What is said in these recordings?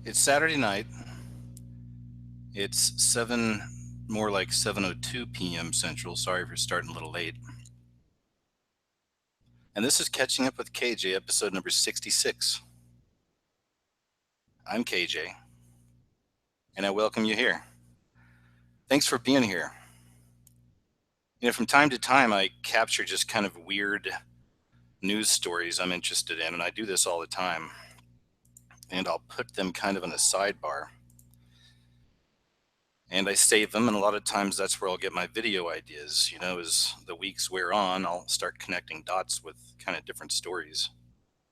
It's Saturday night. It's more like 7:02 p.m. Central. Sorry for starting a little late. And this is Catching Up with KJ, episode number 66. I'm KJ, and I welcome you here. Thanks for being here. From time to time, I capture just kind of weird news stories I'm interested in, and I do this all the time. And I'll put them kind of in a sidebar. And I save them, and a lot of times that's where I'll get my video ideas. As the weeks wear on, I'll start connecting dots with kind of different stories.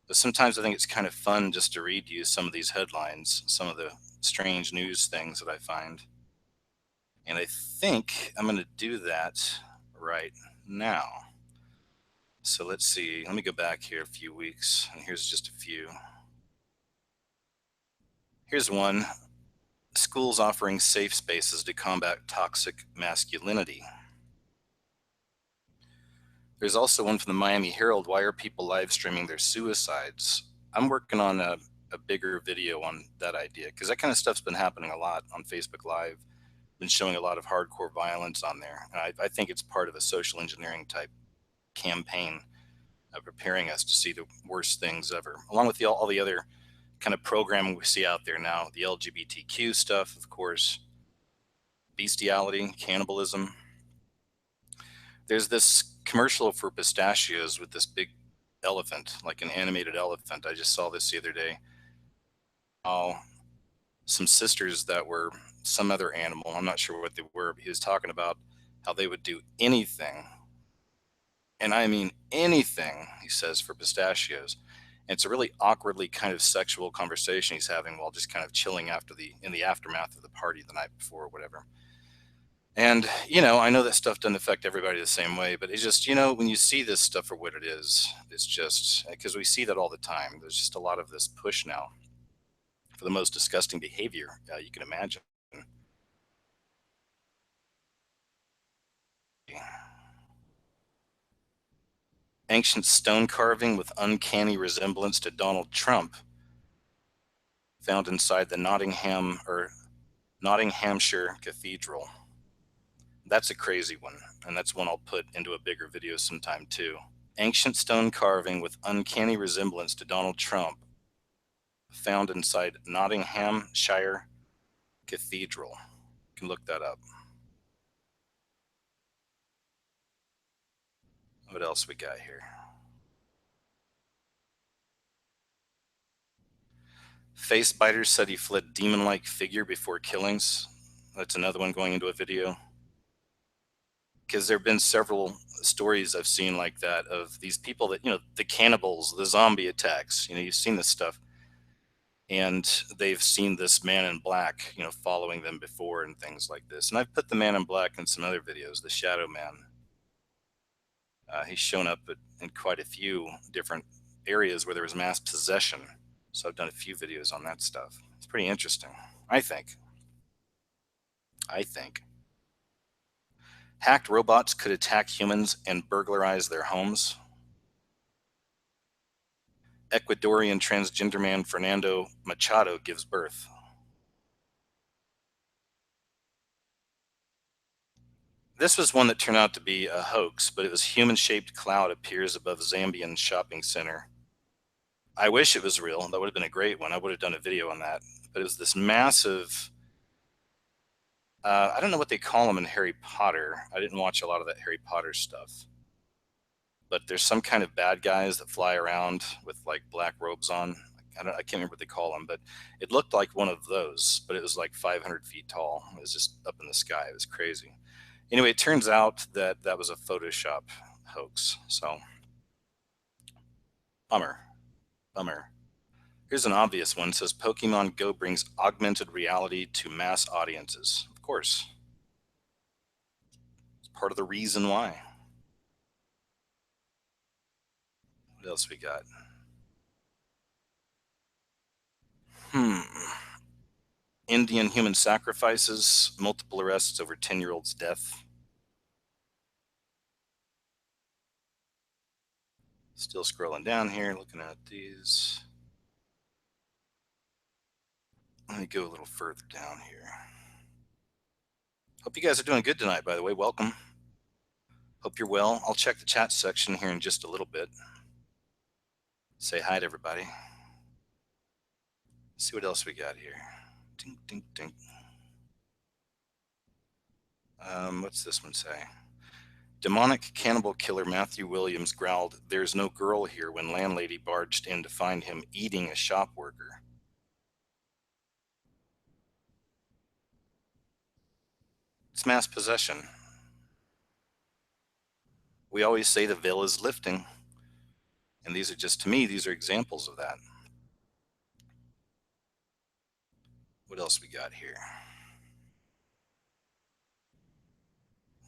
But sometimes I think it's kind of fun just to read you some of these headlines, some of the strange news things that I find. And I think I'm going to do that right now. So let's see. Let me go back here a few weeks, and here's just a few. Here's one: schools offering safe spaces to combat toxic masculinity. There's also one from the Miami Herald: why are people live streaming their suicides? I'm working on a bigger video on that idea, because that kind of stuff's been happening a lot on Facebook Live. Been showing a lot of hardcore violence on there. And I think it's part of a social engineering type campaign of preparing us to see the worst things ever, along with all the other kind of programming we see out there now, the LGBTQ stuff, of course, bestiality, cannibalism. There's this commercial for pistachios with this big elephant, like an animated elephant. I just saw this the other day. Oh, some sisters that were some other animal. I'm not sure what they were, but he was talking about how they would do anything, and I mean anything, he says, for pistachios. And it's a really awkwardly kind of sexual conversation he's having while just kind of chilling in the aftermath of the party the night before or whatever. And, I know that stuff doesn't affect everybody the same way, but it's just, when you see this stuff for what it is, it's just because we see that all the time. There's just a lot of this push now for the most disgusting behavior you can imagine. Ancient stone carving with uncanny resemblance to Donald Trump found inside the Nottinghamshire Cathedral. That's a crazy one, and that's one I'll put into a bigger video sometime too. Ancient stone carving with uncanny resemblance to Donald Trump found inside Nottinghamshire Cathedral. You can look that up. What else we got here? Face biter said he fled demon-like figure before killings. That's another one going into a video. Because there have been several stories I've seen like that of these people that, the cannibals, the zombie attacks, you've seen this stuff. And they've seen this man in black, following them before and things like this. And I've put the man in black in some other videos, the shadow man. He's shown up in quite a few different areas where there was mass possession. So I've done a few videos on that stuff. It's pretty interesting, I think. Hacked robots could attack humans and burglarize their homes. Ecuadorian transgender man Fernando Machado gives birth. This was one that turned out to be a hoax, but it was human-shaped cloud appears above Zambian shopping center. I wish it was real. That would have been a great one. I would have done a video on that. But it was this massive, I don't know what they call them in Harry Potter. I didn't watch a lot of that Harry Potter stuff. But there's some kind of bad guys that fly around with like black robes on. I can't remember what they call them, but it looked like one of those, but it was like 500 feet tall. It was just up in the sky. It was crazy. Anyway, it turns out that that was a Photoshop hoax. So, bummer. Bummer. Here's an obvious one. It says Pokemon Go brings augmented reality to mass audiences. Of course. It's part of the reason why. What else we got? Hmm. Indian human sacrifices, multiple arrests over 10-year-old's death. Still scrolling down here, looking at these. Let me go a little further down here. Hope you guys are doing good tonight, by the way. Welcome. Hope you're well. I'll check the chat section here in just a little bit. Say hi to everybody. See what else we got here. Ding, ding, ding. What's this one say? Demonic cannibal killer Matthew Williams growled, "There's no girl here," when landlady barged in to find him eating a shop worker. It's mass possession. We always say the veil is lifting. And these are just, to me, these are examples of that. What else we got here?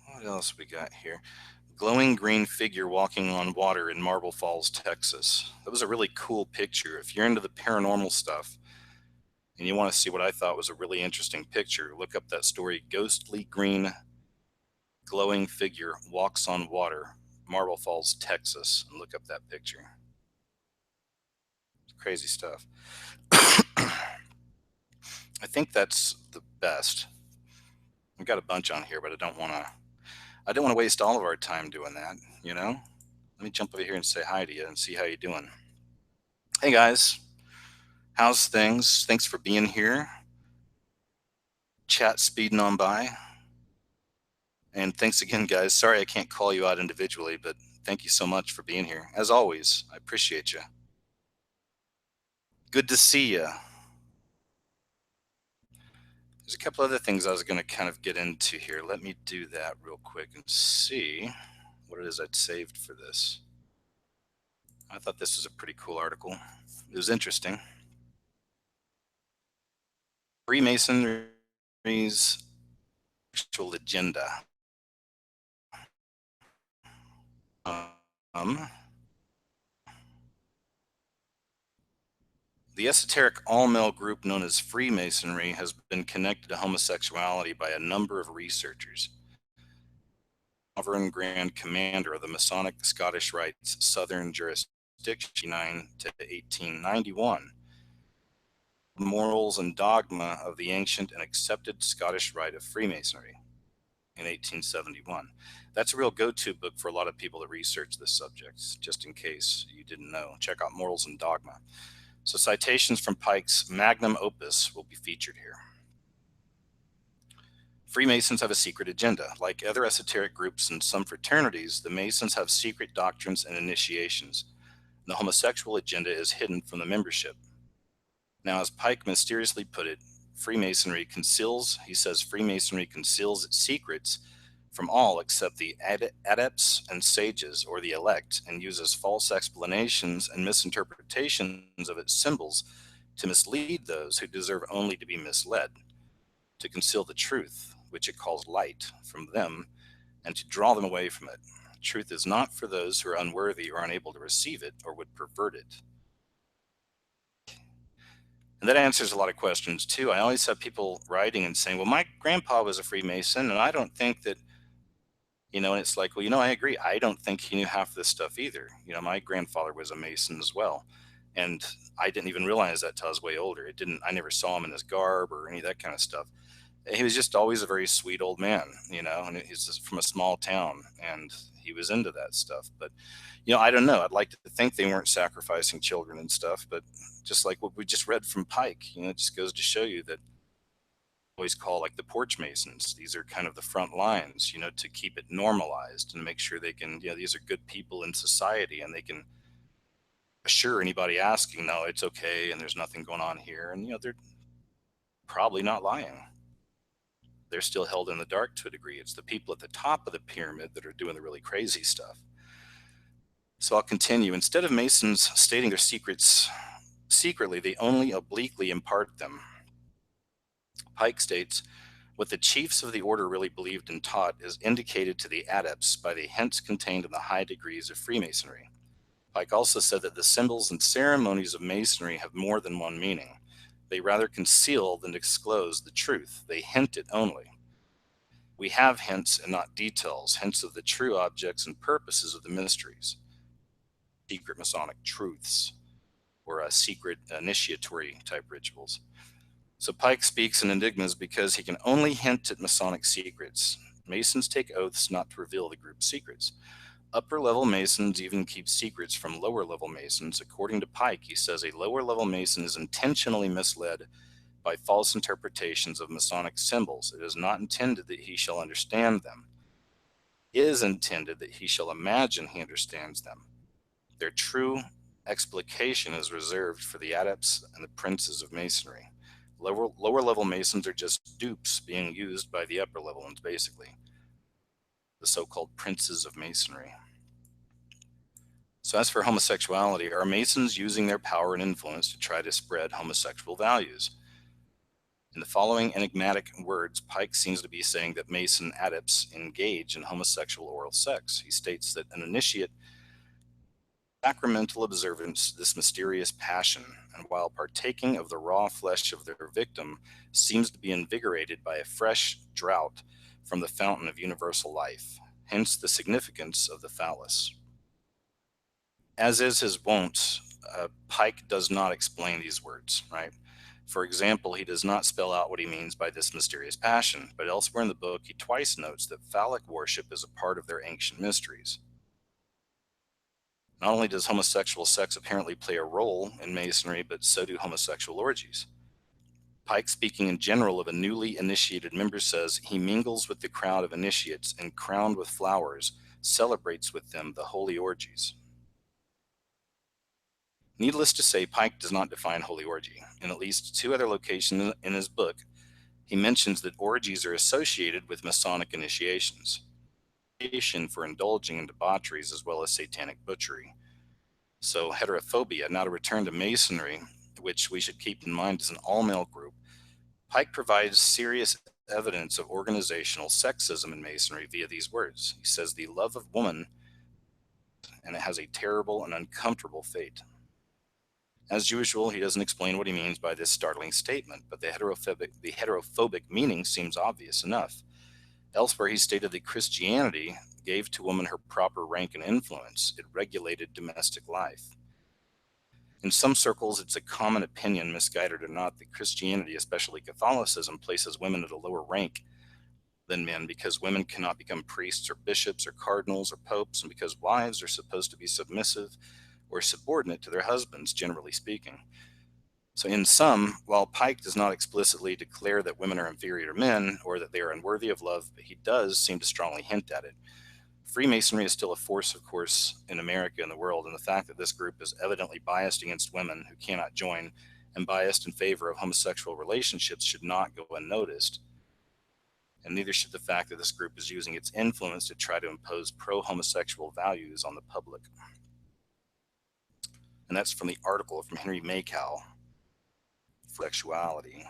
What else we got here? Glowing green figure walking on water in Marble Falls, Texas. That was a really cool picture. If you're into the paranormal stuff and you want to see what I thought was a really interesting picture, look up that story, Ghostly Green Glowing Figure Walks on Water, Marble Falls, Texas, and look up that picture. It's crazy stuff. I think that's the best. I've got a bunch on here, but I don't want to waste all of our time doing that, you know? Let me jump over here and say hi to you and see how you're doing. Hey guys, how's things? Thanks for being here. Chat speeding on by. And thanks again, guys. Sorry I can't call you out individually, but thank you so much for being here. As always, I appreciate you. Good to see you. There's a couple other things I was going to kind of get into here. Let me do that real quick and see what it is I'd saved for this. I thought this was a pretty cool article. It was interesting. Freemasonry's actual agenda. The esoteric all-male group known as Freemasonry has been connected to homosexuality by a number of researchers. Sovereign Grand Commander of the Masonic Scottish Rite's Southern Jurisdiction 9 to 1891. Morals and Dogma of the Ancient and Accepted Scottish Rite of Freemasonry in 1871. That's a real go-to book for a lot of people that research this subject, just in case you didn't know. Check out Morals and Dogma. So citations from Pike's magnum opus will be featured here. Freemasons have a secret agenda. Like other esoteric groups and some fraternities, the Masons have secret doctrines and initiations. The homosexual agenda is hidden from the membership. Now, as Pike mysteriously put it, Freemasonry conceals its secrets from all except the adepts and sages or the elect, and uses false explanations and misinterpretations of its symbols to mislead those who deserve only to be misled, to conceal the truth, which it calls light, from them, and to draw them away from it. Truth is not for those who are unworthy or unable to receive it or would pervert it. And that answers a lot of questions too. I always have people writing and saying, well, my grandpa was a Freemason, and I don't think that, and it's like, well, I agree. I don't think he knew half this stuff either. My grandfather was a Mason as well. And I didn't even realize that till I was way older. I never saw him in his garb or any of that kind of stuff. He was just always a very sweet old man, and he's just from a small town, and he was into that stuff. But, I don't know. I'd like to think they weren't sacrificing children and stuff, but just like what we just read from Pike, it just goes to show you that always call like the porch masons. These are kind of the front lines, to keep it normalized and make sure they can, these are good people in society, and they can assure anybody asking, no, it's okay, and there's nothing going on here. And, they're probably not lying. They're still held in the dark to a degree. It's the people at the top of the pyramid that are doing the really crazy stuff. So I'll continue. Instead of Masons stating their secrets secretly, they only obliquely impart them. Pike states, what the chiefs of the order really believed and taught is indicated to the adepts by the hints contained in the high degrees of Freemasonry. Pike also said that the symbols and ceremonies of Masonry have more than one meaning. They rather conceal than disclose the truth. They hint it only. We have hints and not details, hints of the true objects and purposes of the mysteries. Secret Masonic truths, or secret initiatory type rituals. So Pike speaks in enigmas because he can only hint at Masonic secrets. Masons take oaths not to reveal the group's secrets. Upper level Masons even keep secrets from lower level Masons. According to Pike, he says a lower level Mason is intentionally misled by false interpretations of Masonic symbols. It is not intended that he shall understand them. It is intended that he shall imagine he understands them. Their true explication is reserved for the adepts and the princes of Masonry. Lower level Masons are just dupes being used by the upper level ones, basically. The so-called princes of Masonry. So as for homosexuality, are Masons using their power and influence to try to spread homosexual values? In the following enigmatic words, Pike seems to be saying that Mason adepts engage in homosexual oral sex. He states that an initiate sacramental observance this mysterious passion, and while partaking of the raw flesh of their victim, seems to be invigorated by a fresh draught from the fountain of universal life. Hence the significance of the phallus. As is his wont, Pike does not explain these words, right? For example, he does not spell out what he means by this mysterious passion, but elsewhere in the book he twice notes that phallic worship is a part of their ancient mysteries. Not only does homosexual sex apparently play a role in Masonry, but so do homosexual orgies. Pike, speaking in general of a newly initiated member, says he mingles with the crowd of initiates and, crowned with flowers, celebrates with them the holy orgies. Needless to say, Pike does not define holy orgy. In at least two other locations in his book, he mentions that orgies are associated with Masonic initiations for indulging in debaucheries as well as satanic butchery. So heterophobia, now to return to Masonry, which we should keep in mind is an all-male group, Pike provides serious evidence of organizational sexism in Masonry via these words. He says the love of woman, and it has a terrible and uncomfortable fate. As usual, he doesn't explain what he means by this startling statement, but the heterophobic meaning seems obvious enough. Elsewhere, he stated that Christianity gave to woman her proper rank and influence. It regulated domestic life. In some circles, it's a common opinion, misguided or not, that Christianity, especially Catholicism, places women at a lower rank than men because women cannot become priests or bishops or cardinals or popes, and because wives are supposed to be submissive or subordinate to their husbands, generally speaking. So in sum, while Pike does not explicitly declare that women are inferior to men or that they are unworthy of love, but he does seem to strongly hint at it. Freemasonry is still a force, of course, in America and the world, and the fact that this group is evidently biased against women who cannot join and biased in favor of homosexual relationships should not go unnoticed. And neither should the fact that this group is using its influence to try to impose pro-homosexual values on the public. And that's from the article from Henry Makow, Sexuality.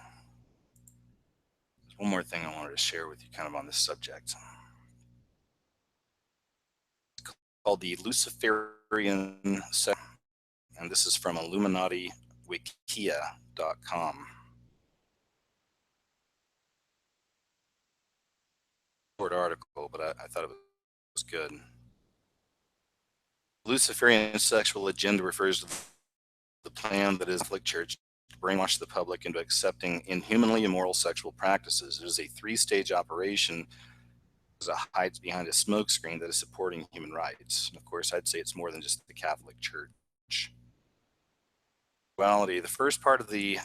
There's one more thing I wanted to share with you kind of on this subject. It's called the Luciferian Sect, and this is from IlluminatiWikia.com. Short article, but I thought it was good. Luciferian sexual agenda refers to the plan that is the Catholic Church to brainwash the public into accepting inhumanly immoral sexual practices. It is a three-stage operation that hides behind a smokescreen that is supporting human rights. And of course, I'd say it's more than just the Catholic Church. The first part of the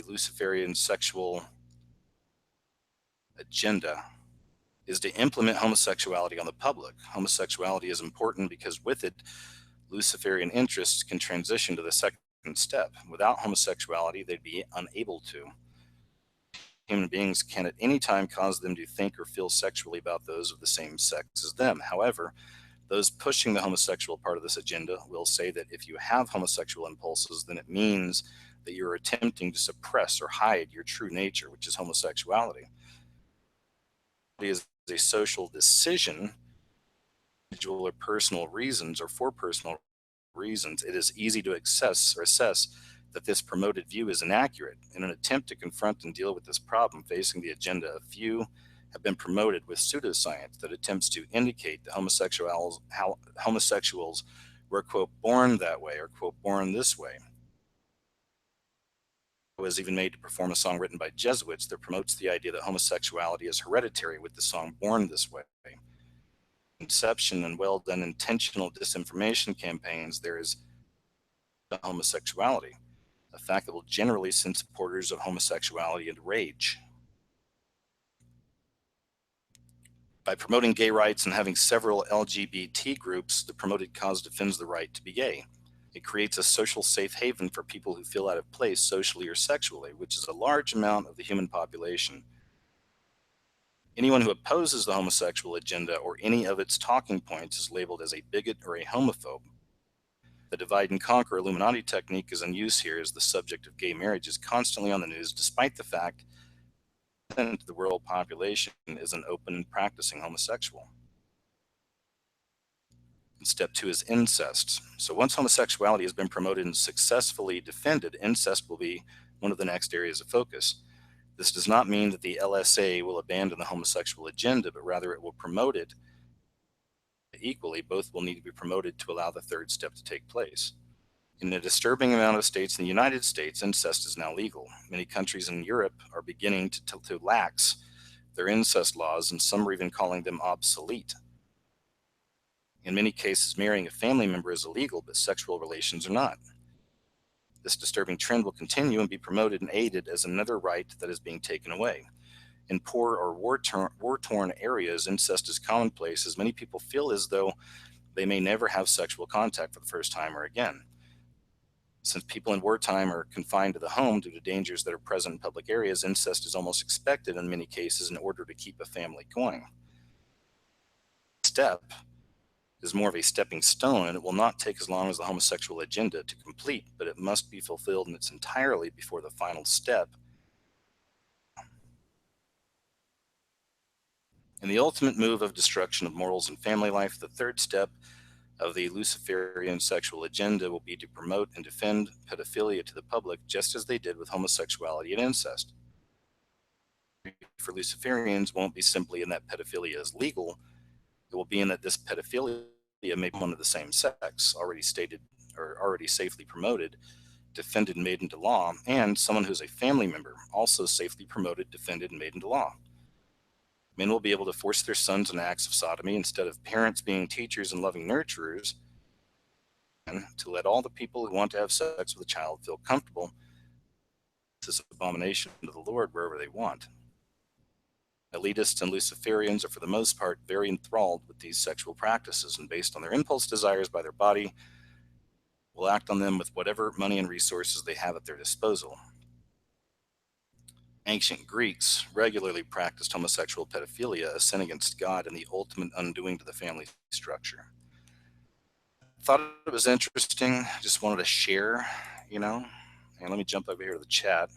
Luciferian sexual agenda is to implement homosexuality on the public. Homosexuality is important because with it, Luciferian interests can transition to the second step. Without homosexuality, they'd be unable to. Human beings can at any time cause them to think or feel sexually about those of the same sex as them. However, those pushing the homosexual part of this agenda will say that if you have homosexual impulses, then it means that you're attempting to suppress or hide your true nature, which is homosexuality. It is a social decision, individual or personal reasons, or for personal reasons. It is easy to assess that this promoted view is inaccurate. In an attempt to confront and deal with this problem facing the agenda, a few have been promoted with pseudoscience that attempts to indicate that homosexuals were, quote, born that way or, quote, born this way. was even made to perform a song written by Jesuits that promotes the idea that homosexuality is hereditary, with the song Born This Way. Inception and well done intentional disinformation campaigns, there is homosexuality, a fact that will generally send supporters of homosexuality into rage. By promoting gay rights and having several LGBT groups, the promoted cause defends the right to be gay. It creates a social safe haven for people who feel out of place socially or sexually, which is a large amount of the human population. Anyone who opposes the homosexual agenda or any of its talking points is labeled as a bigot or a homophobe. The divide and conquer Illuminati technique is in use here, as the subject of gay marriage is constantly on the news, despite the fact that the world population is an open and practicing homosexual. And step 2 is incest. So once homosexuality has been promoted and successfully defended, incest will be one of the next areas of focus. This does not mean that the LSA will abandon the homosexual agenda, but rather it will promote it equally. Both will need to be promoted to allow the third step to take place. In a disturbing amount of states in the United States, incest is now legal. Many countries in Europe are beginning to lax their incest laws, and some are even calling them obsolete. In many cases, marrying a family member is illegal, but sexual relations are not. This disturbing trend will continue and be promoted and aided as another right that is being taken away. In poor or war-torn areas, incest is commonplace, as many people feel as though they may never have sexual contact for the first time or again. Since people in wartime are confined to the home due to dangers that are present in public areas, incest is almost expected in many cases in order to keep a family going. Step is more of a stepping stone, and it will not take as long as the homosexual agenda to complete, but it must be fulfilled in its entirety before the final step. In the ultimate move of destruction of morals and family life, the third step of the Luciferian sexual agenda will be to promote and defend pedophilia to the public, just as they did with homosexuality and incest. For Luciferians won't be simply in that pedophilia is legal, it will be in that this pedophilia may be one of the same sex, already stated or already safely promoted, defended and made into law, and someone who's a family member, also safely promoted, defended, and made into law. Men will be able to force their sons into acts of sodomy instead of parents being teachers and loving nurturers, and to let all the people who want to have sex with a child feel comfortable with this abomination to the Lord wherever they want. Elitists and Luciferians are for the most part very enthralled with these sexual practices, and based on their impulse desires by their body, will act on them with whatever money and resources they have at their disposal. Ancient Greeks regularly practiced homosexual pedophilia, a sin against God and the ultimate undoing to the family structure. I thought it was interesting, just wanted to share, and let me jump over here to the chat.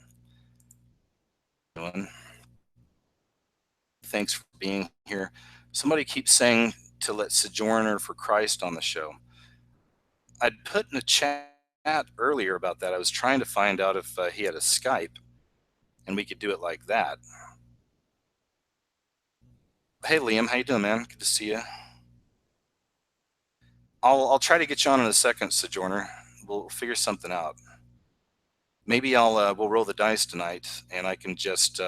Thanks for being here. Somebody keeps saying to let Sojourner for Christ on the show. I'd put in a chat earlier about that. I was trying to find out if he had a Skype and we could do it like that. Hey Liam, how you doing, man? Good to see you. I'll try to get you on in a second, Sojourner. We'll figure something out. Maybe we'll roll the dice tonight, and I can just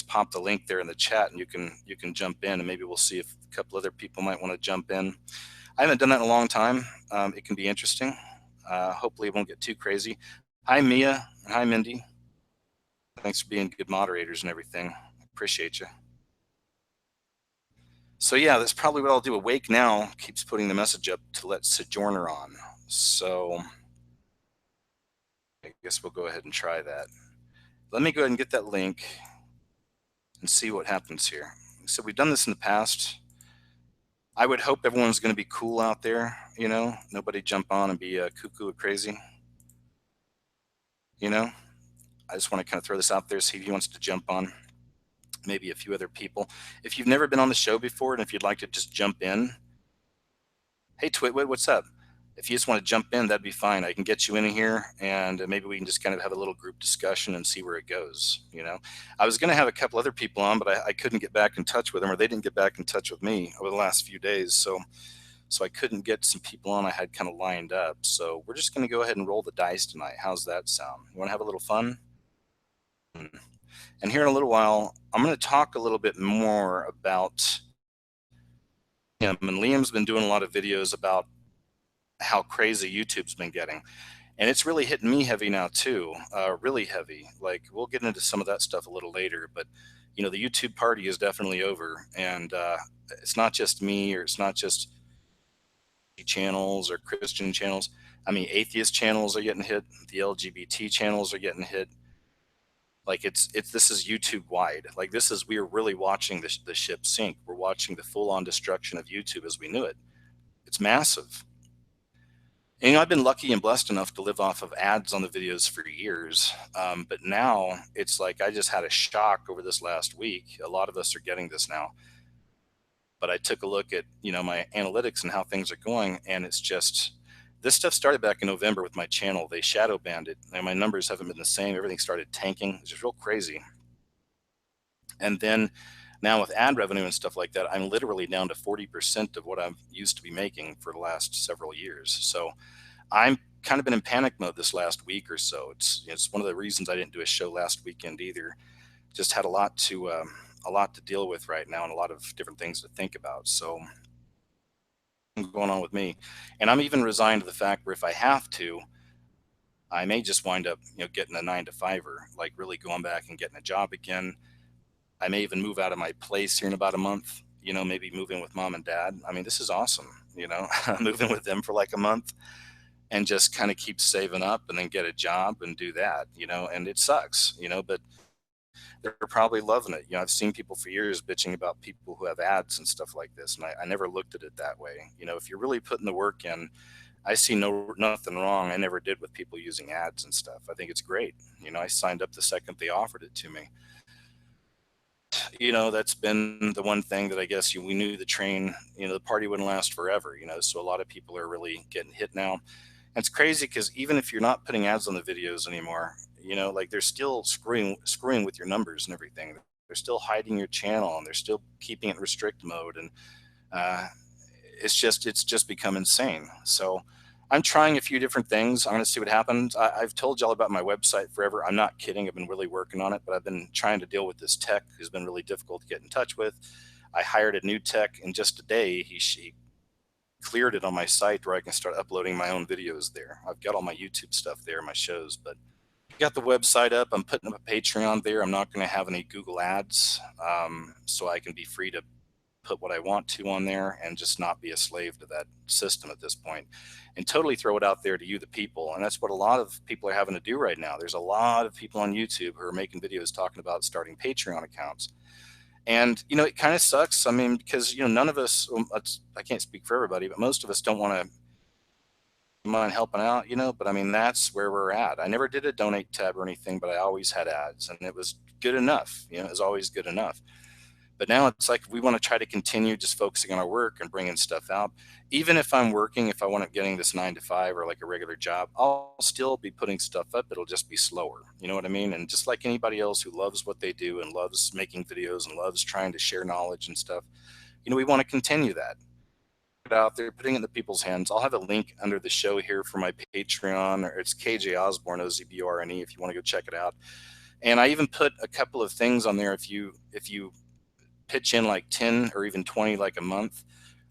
pop the link there in the chat, and you can jump in, and maybe we'll see if a couple other people might want to jump in. I haven't done that in a long time. It can be interesting. Hopefully it won't get too crazy. Hi Mia, and hi Mindy. Thanks for being good moderators and everything. Appreciate you. So yeah, that's probably what I'll do. Awake Now keeps putting the message up to let Sojourner on. So I guess we'll go ahead and try that. Let me go ahead and get that link and see what happens here. So we've done this in the past. I would hope everyone's going to be cool out there, nobody jump on and be cuckoo or crazy. I just want to kind of throw this out there, see if he wants to jump on. Maybe a few other people. If you've never been on the show before, and if you'd like to just jump in, hey Twitwit, what's up? If you just want to jump in, that'd be fine. I can get you in here, and maybe we can just kind of have a little group discussion and see where it goes. I was going to have a couple other people on, but I couldn't get back in touch with them, or they didn't get back in touch with me over the last few days. So So I couldn't get some people on I had kind of lined up. So we're just going to go ahead and roll the dice tonight. How's that sound? You want to have a little fun? And here in a little while, I'm going to talk a little bit more about him. And Liam's been doing a lot of videos about how crazy YouTube's been getting. And it's really hitting me heavy now too, really heavy. Like we'll get into some of that stuff a little later, but you know, the YouTube party is definitely over. And it's not just me, or it's not just channels or Christian channels. I mean, atheist channels are getting hit. The LGBT channels are getting hit. Like this is YouTube wide. Like we are really watching the ship sink. We're watching the full on destruction of YouTube as we knew it. It's massive. And, you know, I've been lucky and blessed enough to live off of ads on the videos for years. But now it's like I just had a shock over this last week. A lot of us are getting this now. But I took a look at, you know, my analytics and how things are going. And it's just, this stuff started back in November with my channel. They shadow banned it. And my numbers haven't been the same. Everything started tanking. It's just real crazy. And then now with ad revenue and stuff like that, I'm literally down to 40% of what I used to be making for the last several years. So I'm kind of been in panic mode this last week or so. It's one of the reasons I didn't do a show last weekend either. Just had a lot to deal with right now and a lot of different things to think about. So going on with me, and I'm even resigned to the fact where if I have to, I may just wind up, you know, getting a 9-to-5-er, like really going back and getting a job again. I may even move out of my place here in about a month, you know, maybe move in with mom and dad. I mean, this is awesome, you know, moving with them for like a month and just kind of keep saving up and then get a job and do that, you know, and it sucks, you know, but they're probably loving it. You know, I've seen people for years bitching about people who have ads and stuff like this. And I never looked at it that way. You know, if you're really putting the work in, I see nothing wrong. I never did with people using ads and stuff. I think it's great. You know, I signed up the second they offered it to me. You know, that's been the one thing that I guess we knew the train, you know, the party wouldn't last forever, you know, so a lot of people are really getting hit now. And it's crazy because even if you're not putting ads on the videos anymore, you know, like they're still screwing with your numbers and everything. They're still hiding your channel and they're still keeping it in restrict mode. And it's just become insane. So I'm trying a few different things. I'm going to see what happens. I've told y'all about my website forever. I'm not kidding. I've been really working on it, but I've been trying to deal with this tech who's been really difficult to get in touch with. I hired a new tech, and just today she cleared it on my site where I can start uploading my own videos there. I've got all my YouTube stuff there, my shows, but got the website up. I'm putting up a Patreon there. I'm not going to have any Google ads, so I can be free to put what I want to on there and just not be a slave to that system at this point and totally throw it out there to you, the people. And that's what a lot of people are having to do right now. There's a lot of people on YouTube who are making videos talking about starting Patreon accounts. And, you know, it kind of sucks. I mean, because, you know, none of us, I can't speak for everybody, but most of us don't want to mind helping out, you know, but I mean, that's where we're at. I never did a donate tab or anything, but I always had ads and it was good enough. You know, it was always good enough. But now it's like we want to try to continue just focusing on our work and bringing stuff out. Even if I'm working, if I want to getting this 9-to-5 or like a regular job, I'll still be putting stuff up. It'll just be slower. You know what I mean? And just like anybody else who loves what they do and loves making videos and loves trying to share knowledge and stuff, you know, we want to continue that. Out there, putting it in the people's hands. I'll have a link under the show here for my Patreon, or it's KJ Osborne, OZBORNE, if you want to go check it out. And I even put a couple of things on there. If you pitch in like 10 or even 20 like a month,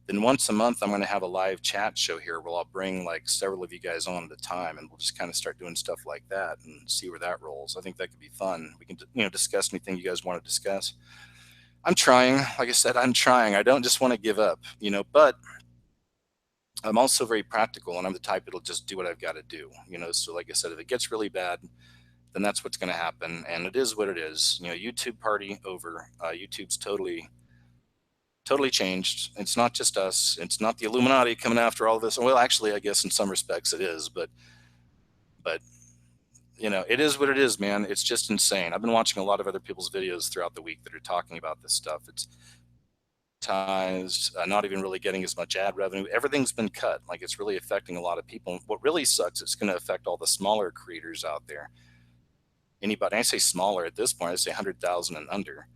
then once a month I'm going to have a live chat show here where I'll bring like several of you guys on at a time, and we'll just kind of start doing stuff like that and see where that rolls. I think that could be fun. We can, you know, discuss anything you guys want to discuss. I'm trying. Like I said, I'm trying. I don't just want to give up, you know, but I'm also very practical, and I'm the type that'll just do what I've got to do, you know. So like I said, if it gets really bad, then that's what's going to happen. And it is what it is. You know, YouTube party over. YouTube's totally changed. It's not just us. It's not the Illuminati coming after all of this. Well, actually, I guess in some respects it is, but you know, it is what it is, man. It's just insane. I've been watching a lot of other people's videos throughout the week that are talking about this stuff. It's not even really getting as much ad revenue. Everything's been cut. Like, it's really affecting a lot of people. What really sucks, it's going to affect all the smaller creators out there. Anybody, I say smaller at this point, I say 100,000 and under,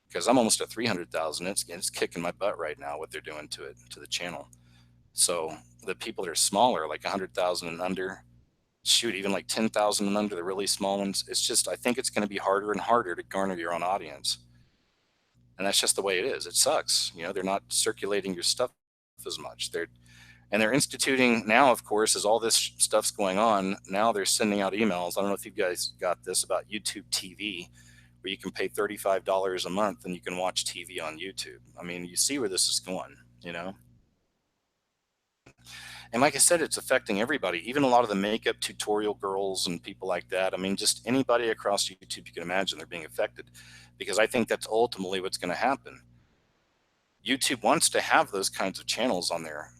because I'm almost at 300,000. It's kicking my butt right now what they're doing to it, to the channel. So the people that are smaller, like 100,000 and under, shoot, even like 10,000 and under, the really small ones, it's just, I think it's going to be harder and harder to garner your own audience. And that's just the way it is. It sucks. You know, they're not circulating your stuff as much. They're instituting now, of course, as all this stuff's going on, now they're sending out emails. I don't know if you guys got this about YouTube TV, where you can pay $35 a month and you can watch TV on YouTube. I mean, you see where this is going, you know? And like I said, it's affecting everybody, even a lot of the makeup tutorial girls and people like that. I mean, just anybody across YouTube you can imagine, they're being affected, because I think that's ultimately what's going to happen. YouTube wants to have those kinds of channels on their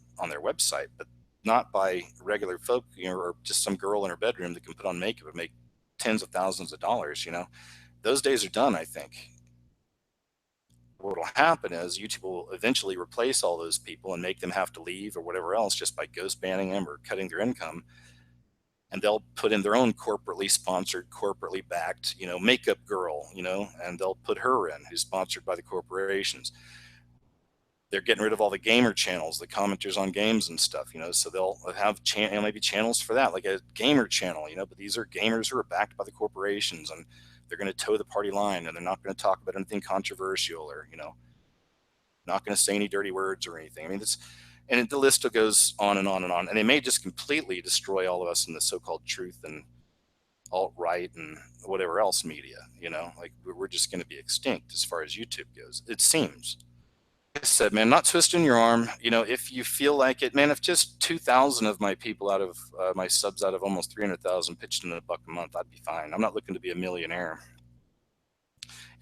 website, but not by regular folk, you know, or just some girl in her bedroom that can put on makeup and make tens of thousands of dollars. You know, those days are done, I think. What will happen is YouTube will eventually replace all those people and make them have to leave or whatever else just by ghost banning them or cutting their income. And they'll put in their own corporately sponsored, corporately backed, you know, makeup girl, you know, and they'll put her in, who's sponsored by the corporations. They're getting rid of all the gamer channels, the commenters on games and stuff, you know, so they'll have maybe channels for that, like a gamer channel, you know, but these are gamers who are backed by the corporations, and they're going to toe the party line, and they're not going to talk about anything controversial, or, you know, not going to say any dirty words or anything. I mean, and the list goes on and on and on. And they may just completely destroy all of us in the so-called truth and alt-right and whatever else media, you know, like we're just going to be extinct as far as YouTube goes, it seems. Like I said, man, not twisting your arm. You know, if you feel like it, man, if just 2,000 of my people out of my subs out of almost 300,000 pitched in $1 a month, I'd be fine. I'm not looking to be a millionaire.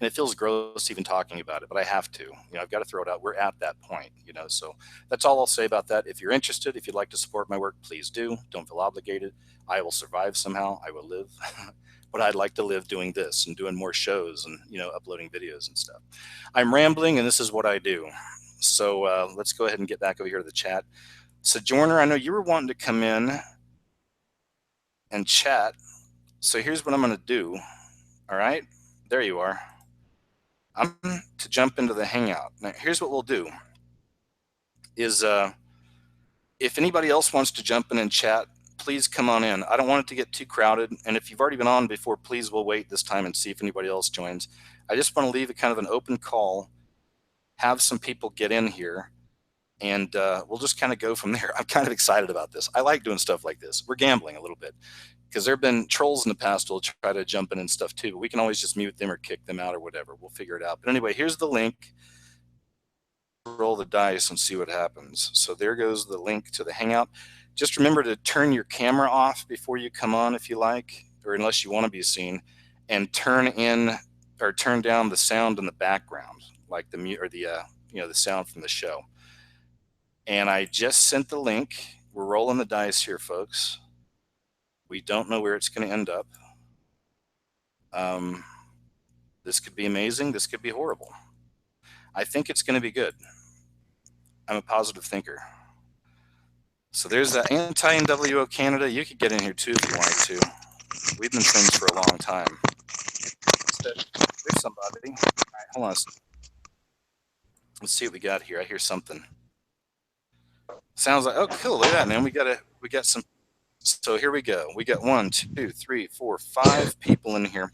And it feels gross even talking about it, but I have to. You know, I've got to throw it out. We're at that point, you know. So that's all I'll say about that. If you're interested, if you'd like to support my work, please do. Don't feel obligated. I will survive somehow. I will live. But I'd like to live doing this and doing more shows and, you know, uploading videos and stuff. I'm rambling, and this is what I do. So let's go ahead and get back over here to the chat. Sojourner, I know you were wanting to come in and chat. So here's what I'm going to do. All right. There you are. I'm to jump into the Hangout. Now, here's what we'll do is if anybody else wants to jump in and chat, please come on in. I don't want it to get too crowded. And if you've already been on before, please we'll wait this time and see if anybody else joins. I just want to leave a kind of an open call, have some people get in here, and we'll just kind of go from there. I'm kind of excited about this. I like doing stuff like this. We're gambling a little bit, because there have been trolls in the past who'll try to jump in and stuff too, but we can always just mute them or kick them out or whatever. We'll figure it out. But anyway, here's the link. Roll the dice and see what happens. So there goes the link to the Hangout. Just remember to turn your camera off before you come on if you like, or unless you want to be seen, and turn down the sound in the background, like the mute or the you know, the sound from the show. And I just sent the link. We're rolling the dice here, folks. We don't know where it's going to end up. This could be amazing. This could be horrible. I think it's going to be good. I'm a positive thinker. So there's the anti-NWO Canada. You could get in here too if you wanted to. We've been friends for a long time. There's somebody. All right, hold on. Let's see what we got here. I hear something. Sounds like, oh, cool. Look at that, man. We got some. So here we go. We got 1, 2, 3, 4, 5 people in here.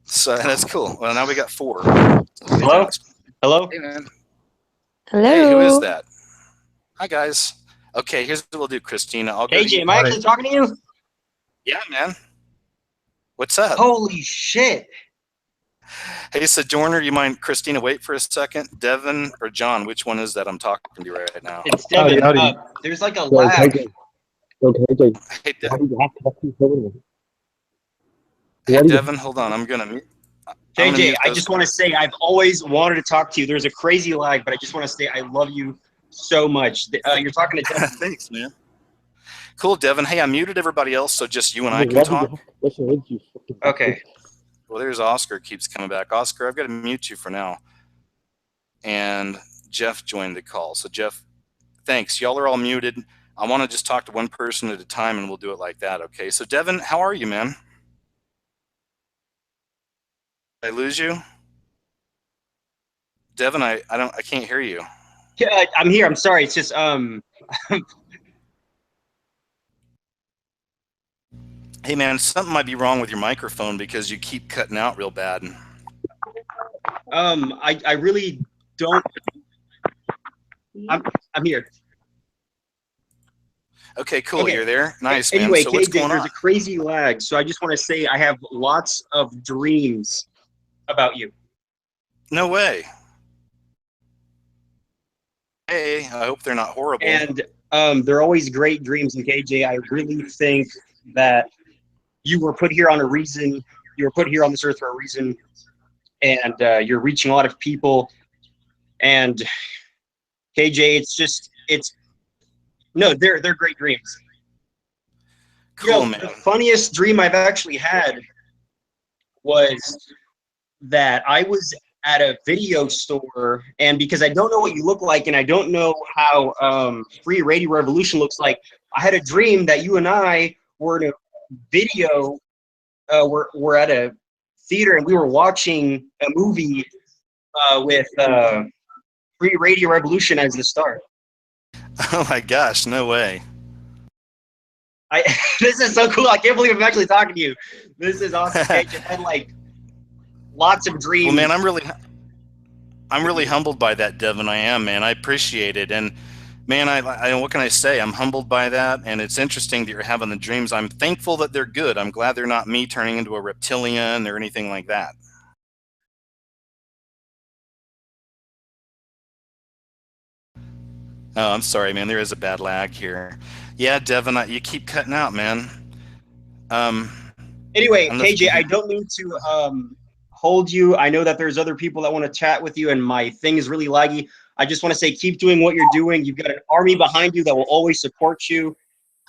So that's cool. Well, now we got 4. Hello? Hello? Hey, man. Hello. Hey, who is that? Hi, guys. Okay, here's what we'll do, Christina. I'll go AJ, am I actually talking to you? Yeah, man. What's up? Holy shit. Hey, Sojourner, you mind, Christina, wait for a second? Devin or John, which one is that I'm talking to right now? It's Devin. There's like a lag. Hey, Devin, hold on. I'm going to mute. JJ, I just want to say I've always wanted to talk to you. There's a crazy lag, but I just want to say I love you so much. You're talking to Devin. Thanks, man. Cool, Devin. Hey, I muted everybody else, so just you and I can talk. Okay. Well, there's Oscar keeps coming back. Oscar, I've got to mute you for now. And Jeff joined the call. So, Jeff, thanks. Y'all are all muted. I want to just talk to one person at a time, and we'll do it like that, okay? So, Devin, how are you, man? Did I lose you? Devin, I can't hear you. Yeah, I'm here. I'm sorry. It's just I Hey man, something might be wrong with your microphone because you keep cutting out real bad. I really don't. I'm here. Okay, cool. Okay. You're there. Nice, man. Anyway, So what's KJ, going there's on? a crazy lag, so I just want to say I have lots of dreams about you. No way. Hey, I hope they're not horrible. And they're always great dreams. And KJ, I really think that you were put here on a reason. You were put here on this earth for a reason, and you're reaching a lot of people. And KJ, they're great dreams. Cool, man. The funniest dream I've actually had was that I was at a video store, and because I don't know what you look like and I don't know how Free Radio Revolution looks like, I had a dream that you and I were in a video. We're at a theater and we were watching a movie with Free Radio Revolution as the star. Oh my gosh, no way. This is so cool. I can't believe I'm actually talking to you. This is awesome. I had like lots of dreams. Well, man, I'm really humbled by that, Devin. I am, man. I appreciate it. And man, I what can I say? I'm humbled by that. And it's interesting that you're having the dreams. I'm thankful that they're good. I'm glad they're not me turning into a reptilian or anything like that. Oh, I'm sorry, man. There is a bad lag here. Yeah, Devin, you keep cutting out, man. Anyway, KJ, I don't mean to hold you. I know that there's other people that want to chat with you, and my thing is really laggy. I just want to say, keep doing what you're doing. You've got an army behind you that will always support you,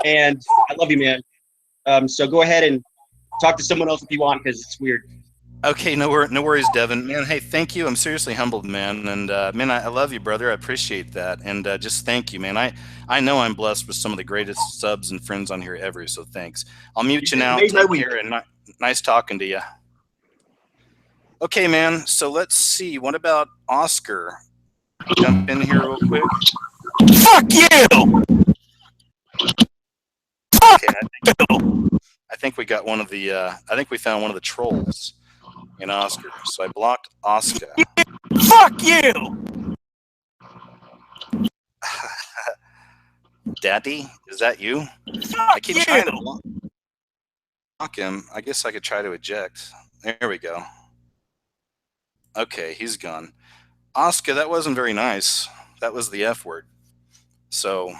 and I love you, man. So go ahead and talk to someone else if you want, because it's weird. Okay, no worries, Devin. Man, hey, thank you. I'm seriously humbled, man. And man, I love you, brother. I appreciate that. And just thank you, man. I know I'm blessed with some of the greatest subs and friends on here ever. So thanks. I'll mute you now. Take care, and nice talking to you. Okay, man. So let's see. What about Oscar? Jump in here real quick. Fuck you! Okay, I think we got one of the. I think we found one of the trolls in Oscar. So I blocked Oscar. Fuck you! Daddy, is that you? Fuck I keep trying to block him. I guess I could try to eject. There we go. Okay, he's gone. Oscar, that wasn't very nice. That was the F word. So,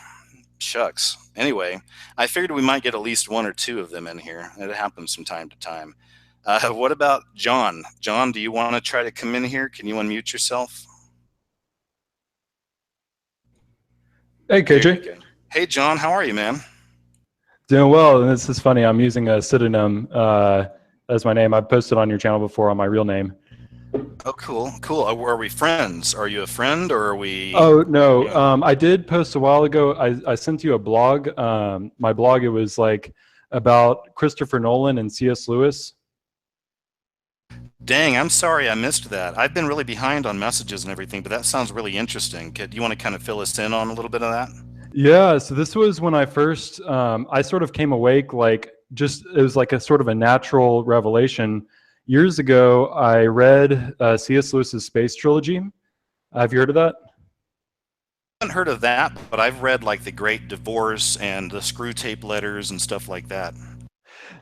shucks. Anyway, I figured we might get at least one or two of them in here. It happens from time to time. What about John? John, do you want to try to come in here? Can you unmute yourself? Hey, KJ. Hey, John, how are you, man? Doing well. And this is funny. I'm using a pseudonym as my name. I've posted on your channel before on my real name. Oh, cool, cool. Are we friends? Are you a friend, or are we? Oh, no. I did post a while ago. I sent you a blog. My blog, it was like about Christopher Nolan and C.S. Lewis. Dang, I'm sorry I missed that. I've been really behind on messages and everything, but that sounds really interesting. Do you want to kind of fill us in on a little bit of that? Yeah, so this was when I first, I sort of came awake, like just, it was like a sort of a natural revelation. Years ago, I read C.S. Lewis's Space Trilogy. Have you heard of that? I haven't heard of that, but I've read like The Great Divorce and the Screw Tape Letters and stuff like that.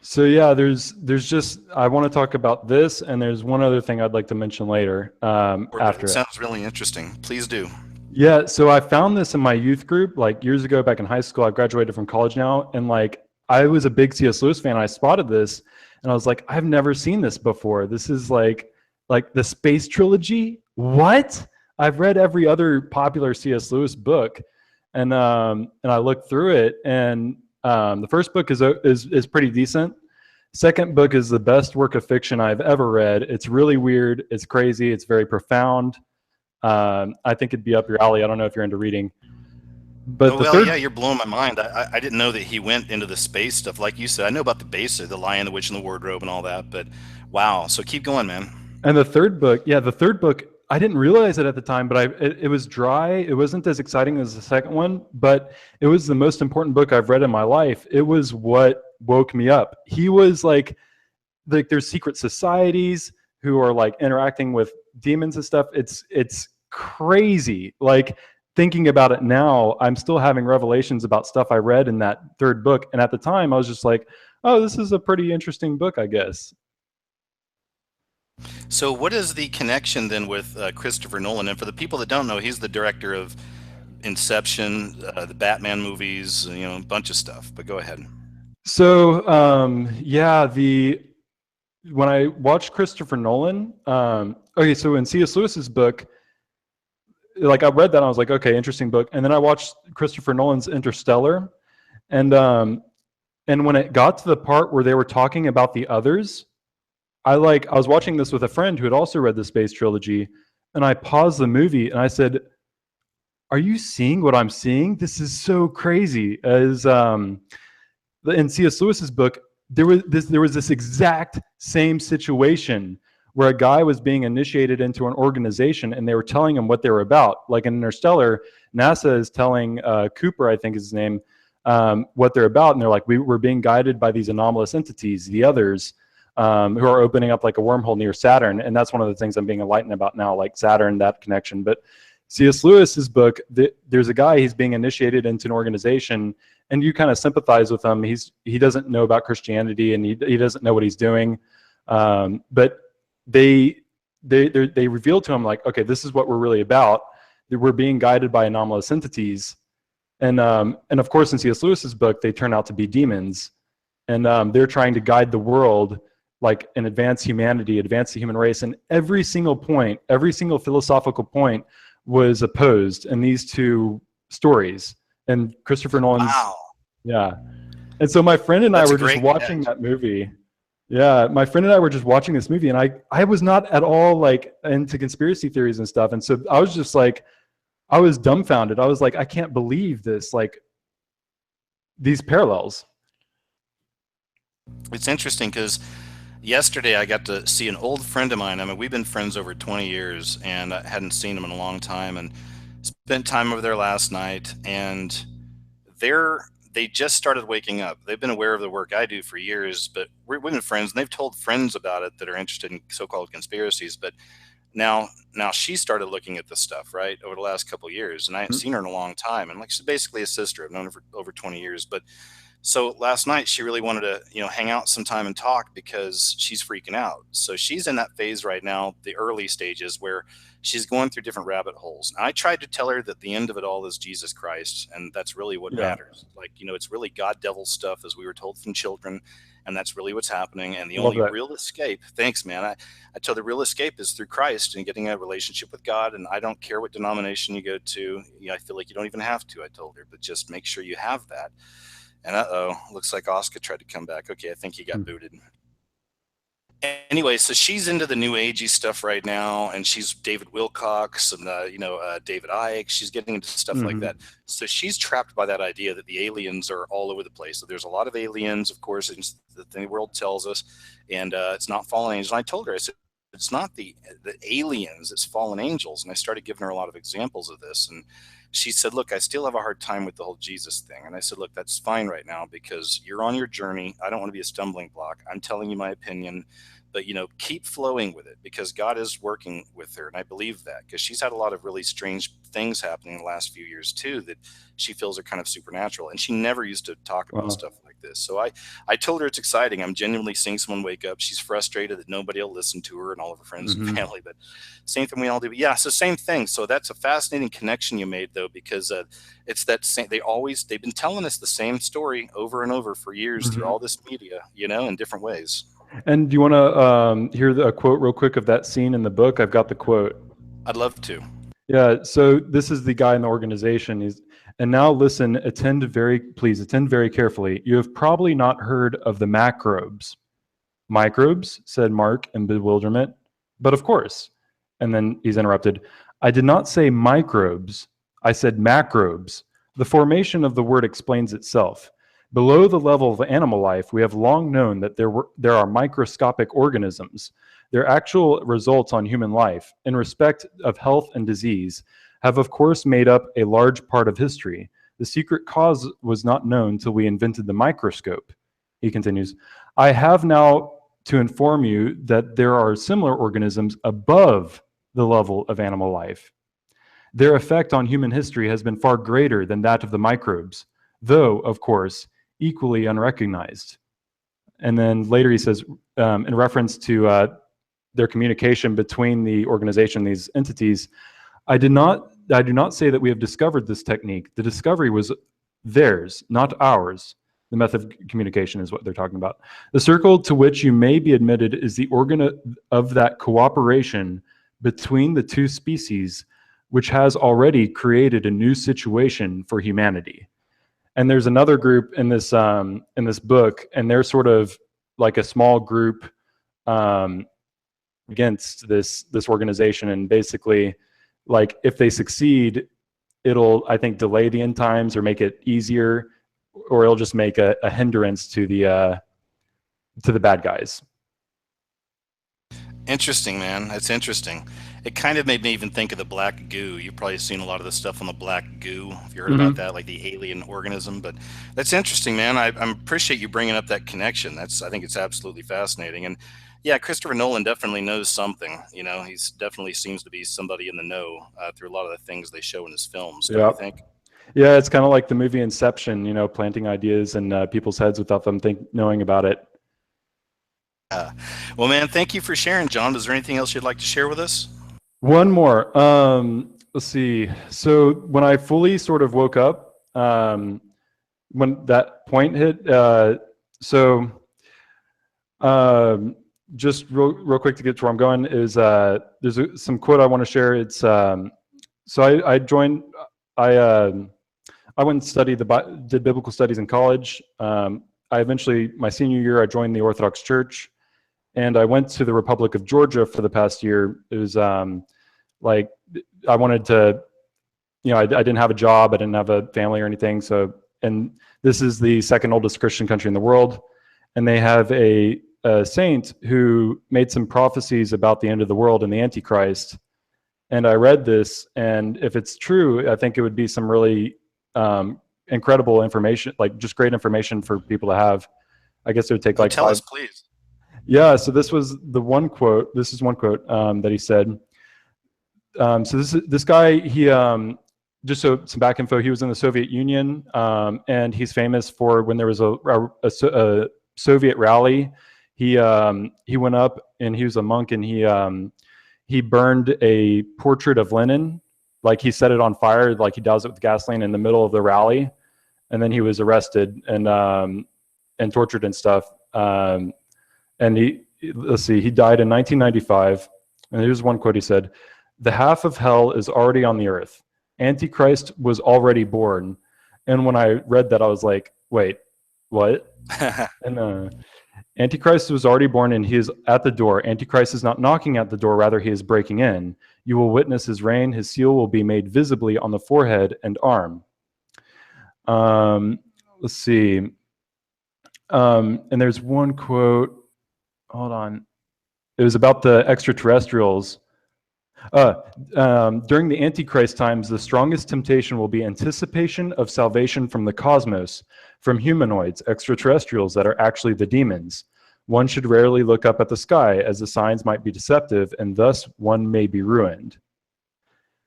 So yeah, there's just, I want to talk about this, and there's one other thing I'd like to mention later after it. Sounds really interesting. Please do. Yeah, so I found this in my youth group like years ago back in high school. I've graduated from college now, and like I was a big C.S. Lewis fan. I spotted this, and I was like, I've never seen this before. This is like the Space Trilogy. What? I've read every other popular C.S. Lewis book, and I looked through it, and the first book is pretty decent. Second book is the best work of fiction I've ever read. It's really weird. It's crazy. It's very profound. I think it'd be up your alley. I don't know if you're into reading. But yeah, you're blowing my mind. I didn't know that he went into the space stuff. Like you said, I know about the basic, the Lion, the Witch, and the Wardrobe and all that, but wow. So keep going, man. And the third book, I didn't realize it at the time, but it was dry. It wasn't as exciting as the second one, but it was the most important book I've read in my life. It was what woke me up. He was like there's secret societies who are like interacting with demons and stuff. It's crazy. Like thinking about it now, I'm still having revelations about stuff I read in that third book. And at the time I was just like, oh, this is a pretty interesting book, I guess. So what is the connection then with Christopher Nolan? And for the people that don't know, he's the director of Inception, the Batman movies, a bunch of stuff. But go ahead. So when I watched Christopher Nolan, okay, so in C.S. Lewis's book, like I read that and I was like, okay, interesting book. And then I watched Christopher Nolan's Interstellar, and when it got to the part where they were talking about the others, I was watching this with a friend who had also read the space trilogy, and I paused the movie and I said, are you seeing what I'm seeing? This is so crazy. As in C.S. Lewis's book, there was this exact same situation where a guy was being initiated into an organization and they were telling him what they were about. Like in Interstellar, NASA is telling Cooper, I think is his name, what they're about. And they're like, we're being guided by these anomalous entities, the others, who are opening up like a wormhole near Saturn. And that's one of the things I'm being enlightened about now, like Saturn, that connection. But C.S. Lewis's book, there's a guy, he's being initiated into an organization, and you kind of sympathize with him. He doesn't know about Christianity, and he doesn't know what he's doing. But they reveal to him like, okay, this is what we're really about. We're being guided by anomalous entities. And of course, in C.S. Lewis's book, they turn out to be demons. And they're trying to guide the world, like, and advance humanity, advance the human race. And every single point, every single philosophical point was opposed in these two stories. And Christopher Nolan's, wow. Yeah. And so my friend and That's I were just watching that movie. Yeah, my friend and I were just watching this movie, and I was not at all like into conspiracy theories and stuff. And so I was just like, I was dumbfounded. I was like, I can't believe this, like these parallels. It's interesting because yesterday I got to see an old friend of mine. I mean, we've been friends over 20 years, and I hadn't seen him in a long time, and spent time over there last night. And they just started waking up. They've been aware of the work I do for years, but we've been friends, and they've told friends about it that are interested in so-called conspiracies. But now she started looking at this stuff, right, over the last couple of years, and I haven't seen her in a long time. And like, she's basically a sister. I've known her for over 20 years. But so last night she really wanted to, hang out sometime and talk because she's freaking out. So she's in that phase right now, the early stages, where she's going through different rabbit holes. And I tried to tell her that the end of it all is Jesus Christ, and that's really what matters. Like, it's really God devil stuff, as we were told from children, and that's really what's happening. And the only real escape, thanks, man. I tell the real escape is through Christ and getting a relationship with God. And I don't care what denomination you go to. I feel like you don't even have to, I told her, but just make sure you have that. And looks like Oscar tried to come back. Okay, I think he got booted. Anyway, so she's into the new agey stuff right now, and she's David Wilcox and David Icke. She's getting into stuff like that. So she's trapped by that idea that the aliens are all over the place. So there's a lot of aliens, of course, the world tells us, and it's not fallen angels. And I told her, I said, it's not the aliens, it's fallen angels. And I started giving her a lot of examples of this, and she said, look, I still have a hard time with the whole Jesus thing. And I said, look, that's fine right now because you're on your journey. I don't want to be a stumbling block. I'm telling you my opinion, but, keep flowing with it because God is working with her. And I believe that because she's had a lot of really strange things happening in the last few years too, that she feels are kind of supernatural. And she never used to talk about stuff like this. So I told her it's exciting. I'm genuinely seeing someone wake up. She's frustrated that nobody will listen to her and all of her friends and family, but same thing we all do. But yeah, so same thing. So that's a fascinating connection you made though, because it's that same, they've been telling us the same story over and over for years through all this media, in different ways. And do you want to hear a quote real quick of that scene in the book? I've got the quote. I'd love to. Yeah, so this is the guy in the organization. And now listen, please attend very carefully. You have probably not heard of the macrobes. Microbes, said Mark in bewilderment. But of course. And then he's interrupted. I did not say microbes. I said macrobes. The formation of the word explains itself. Below the level of animal life, we have long known that there are microscopic organisms. their actual results on human life in respect of health and disease have of course made up a large part of history. The secret cause was not known till we invented the microscope. He continues, I have now to inform you that there are similar organisms above the level of animal life. Their effect on human history has been far greater than that of the microbes, though, of course, equally unrecognized. And then later he says, in reference to their communication between the organization, these entities, I do not say that we have discovered this technique. The discovery was theirs, not ours. The method of communication is what they're talking about. The circle to which you may be admitted is the organ of that cooperation between the two species, which has already created a new situation for humanity. And there's another group in this book, and they're sort of like a small group against this organization. And basically, like if they succeed, it'll, I think, delay the end times or make it easier, or it'll just make a hindrance to the bad guys. Interesting, man. That's interesting. It kind of made me even think of the black goo. You've probably seen a lot of the stuff on the black goo. Have you heard about that, like the alien organism? But that's interesting, man. I appreciate you bringing up that connection. I think it's absolutely fascinating. And yeah, Christopher Nolan definitely knows something. You know, he's definitely seems to be somebody in the know through a lot of the things they show in his films. Don't you think? Yeah, it's kind of like the movie Inception. You know, planting ideas in people's heads without them knowing about it. Well, man, thank you for sharing, John. Is there anything else you'd like to share with us? One more. Let's see. So when I fully sort of woke up, when that point hit, just real quick to get to where I'm going is there's some quote I want to share. It's so I joined. I went and studied did biblical studies in college. I eventually, my senior year, I joined the Orthodox Church. And I went to the Republic of Georgia for the past year. It was like I wanted to, you know, I didn't have a job, I didn't have a family or anything. So, and this is the second oldest Christian country in the world, and they have a saint who made some prophecies about the end of the world and the Antichrist. And I read this, and if it's true, I think it would be some really incredible information, like just great information for people to have. I guess it would take like tell us, please. Yeah, so this was the one quote. This is one quote that he said. So this guy, he just so some back info, he was in the Soviet Union, and he's famous for when there was a Soviet rally. He went up, and he was a monk, and he burned a portrait of Lenin, like he set it on fire, like he does it with gasoline in the middle of the rally, and then he was arrested and tortured and stuff. And he died in 1995. And here's one quote he said, "The half of hell is already on the earth. Antichrist was already born." And when I read that, I was like, wait, what? And Antichrist was already born, and he is at the door. Antichrist is not knocking at the door, rather he is breaking in. You will witness his reign. His seal will be made visibly on the forehead and arm. Let's see. And there's one quote. Hold on. It was about the extraterrestrials. During the Antichrist times, the strongest temptation will be anticipation of salvation from the cosmos, from humanoids, extraterrestrials that are actually the demons. One should rarely look up at the sky, as the signs might be deceptive, and thus one may be ruined.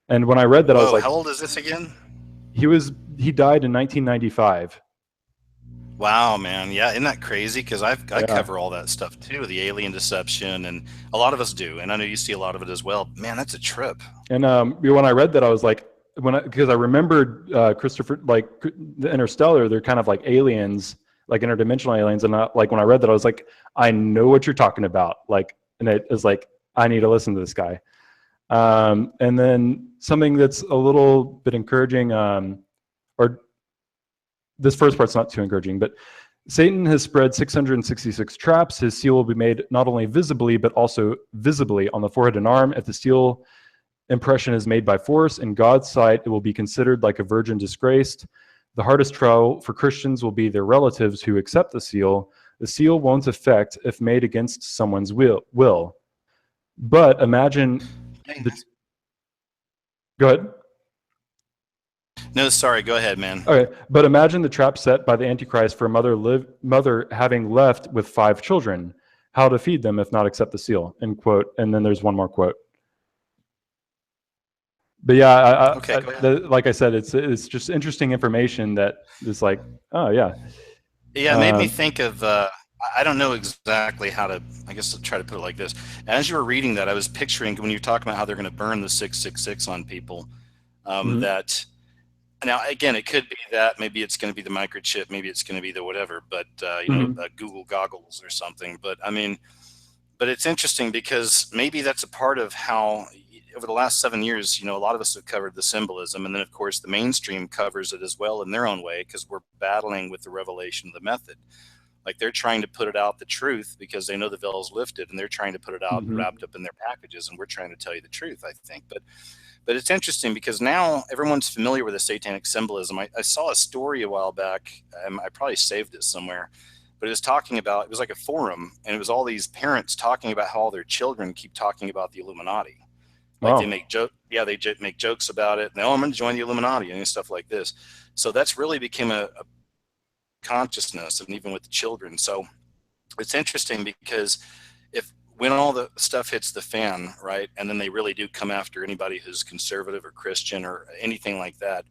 And when I read that, I was like, how old is this again? He died in 1995. Wow, man. Yeah, isn't that crazy? Because I cover all that stuff too, the alien deception, and a lot of us do. And I know you see a lot of it as well. Man, that's a trip. And when I read that, I was like, because I remembered Christopher, like the Interstellar, they're kind of like aliens, like interdimensional aliens. And like when I read that, I was like, I know what you're talking about. Like, and it was like, I need to listen to this guy. And then something that's a little bit encouraging, or this first part's not too encouraging, but Satan has spread 666 traps. His seal will be made not only visibly, but also visibly on the forehead and arm. If the seal impression is made by force, in God's sight, it will be considered like a virgin disgraced. The hardest trial for Christians will be their relatives who accept the seal. The seal won't affect if made against someone's will. But imagine go ahead. No, sorry. Go ahead, man. Okay, but imagine the trap set by the Antichrist for a mother having left with 5 children. How to feed them if not accept the seal? End quote. And then there's one more quote. But yeah, Okay, go ahead. like I said, it's just interesting information that is like, oh yeah. Yeah, it made me think of. I don't know exactly how to. I guess I'll try to put it like this. As you were reading that, I was picturing when you were talking about how they're going to burn the 666 on people. That now again, it could be that maybe it's going to be the microchip, maybe it's going to be the whatever, but Google goggles or something. But I mean, but it's interesting because maybe that's a part of how over the last 7 years, a lot of us have covered the symbolism, and then of course the mainstream covers it as well in their own way because we're battling with the revelation of the method. Like they're trying to put it out the truth because they know the veil is lifted, and they're trying to put it out wrapped up in their packages, and we're trying to tell you the truth, I think. But it's interesting because now everyone's familiar with the satanic symbolism. I saw a story a while back. I probably saved it somewhere, but it was talking about, it was like a forum, and it was all these parents talking about how all their children keep talking about the Illuminati. Like they make make jokes about it. And, I'm going to join the Illuminati and stuff like this. So that's really became a consciousness, and even with the children. So it's interesting because when all the stuff hits the fan, right, and then they really do come after anybody who's conservative or Christian or anything like that,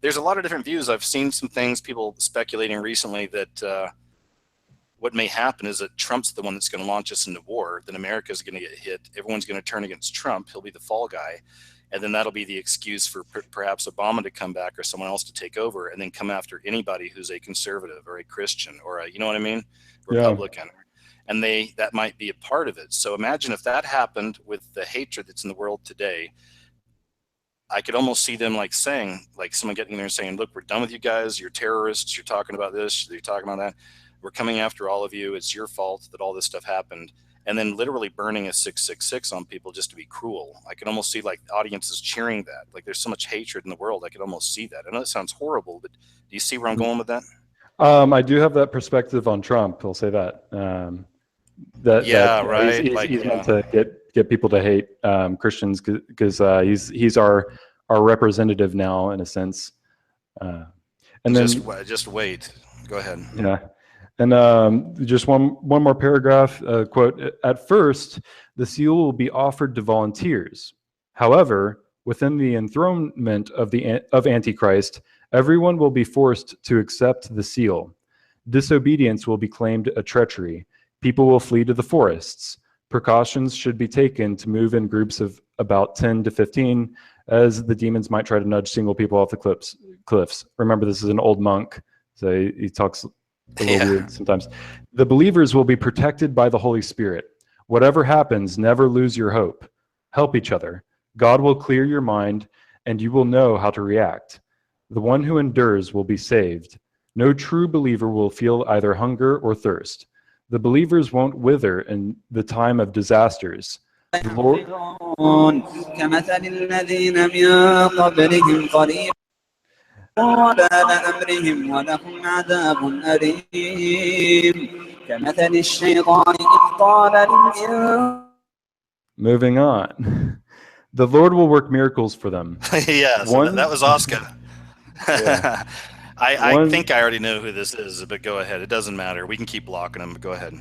there's a lot of different views. I've seen some things, people speculating recently that what may happen is that Trump's the one that's going to launch us into war, then America's going to get hit, everyone's going to turn against Trump, he'll be the fall guy, and then that'll be the excuse for perhaps Obama to come back or someone else to take over and then come after anybody who's a conservative or a Christian or a, you know what I mean, Republican. Yeah. And that might be a part of it. So imagine if that happened with the hatred that's in the world today. I could almost see them like saying, like someone getting there and saying, look, we're done with you guys. You're terrorists. You're talking about this. You're talking about that. We're coming after all of you. It's your fault that all this stuff happened. And then literally burning a 666 on people just to be cruel. I could almost see like audiences cheering that. Like there's so much hatred in the world. I could almost see that. I know it sounds horrible, but do you see where I'm going with that? I do have that perspective on Trump. I'll say that. Right. He's meant to get people to hate Christians because he's our representative now in a sense. And then just wait. Go ahead. Yeah, and just one more paragraph. Quote: at first, the seal will be offered to volunteers. However, within the enthronement of Antichrist, everyone will be forced to accept the seal. Disobedience will be claimed a treachery. People will flee to the forests. Precautions should be taken to move in groups of about 10 to 15, as the demons might try to nudge single people off the cliffs. Remember, this is an old monk, so he talks a little weird sometimes. The believers will be protected by the Holy Spirit. Whatever happens, never lose your hope. Help each other. God will clear your mind, and you will know how to react. The one who endures will be saved. No true believer will feel either hunger or thirst. The believers won't wither in the time of disasters. The Lord... كمثل الذين من قبلهم قريبا أمرهم ولهم عذاب أليم كمثل الشيطان إذ قال للإنسان. Moving on. The Lord will work miracles for them. Yeah, so that was Oscar. Yeah. I think I already know who this is, but go ahead. It doesn't matter. We can keep blocking them, but go ahead.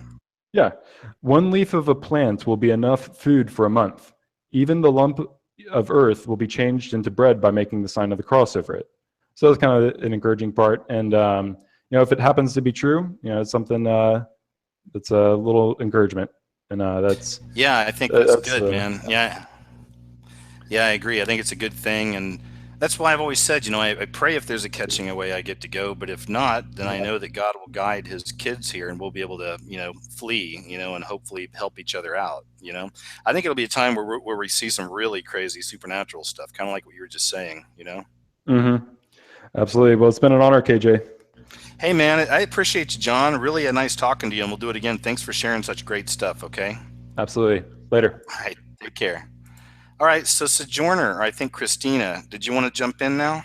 Yeah. One leaf of a plant will be enough food for a month. Even the lump of earth will be changed into bread by making the sign of the cross over it. So that's kind of an encouraging part. And, if it happens to be true, it's something that's a little encouragement. And that's... Yeah, I think that's good, man. Yeah. Yeah, I agree. I think it's a good thing. And that's why I've always said, I pray if there's a catching away, I get to go. But if not, then I know that God will guide his kids here and we'll be able to, flee, and hopefully help each other out, I think it'll be a time where we see some really crazy supernatural stuff, kind of like what you were just saying, Mm-hmm. Absolutely. Well, it's been an honor, KJ. Hey, man, I appreciate you, John. Really a nice talking to you, and we'll do it again. Thanks for sharing such great stuff, okay? Absolutely. Later. All right. Take care. All right, so Sojourner, or I think Christina, did you want to jump in now?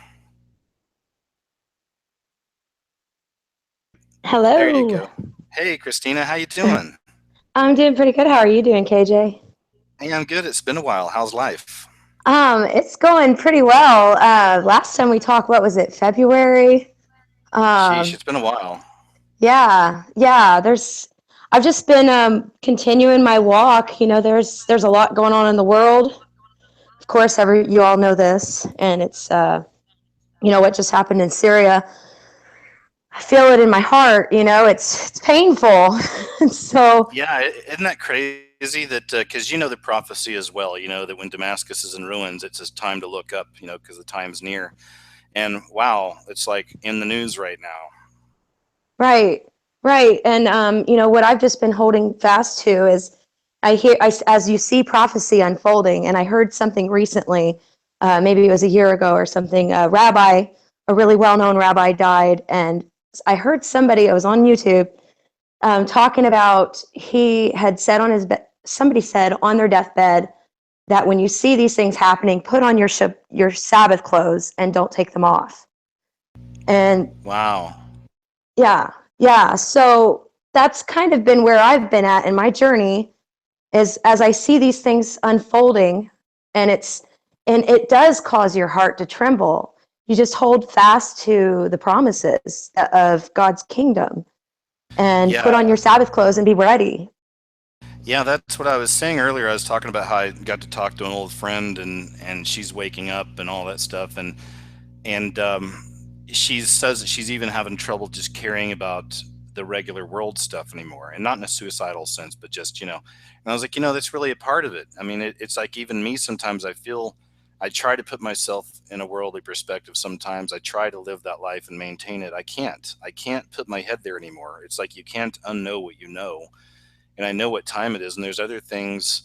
Hello. There you go. Hey, Christina, how you doing? I'm doing pretty good. How are you doing, KJ? Hey, I'm good. It's been a while. How's life? It's going pretty well. Last time we talked, what was it, February? Sheesh, Um, it's been a while. yeah. I've just been continuing my walk. You know, there's a lot going on in the world. Of course, you all know this, and it's what just happened in Syria. I feel it in my heart. You know, it's painful. So Yeah, isn't that crazy that because you know the prophecy as well, you know that when Damascus is in ruins, it's a time to look up, you know, because the time's near. And wow, it's like in the news right now. right, right, and what I've just been holding fast to is as you see prophecy unfolding, and I heard something recently, maybe it was a year ago or something. A really well-known rabbi, died, and I heard somebody. I was on YouTube talking about he had said on his bed. Somebody said on their deathbed that when you see these things happening, put on your Sabbath clothes and don't take them off. And Wow. yeah, yeah. So that's kind of been where I've been at in my journey is as I see these things unfolding, and it does cause your heart to tremble. You just hold fast to the promises of God's kingdom and put on Yeah, your Sabbath clothes and be ready. yeah, that's what I was saying earlier. I was talking about how I got to talk to an old friend, and she's waking up and all that stuff, and she says that she's even having trouble just caring about the regular world stuff anymore, and not in a suicidal sense, but just, you know. And I was like, you know, that's really a part of it. I mean, it's like even me sometimes I feel I try to put myself in a worldly perspective. Sometimes I try to live that life and maintain it. I can't put my head there anymore. It's like you can't unknow what you know, and I know what time it is, and there's other things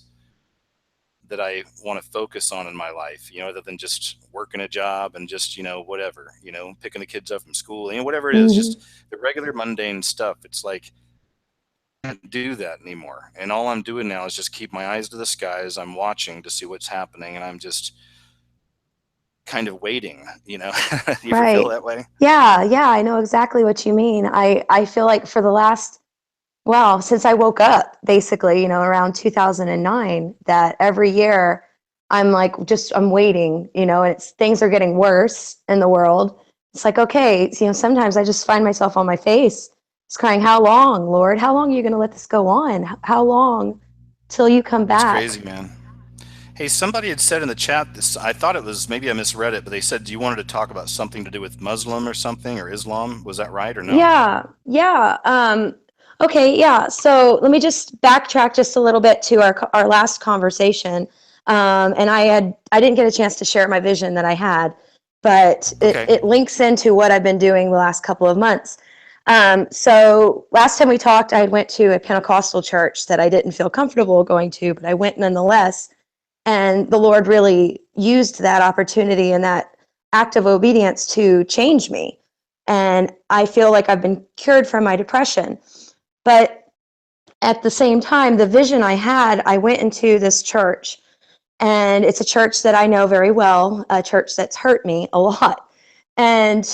that I want to focus on in my life, you know, other than just working a job and just, you know, whatever, you know, picking the kids up from school, you know, whatever it is, Mhm. just the regular mundane stuff. It's like I can't do that anymore. And all I'm doing now is just keep my eyes to the skies. I'm watching to see what's happening, and I'm just kind of waiting, you know. You ever feel Right. that way? Yeah, I know exactly what you mean. I feel like for the last, well, since I woke up, basically, around 2009, that every year I'm like, I'm waiting, and things are getting worse in the world. It's like, okay, sometimes I just find myself on my face, just crying, how long, Lord? How long are you going to let this go on? How long till you come It's back? crazy, man. Hey, somebody had said in the chat this, I thought it was, maybe I misread it, but they said you wanted to talk about something to do with Muslim or something, or Islam. Was that right or no? Yeah. Okay, yeah. So let me just backtrack just a little bit to our last conversation. And I didn't get a chance to share my vision that I had, but it, Okay. it links into what I've been doing the last couple of months. So last time we talked, I went to a Pentecostal church that I didn't feel comfortable going to, but I went nonetheless. And the Lord really used that opportunity and that act of obedience to change me. And I feel like I've been cured from my depression. But at the same time, the vision I had, I went into this church, and it's a church that I know very well, a church that's hurt me a lot. And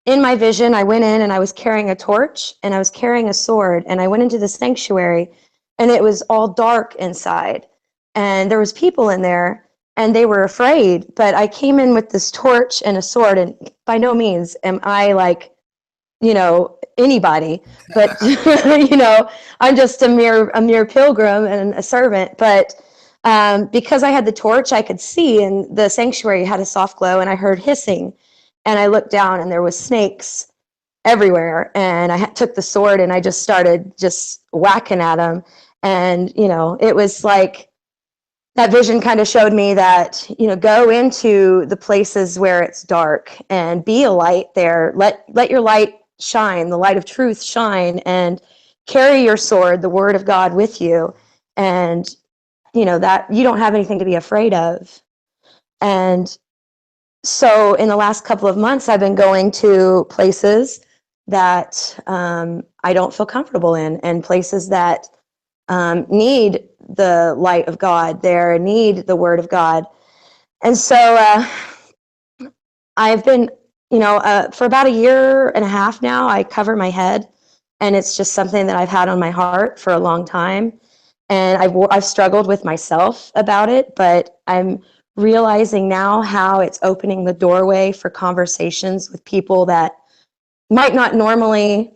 in my vision, I went in and I was carrying a torch and I was carrying a sword, and I went into the sanctuary, and it was all dark inside, and there was people in there, and they were afraid. But I came in with this torch and a sword, and by no means am I like, anybody, but I'm just a mere pilgrim and a servant. But because I had the torch, I could see, and the sanctuary had a soft glow, and I heard hissing, and I looked down, and there was snakes everywhere, and I took the sword and I just started just whacking at them. And it was like that vision kind of showed me that, go into the places where it's dark and be a light there. Let your light shine, the light of truth shine, and carry your sword, the word of God, with you. And that you don't have anything to be afraid of. And so in the last couple of months, I've been going to places that I don't feel comfortable in, and places that need the light of God there, need the word of God. And so I've been, for about a year and a half now, I cover my head, and it's just something that I've had on my heart for a long time. And I've struggled with myself about it, but I'm realizing now how it's opening the doorway for conversations with people that might not normally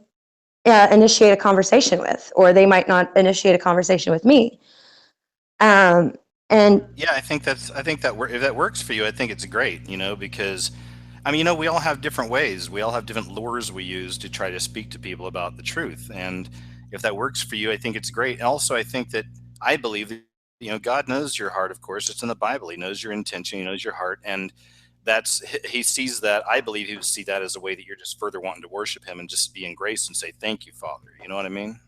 initiate a conversation with, or they might not initiate a conversation with me. And Yeah, I think if that works for you, I think it's great, because I mean, we all have different ways. We all have different lures we use to try to speak to people about the truth. And if that works for you, I think it's great. And also, I believe that, God knows your heart, of course. It's in the Bible. He knows your intention. He knows your heart. And he sees that. I believe he would see that as a way that you're just further wanting to worship him and just be in grace and say, thank you, Father. You know what I mean?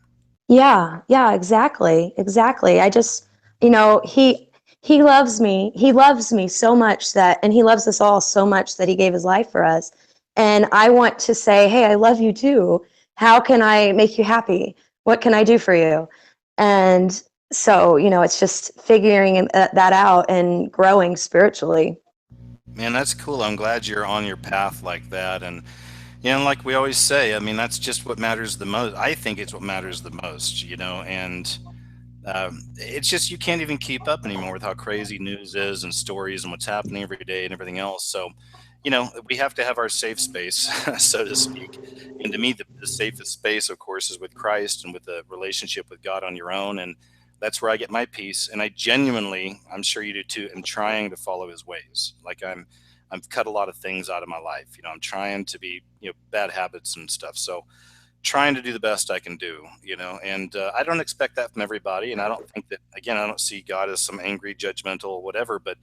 yeah, exactly. I just, he loves me. He loves me so much and he loves us all so much that he gave his life for us. And I want to say, hey, I love you too. How can I make you happy? What can I do for you? And so, it's just figuring that out and growing spiritually. Man, that's cool. I'm glad you're on your path like that. And, like we always say, I mean, that's just what matters the most. I think it's what matters the most, and it's just you can't even keep up anymore with how crazy news is and stories and what's happening every day and everything else. So, we have to have our safe space, so to speak. And to me, the safest space, of course, is with Christ and with a relationship with God on your own. And that's where I get my peace. And I genuinely, I'm sure you do too, am trying to follow his ways. Like I've cut a lot of things out of my life. I'm trying to be, bad habits and stuff. So trying to do the best I can do, and I don't expect that from everybody. And I don't think that, again, I don't see God as some angry, judgmental, whatever, but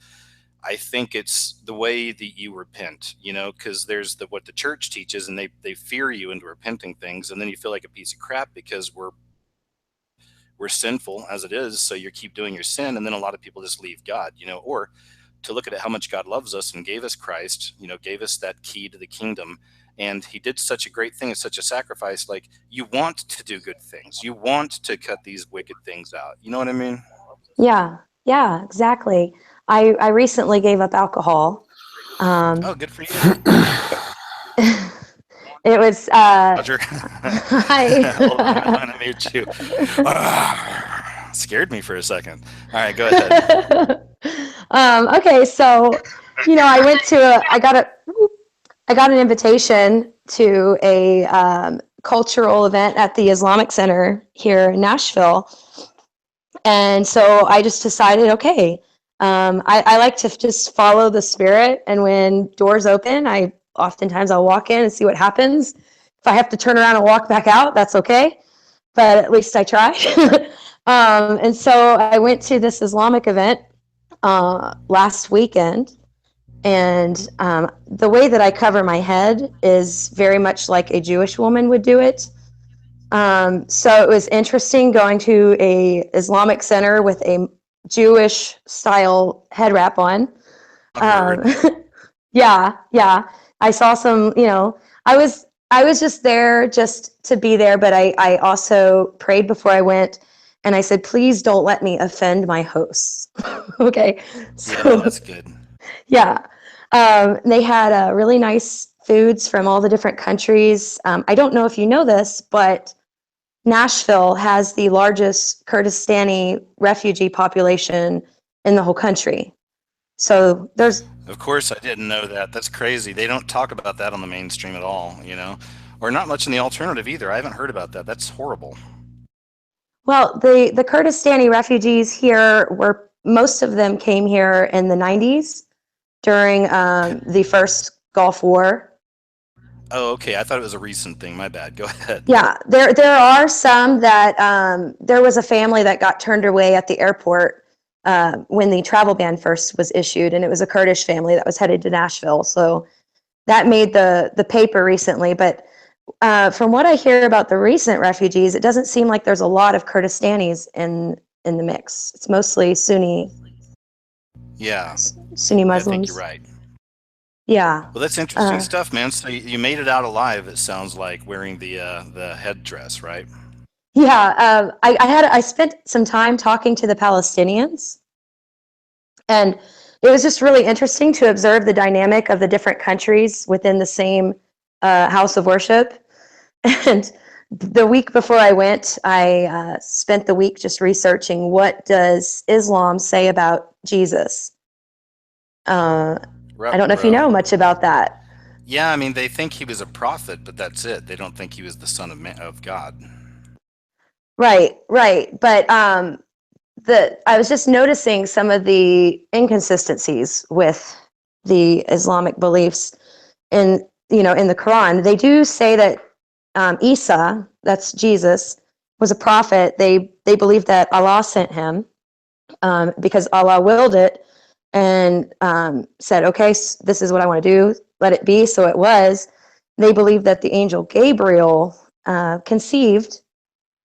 I think it's the way that you repent, because there's what the church teaches, and they fear you into repenting things. And then you feel like a piece of crap because we're sinful as it is. So you keep doing your sin. And then a lot of people just leave God, or to look at how much God loves us and gave us Christ, gave us that key to the kingdom. And he did such a great thing. It's such a sacrifice. Like, you want to do good things. You want to cut these wicked things out. You know what I mean? Yeah, exactly. I recently gave up alcohol. Oh, good for you. It was Roger. Hold on, I I made you. Scared me for a second. All right, go ahead. Okay, so I got an invitation to a cultural event at the Islamic Center here in Nashville. And so I just decided, okay, I like to just follow the spirit. And when doors open, I'll walk in and see what happens. If I have to turn around and walk back out, that's okay. But at least I tried. And so I went to this Islamic event last weekend. And the way that I cover my head is very much like a Jewish woman would do it. So it was interesting going to a Islamic center with a Jewish style head wrap on. Yeah. I saw some, I was just there just to be there, but I also prayed before I went, and I said, please don't let me offend my hosts. Okay. So, Yeah, that's good. yeah. They had really nice foods from all the different countries. I don't know if you know this, but Nashville has the largest Kurdistani refugee population in the whole country. So Of course, I didn't know that. That's crazy. They don't talk about that on the mainstream at all, or not much in the alternative either. I haven't heard about that. That's horrible. well, the Kurdistani refugees here most of them came here in the 90s during the first Gulf War. Oh, okay. I thought it was a recent thing. My bad. Go ahead. Yeah, there are some that there was a family that got turned away at the airport when the travel ban first was issued, and it was a Kurdish family that was headed to Nashville. So that made the paper recently. But from what I hear about the recent refugees, it doesn't seem like there's a lot of Kurdistanis in the mix. It's mostly Sunni. Yeah. Sunni Muslims. I think you're right. Yeah. Well, that's interesting stuff, man. So you made it out alive, it sounds like, wearing the headdress, right? Yeah. I spent some time talking to the Palestinians, and it was just really interesting to observe the dynamic of the different countries within the same house of worship. And the week before I went, I spent the week just researching what does Islam say about Jesus. I don't know if you know much about that. Yeah, I mean, they think he was a prophet, but that's it. They don't think he was the son of God. Right, right. But I was just noticing some of the inconsistencies with the Islamic beliefs in the Quran. They do say that Isa, that's Jesus, was a prophet. They believe that Allah sent him because Allah willed it and said, okay, this is what I want to do. Let it be. So it was. They believe that the angel Gabriel conceived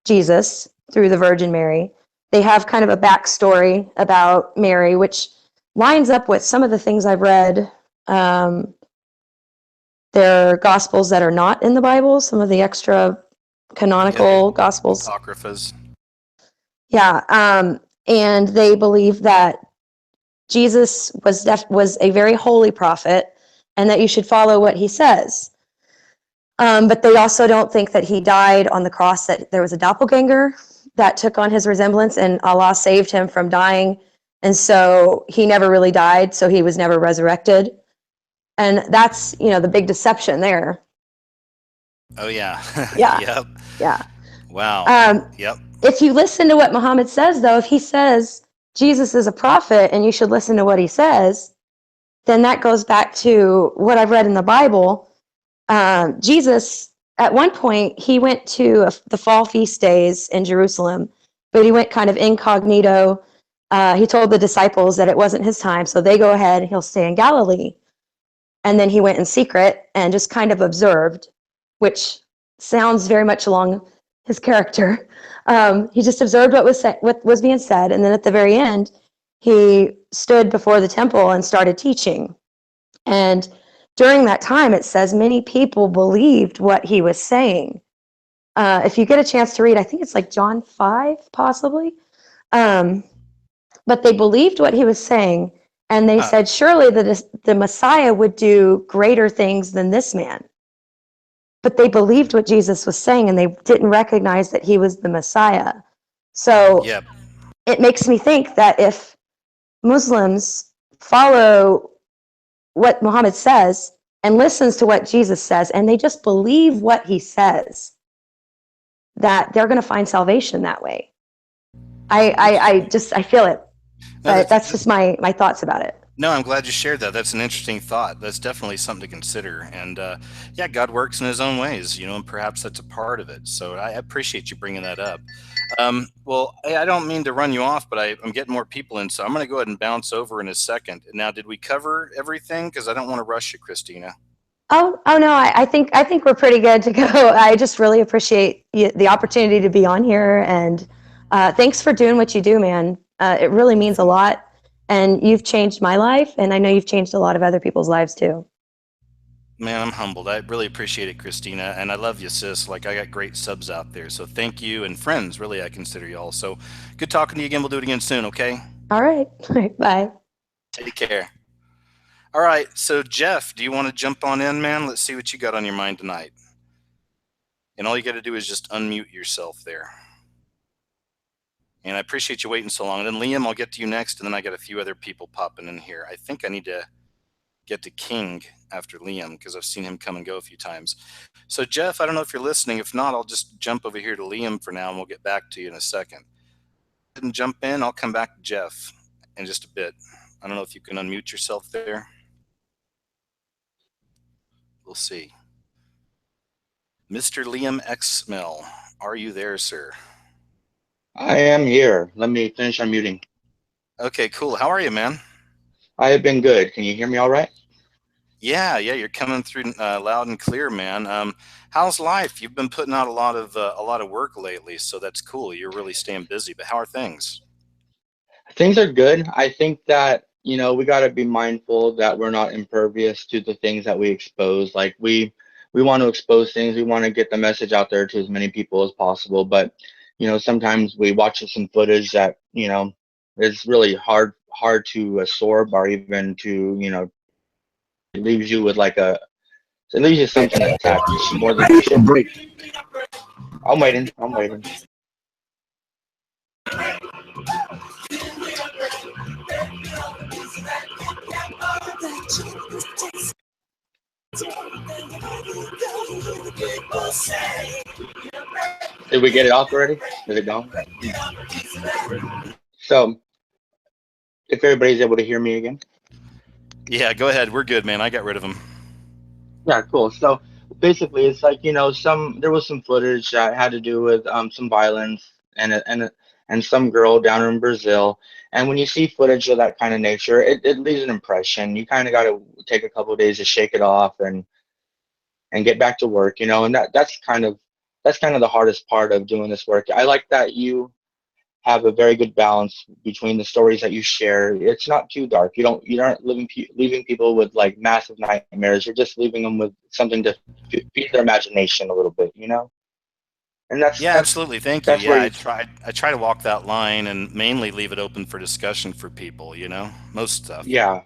Jesus through the Virgin Mary. They have kind of a backstory about Mary, which lines up with some of the things I've read. There are gospels that are not in the Bible, some of the extra canonical gospels. Apocryphas. Yeah, and they believe that Jesus was a very holy prophet and that you should follow what he says. But they also don't think that he died on the cross, that there was a doppelganger that took on his resemblance and Allah saved him from dying. And so he never really died, so he was never resurrected. And that's, the big deception there. Oh, yeah. Yeah. Yep. Yeah. Wow. Yep. If you listen to what Muhammad says, though, if he says Jesus is a prophet and you should listen to what he says, then that goes back to what I've read in the Bible. Jesus, at one point, he went to the fall feast days in Jerusalem, but he went kind of incognito. He told the disciples that it wasn't his time, so they go ahead and he'll stay in Galilee. And then he went in secret and just kind of observed, which sounds very much along his character. He just observed what was being said, and then at the very end, he stood before the temple and started teaching. And during that time, it says many people believed what he was saying. If you get a chance to read, I think it's like John 5, possibly. But they believed what he was saying, and they said, surely the Messiah would do greater things than this man. But they believed what Jesus was saying, and they didn't recognize that he was the Messiah. So It makes me think that if Muslims follow what Muhammad says and listens to what Jesus says, and they just believe what he says, that they're going to find salvation that way. I feel it. But that's just my thoughts about it. No, I'm glad you shared that. That's an interesting thought. That's definitely something to consider. And yeah, God works in his own ways, and perhaps that's a part of it. So I appreciate you bringing that up. Well, I don't mean to run you off, but I'm getting more people in, so I'm going to go ahead and bounce over in a second. Now, did we cover everything? Because I don't want to rush you, Christina. Oh no, I think we're pretty good to go. I just really appreciate the opportunity to be on here, and thanks for doing what you do, man. It really means a lot, and you've changed my life, and I know you've changed a lot of other people's lives too. Man, I'm humbled. I really appreciate it, Christina, and I love you, sis. Like, I got great subs out there, so thank you, and friends, really, I consider you all. So good talking to you again. We'll do it again soon, okay? All right. Bye. Take care. All right, so Jeff, do you want to jump on in, man? Let's see what you got on your mind tonight. And all you got to do is just unmute yourself there. And I appreciate you waiting so long. And then Liam, I'll get to you next, and then I got a few other people popping in here. I think I need to get to King after Liam because I've seen him come and go a few times. So Jeff, I don't know if you're listening. If not, I'll just jump over here to Liam for now, and we'll get back to you in a second. Didn't jump in. I'll come back to Jeff in just a bit. I don't know if you can unmute yourself there. We'll see. Mr. Liam Xmel, are you there, sir? I am here. Let me finish unmuting. Okay, cool. How are you, man? I have been good. Can you hear me all right? Yeah, you're coming through loud and clear, man. How's life? You've been putting out a lot of work lately, so that's cool. You're really staying busy. But how are things? Things are good. I think that we got to be mindful that we're not impervious to the things that we expose. Like we want to expose things. We want to get the message out there to as many people as possible. But sometimes we watch some footage that is really hard to absorb, or even to it leaves you with it leaves you something attached more than you should. I'm waiting. I'm waiting. Did we get it off already? Is it gone? So, if everybody's able to hear me again. Yeah, go ahead. We're good, man. I got rid of him. Yeah, cool. So basically, it's like, you know, there was some footage that had to do with some violence and some girl down in Brazil. And when you see footage of that kind of nature, it leaves an impression. You kind of got to take a couple of days to shake it off and get back to work, you know. And that's kind of the hardest part of doing this work. I like that you have a very good balance between the stories that you share. It's not too dark. You aren't leaving people with like massive nightmares. You're just leaving them with something to feed their imagination a little bit, you know. And Yeah, absolutely. Thank you. that's Yeah, where I try to walk that line and mainly leave it open for discussion for people, you know, most stuff. yeah,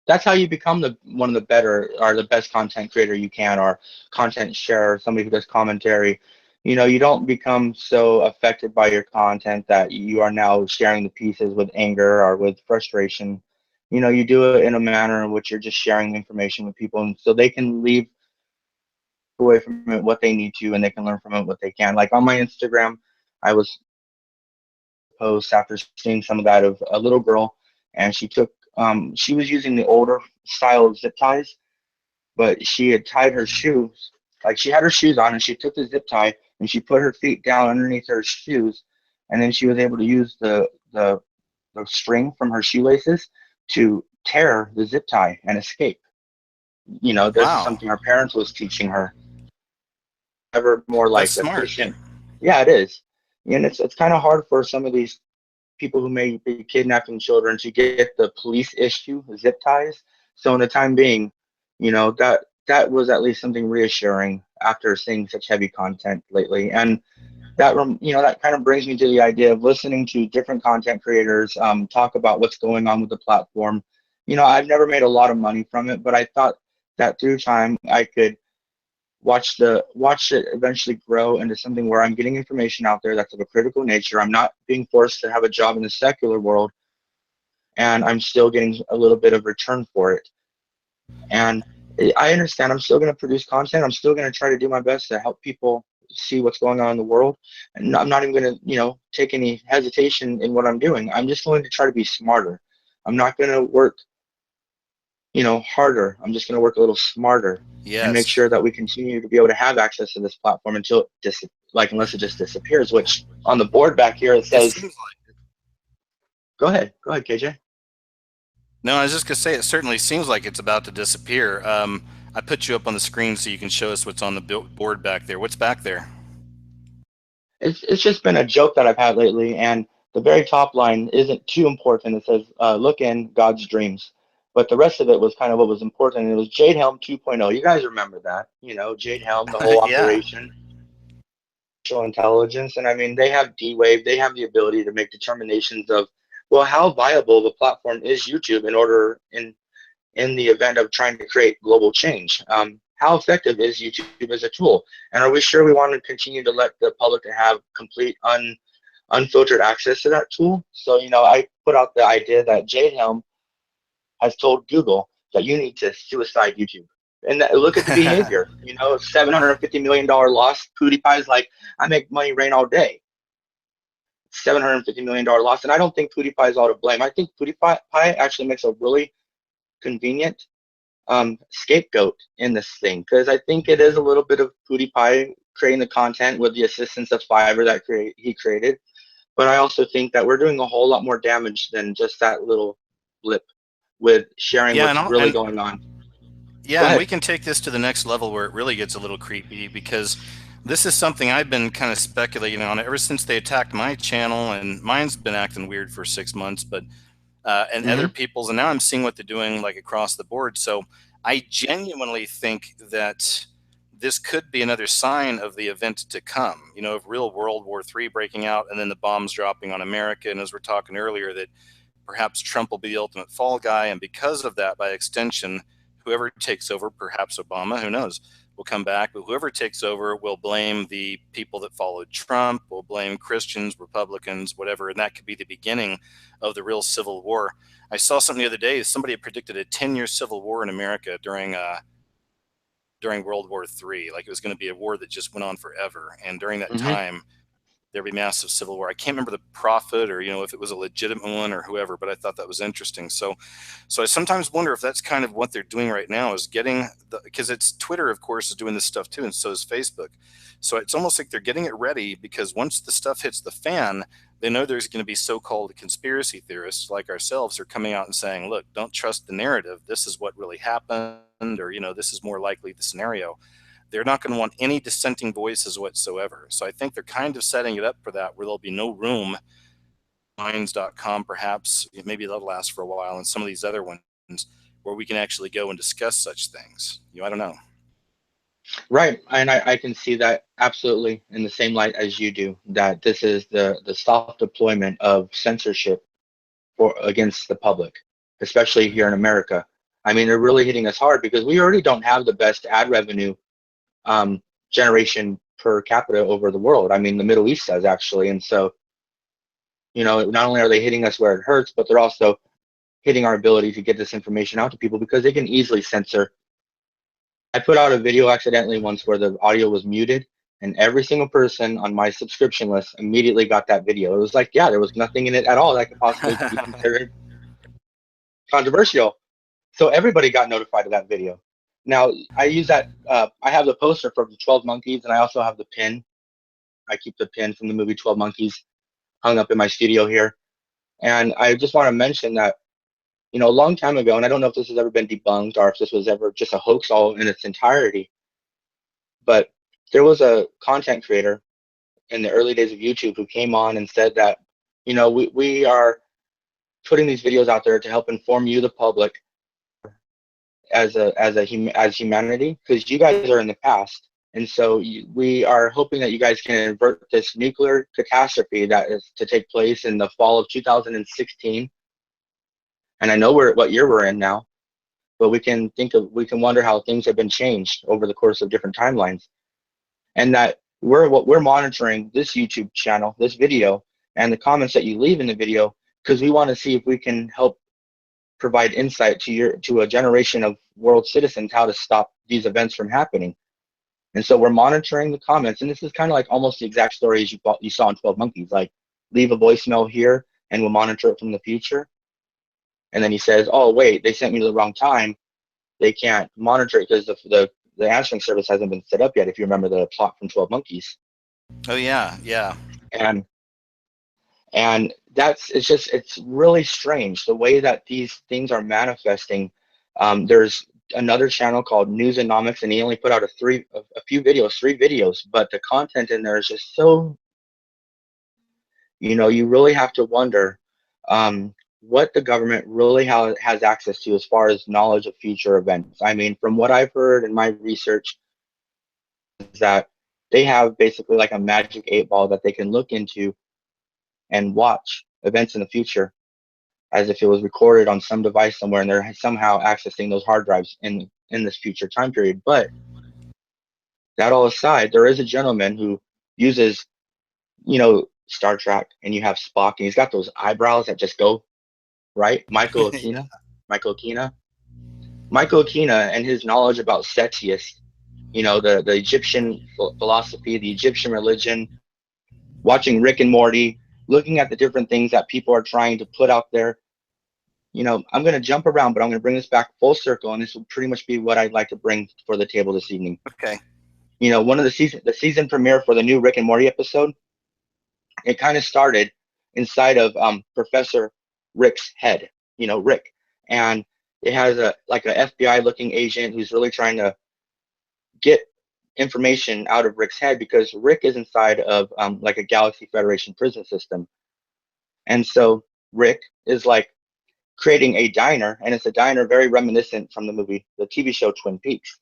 that's how you become one of the better or the best content creator you can, or content sharer, somebody who does commentary. You know, you don't become so affected by your content that you are now sharing the pieces with anger or with frustration. You know, you do it in a manner in which you're just sharing information with people, and so they can leave away from it what they need to, and they can learn from it what they can. Like on my Instagram, I was post after seeing some of that of a little girl, and she was using the older style of zip ties, but she had tied her shoes, like she had her shoes on, and she took the zip tie and she put her feet down underneath her shoes, and then she was able to use the string from her shoelaces to tear the zip tie and escape. You know, this is Wow, something her parents was teaching her. Ever more that's like smart. efficient. Yeah, it is. And it's kind of hard for some of these people who may be kidnapping children to get the police issue zip ties. So in the time being, you know, that was at least something reassuring after seeing such heavy content lately. And you know, that kind of brings me to the idea of listening to different content creators talk about what's going on with the platform. You know, I've never made a lot of money from it, but I thought that through time I could watch it eventually grow into something where I'm getting information out there that's of a critical nature. I'm not being forced to have a job in the secular world, and I'm still getting a little bit of return for it. And I understand I'm still going to produce content. I'm still going to try to do my best to help people see what's going on in the world. And I'm not even going to, you know, take any hesitation in what I'm doing. I'm just going to try to be smarter. I'm not going to work, you know, harder. I'm just going to work a little smarter and make Yes. sure that we continue to be able to have access to this platform until unless it just disappears, which on the board back here it It says, seems like. go ahead, KJ. No, I was just gonna say it certainly seems like it's about to disappear. I put you up on the screen so you can show us what's on the board back there. What's back there? It's just been a joke that I've had lately, and the very top line isn't too important. It says, look in God's dreams. But the rest of it was kind of what was important. It was Jade Helm 2.0. You guys remember that, you know, Jade Helm, the whole Yeah. operation, artificial intelligence. And I mean, they have D-Wave. They have the ability to make determinations of, well, how viable the platform is YouTube in the event of trying to create global change. How effective is YouTube as a tool? And are we sure we want to continue to let the public to have complete unfiltered access to that tool? So, you know, I put out the idea that Jade Helm has told Google that you need to suicide YouTube. And look at the behavior. You know, $750 million loss. PewDiePie's like, I make money rain all day. $750 million loss. And I don't think PewDiePie is all to blame. I think PewDiePie actually makes a really convenient scapegoat in this thing, because I think it is a little bit of PewDiePie creating the content with the assistance of Fiverr that he created. But I also think that we're doing a whole lot more damage than just that little blip with sharing Yeah, what's really going on. Yeah, and we can take this to the next level where it really gets a little creepy, because this is something I've been kind of speculating on ever since they attacked my channel, and mine's been acting weird for 6 months, but and other people's, and now I'm seeing what they're doing like across the board. So I genuinely think that this could be another sign of the event to come, you know, of real World War III breaking out and then the bombs dropping on America. And as we're talking earlier, that perhaps Trump will be the ultimate fall guy. And because of that, by extension, whoever takes over, perhaps Obama, who knows, will come back, but whoever takes over will blame the people that followed Trump, will blame Christians, Republicans, whatever, and that could be the beginning of the real civil war. I saw something the other day. Somebody had predicted a 10-year civil war in America during World War III. Like it was going to be a war that just went on forever. And during that time, there'd be massive civil war. I can't remember the prophet or, if it was a legitimate one or whoever, but I thought that was interesting. So I sometimes wonder if that's kind of what they're doing right now, is getting because it's Twitter, of course, is doing this stuff too. And so is Facebook. So it's almost like they're getting it ready, because once the stuff hits the fan, they know there's going to be so-called conspiracy theorists like ourselves are coming out and saying, look, don't trust the narrative. This is what really happened, or, this is more likely the scenario. They're not going to want any dissenting voices whatsoever. So I think they're kind of setting it up for that, where there'll be no room. Minds.com, perhaps, maybe that'll last for a while, and some of these other ones where we can actually go and discuss such things. I don't know. Right, and I can see that absolutely in the same light as you do, that this is the soft deployment of censorship against the public, especially here in America. I mean, they're really hitting us hard because we already don't have the best ad revenue generation per capita over the world. I mean, the Middle East does, actually. And so, not only are they hitting us where it hurts, but they're also hitting our ability to get this information out to people, because they can easily censor. I put out a video accidentally once where the audio was muted, and every single person on my subscription list immediately got that video. It was like, yeah, there was nothing in it at all that could possibly be considered controversial. So everybody got notified of that video. Now, I use that, I have the poster for the 12 Monkeys, and I also have the pin. I keep the pin from the movie 12 Monkeys hung up in my studio here. And I just want to mention that, a long time ago, and I don't know if this has ever been debunked or if this was ever just a hoax all in its entirety, but there was a content creator in the early days of YouTube who came on and said that, we are putting these videos out there to help inform you, the public, as humanity, because you guys are in the past, and so we are hoping that you guys can avert this nuclear catastrophe that is to take place in the fall of 2016. And I know what year we're in now, but we can wonder how things have been changed over the course of different timelines, and that we're monitoring this YouTube channel, this video, and the comments that you leave in the video, because we want to see if we can help provide insight to a generation of world citizens how to stop these events from happening. And so we're monitoring the comments, and this is kind of like almost the exact story as you saw in 12 Monkeys, like leave a voicemail here and we'll monitor it from the future. And then he says, oh wait, they sent me to the wrong time. They can't monitor it because the answering service hasn't been set up yet, if you remember the plot from 12 Monkeys. Oh yeah. And it's really strange the way that these things are manifesting. There's another channel called Newsonomics, and he only put out three videos, but the content in there is just so, you really have to wonder what the government really has access to as far as knowledge of future events. I mean, from what I've heard in my research, is that they have basically like a magic 8-ball that they can look into and watch events in the future as if it was recorded on some device somewhere, and they're somehow accessing those hard drives in this future time period. But that all aside, there is a gentleman who uses, Star Trek, and you have Spock, and he's got those eyebrows that just go, right? Michael Aquina. Michael Aquina and his knowledge about Cetius, the Egyptian philosophy, the Egyptian religion, watching Rick and Morty, looking at the different things that people are trying to put out there. I'm going to jump around, but I'm going to bring this back full circle, and this will pretty much be what I'd like to bring for the table this evening. Okay. One of the season premiere for the new Rick and Morty episode, it kind of started inside of Professor Rick's head, Rick. And it has a FBI looking agent who's really trying to get information out of Rick's head, because Rick is inside of like a Galaxy Federation prison system. And so Rick is like creating a diner, and it's a diner very reminiscent from the TV show Twin Peaks.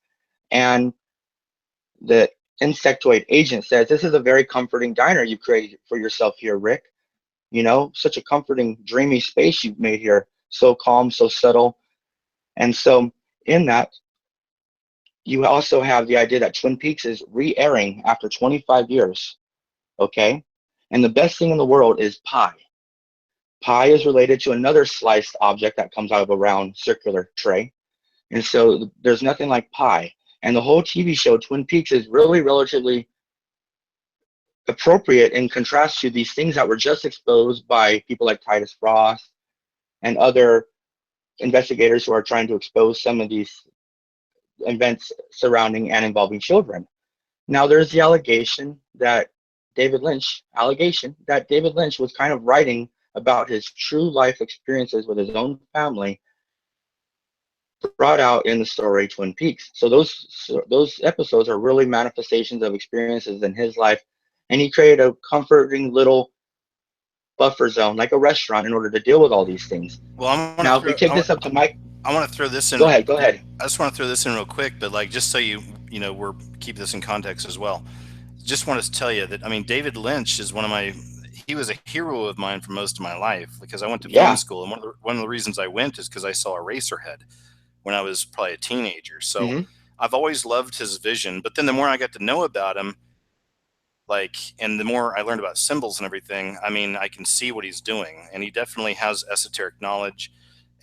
And the insectoid agent says, this is a very comforting diner you created for yourself here, Rick. Such a comforting, dreamy space you've made here. So calm, so subtle. And so in that, you also have the idea that Twin Peaks is re-airing after 25 years. Okay. And the best thing in the world is pie. Pie is related to another sliced object that comes out of a round circular tray. And so there's nothing like pie. And the whole TV show, Twin Peaks, is really relatively appropriate in contrast to these things that were just exposed by people like Titus Frost and other investigators who are trying to expose some of these events surrounding and involving children. Now, there's the allegation that David Lynch was kind of writing about his true life experiences with his own family, brought out in the story Twin Peaks. So those episodes are really manifestations of experiences in his life, and he created a comforting little buffer zone, like a restaurant, in order to deal with all these things. Well, Now, if we take this up to Mike, I want to throw this in. Go ahead. I just want to throw this in real quick, but like just so we're keep this in context as well. Just want to tell you that David Lynch is he was a hero of mine for most of my life, because I went to film school, and one of the reasons I went is because I saw Eraserhead when I was probably a teenager. So I've always loved his vision, but then the more I got to know about him, and the more I learned about symbols and everything, I can see what he's doing, and he definitely has esoteric knowledge.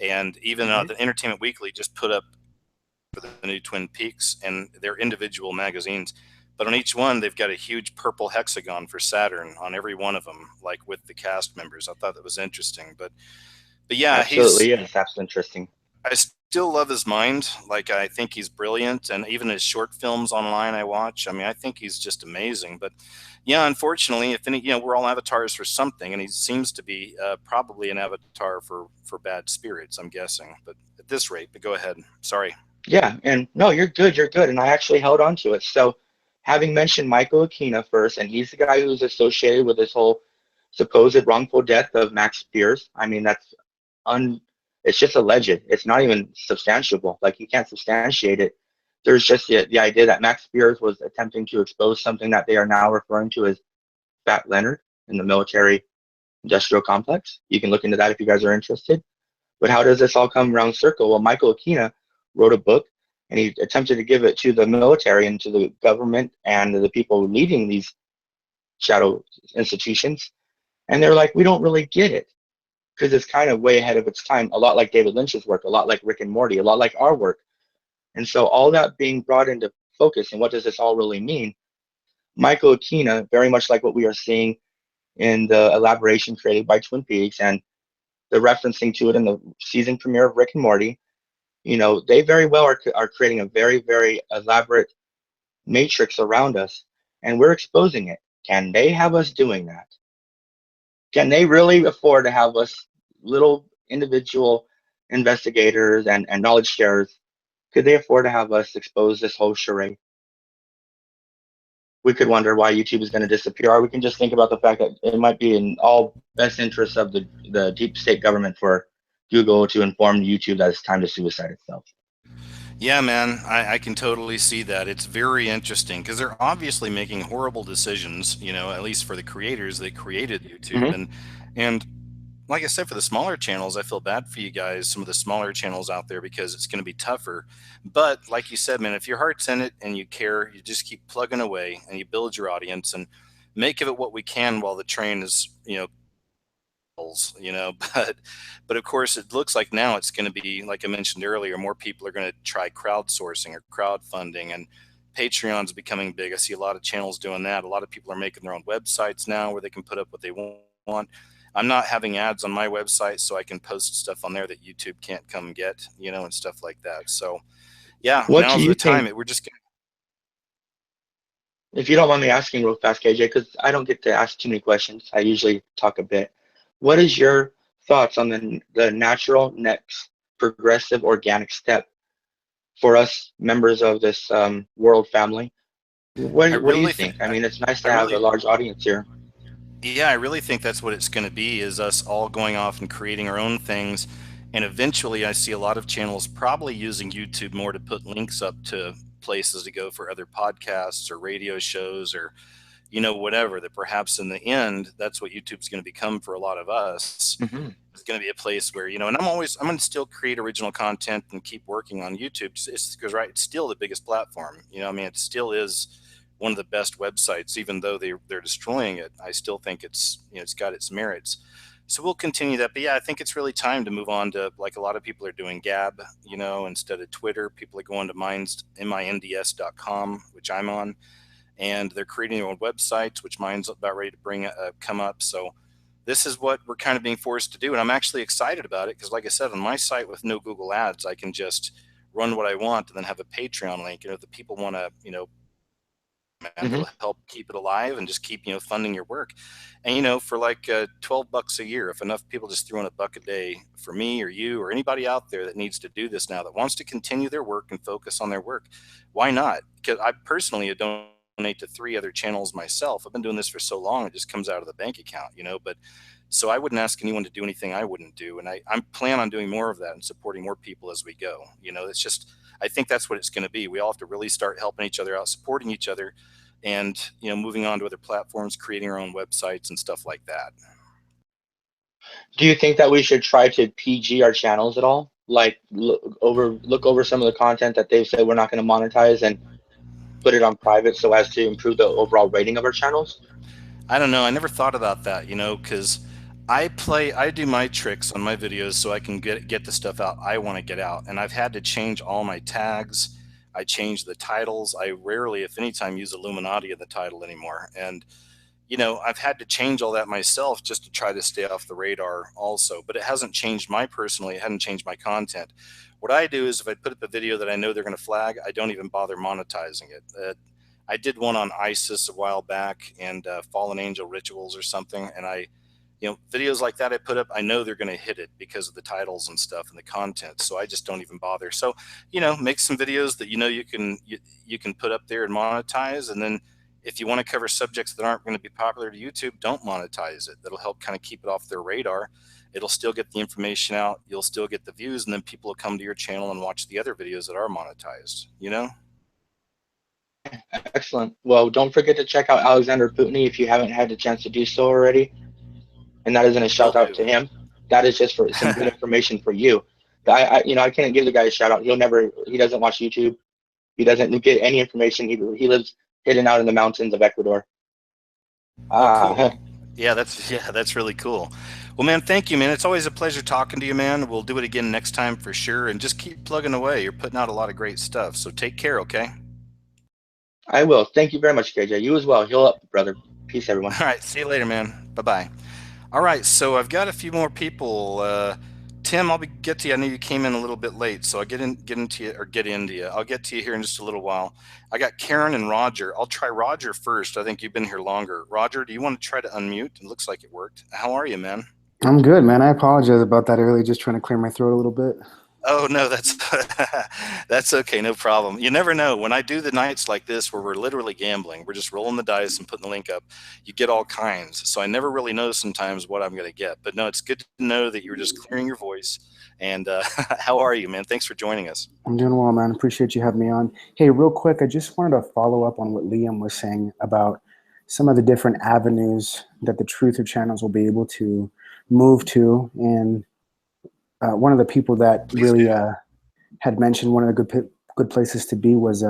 And even the Entertainment Weekly just put up for the new Twin Peaks and their individual magazines, but on each one they've got a huge purple hexagon for Saturn on every one of them, like with the cast members. I thought that was interesting, but yeah, absolutely, it's absolutely interesting. I still love his mind. I think he's brilliant, and even his short films online I watch. I think he's just amazing. But yeah, unfortunately, we're all avatars for something, and he seems to be probably an avatar for bad spirits, I'm guessing. But at this rate, but go ahead. Sorry. Yeah, and no, you're good, and I actually held on to it. So, having mentioned Michael Aquina first, and he's the guy who's associated with this whole supposed wrongful death of Max Spears. That's it's just alleged. It's not even substantiable. He can't substantiate it. There's just the idea that Max Spears was attempting to expose something that they are now referring to as Fat Leonard in the military industrial complex. You can look into that if you guys are interested. But how does this all come around circle? Well, Michael Aquina wrote a book, and he attempted to give it to the military and to the government and the people leading these shadow institutions. And they're like, we don't really get it, because it's kind of way ahead of its time, a lot like David Lynch's work, a lot like Rick and Morty, a lot like our work. And so all that being brought into focus, and what does this all really mean? Michael Aquina, very much like what we are seeing in the elaboration created by Twin Peaks and the referencing to it in the season premiere of Rick and Morty, they very well are creating a very, very elaborate matrix around us, and we're exposing it. Can they have us doing that? Can they really afford to have us little individual investigators and knowledge sharers? Could they afford to have us expose this whole charade? We could wonder why YouTube is going to disappear, or we can just think about the fact that it might be in all best interests of the deep state government for Google to inform YouTube that it's time to suicide itself. Yeah, man, I can totally see that. It's very interesting, because they're obviously making horrible decisions, at least for the creators that created YouTube. And like I said, for the smaller channels, I feel bad for you guys, some of the smaller channels out there, because it's going to be tougher. But like you said, man, if your heart's in it and you care, you just keep plugging away and you build your audience and make of it what we can while the train is, but of course it looks like now it's going to be, like I mentioned earlier, more people are going to try crowdsourcing or crowdfunding, and Patreon's becoming big. I see a lot of channels doing that. A lot of people are making their own websites now where they can put up what they want. I'm not having ads on my website, so I can post stuff on there that YouTube can't come get, and stuff like that. So yeah, now's the time. We're just gonna... If you don't mind me asking real fast, KJ, because I don't get to ask too many questions. I usually talk a bit. What is your thoughts on the natural next progressive organic step for us members of this world family? What do you think? It's nice to have a large audience here. Yeah, I really think that's what it's going to be, is us all going off and creating our own things. And eventually I see a lot of channels probably using YouTube more to put links up to places to go for other podcasts or radio shows or you know, whatever, that perhaps in the end, that's what YouTube's going to become for a lot of us. It's going to be a place where, you know, and I'm going to still create original content and keep working on YouTube. It's because, right, it's still the biggest platform. You know, I mean, it still is one of the best websites, even though they're destroying it. I still think it's, you know, it's got its merits. So we'll continue that. But yeah, I think it's really time to move on to, like a lot of people are doing, Gab, you know, instead of Twitter. People are going to minds.com, which I'm on, and they're creating their own websites, which mine's about ready to come up. So this is what we're kind of being forced to do. And I'm actually excited about it because, like I said, on my site with no Google ads, I can just run what I want and then have a Patreon link. You know, if the people want to, you know, and it'll help keep it alive and just keep, you know, funding your work. And, you know, for like $12 a year, if enough people just throw in $1 a day for me or you or anybody out there that needs to do this now, that wants to continue their work and focus on their work, why not? Because I personally donate to 3 other channels myself. I've been doing this for so long, it just comes out of the bank account, you know. But so I wouldn't ask anyone to do anything I wouldn't do. And I plan on doing more of that and supporting more people as we go. You know, it's just, I think that's what it's going to be. We all have to really start helping each other out, supporting each other, and, you know, moving on to other platforms, creating our own websites and stuff like that. Do you think that we should try to PG our channels at all? Like look over some of the content that they've said we're not going to monetize and put it on private so as to improve the overall rating of our channels? I don't know. I never thought about that, you know, because I do my tricks on my videos so I can get the stuff out I want to get out. And I've had to change all my tags. I change the titles. I rarely, if any time, use Illuminati in the title anymore. And, you know, I've had to change all that myself just to try to stay off the radar also. But it hasn't changed it hadn't changed my content. What I do is if I put up a video that I know they're going to flag, I don't even bother monetizing it. I did one on ISIS a while back and fallen angel rituals or something. And you know, videos like that I put up, I know they're going to hit it because of the titles and stuff and the content. So I just don't even bother. So, you know, make some videos that, you know, you can put up there and monetize. And then if you want to cover subjects that aren't going to be popular to YouTube, don't monetize it. That'll help kind of keep it off their radar. It'll still get the information out. You'll still get the views, and then people will come to your channel and watch the other videos that are monetized, you know? Excellent. Well, don't forget to check out Alexander Putney if you haven't had the chance to do so already. And that isn't a shout out to him. That is just for some good information for you. You know, I can't give the guy a shout out. He doesn't watch YouTube. He doesn't get any information. He lives hidden out in the mountains of Ecuador. Cool. Yeah, that's really cool. Well, man, thank you, man. It's always a pleasure talking to you, man. We'll do it again next time for sure. And just keep plugging away. You're putting out a lot of great stuff. So take care, okay? I will. Thank you very much, KJ. You as well. Heal up, brother. Peace, everyone. All right. See you later, man. Bye-bye. All right. So I've got a few more people. Tim, I'll get to you. I know you came in a little bit late, so I'll get into you. I'll get to you here in just a little while. I got Karen and Roger. I'll try Roger first. I think you've been here longer. Roger, do you want to try to unmute? It looks like it worked. How are you, man? I'm good, man. I apologize about that earlier. Just trying to clear my throat a little bit. Oh, no, that's okay. No problem. You never know. When I do the nights like this where we're literally gambling, we're just rolling the dice and putting the link up, you get all kinds. So I never really know sometimes what I'm going to get. But no, it's good to know that you're just clearing your voice. And how are you, man? Thanks for joining us. I'm doing well, man. Appreciate you having me on. Hey, real quick, I just wanted to follow up on what Liam was saying about some of the different avenues that the Truther channels will be able to move to. And one of the people that really had mentioned one of the good places to be was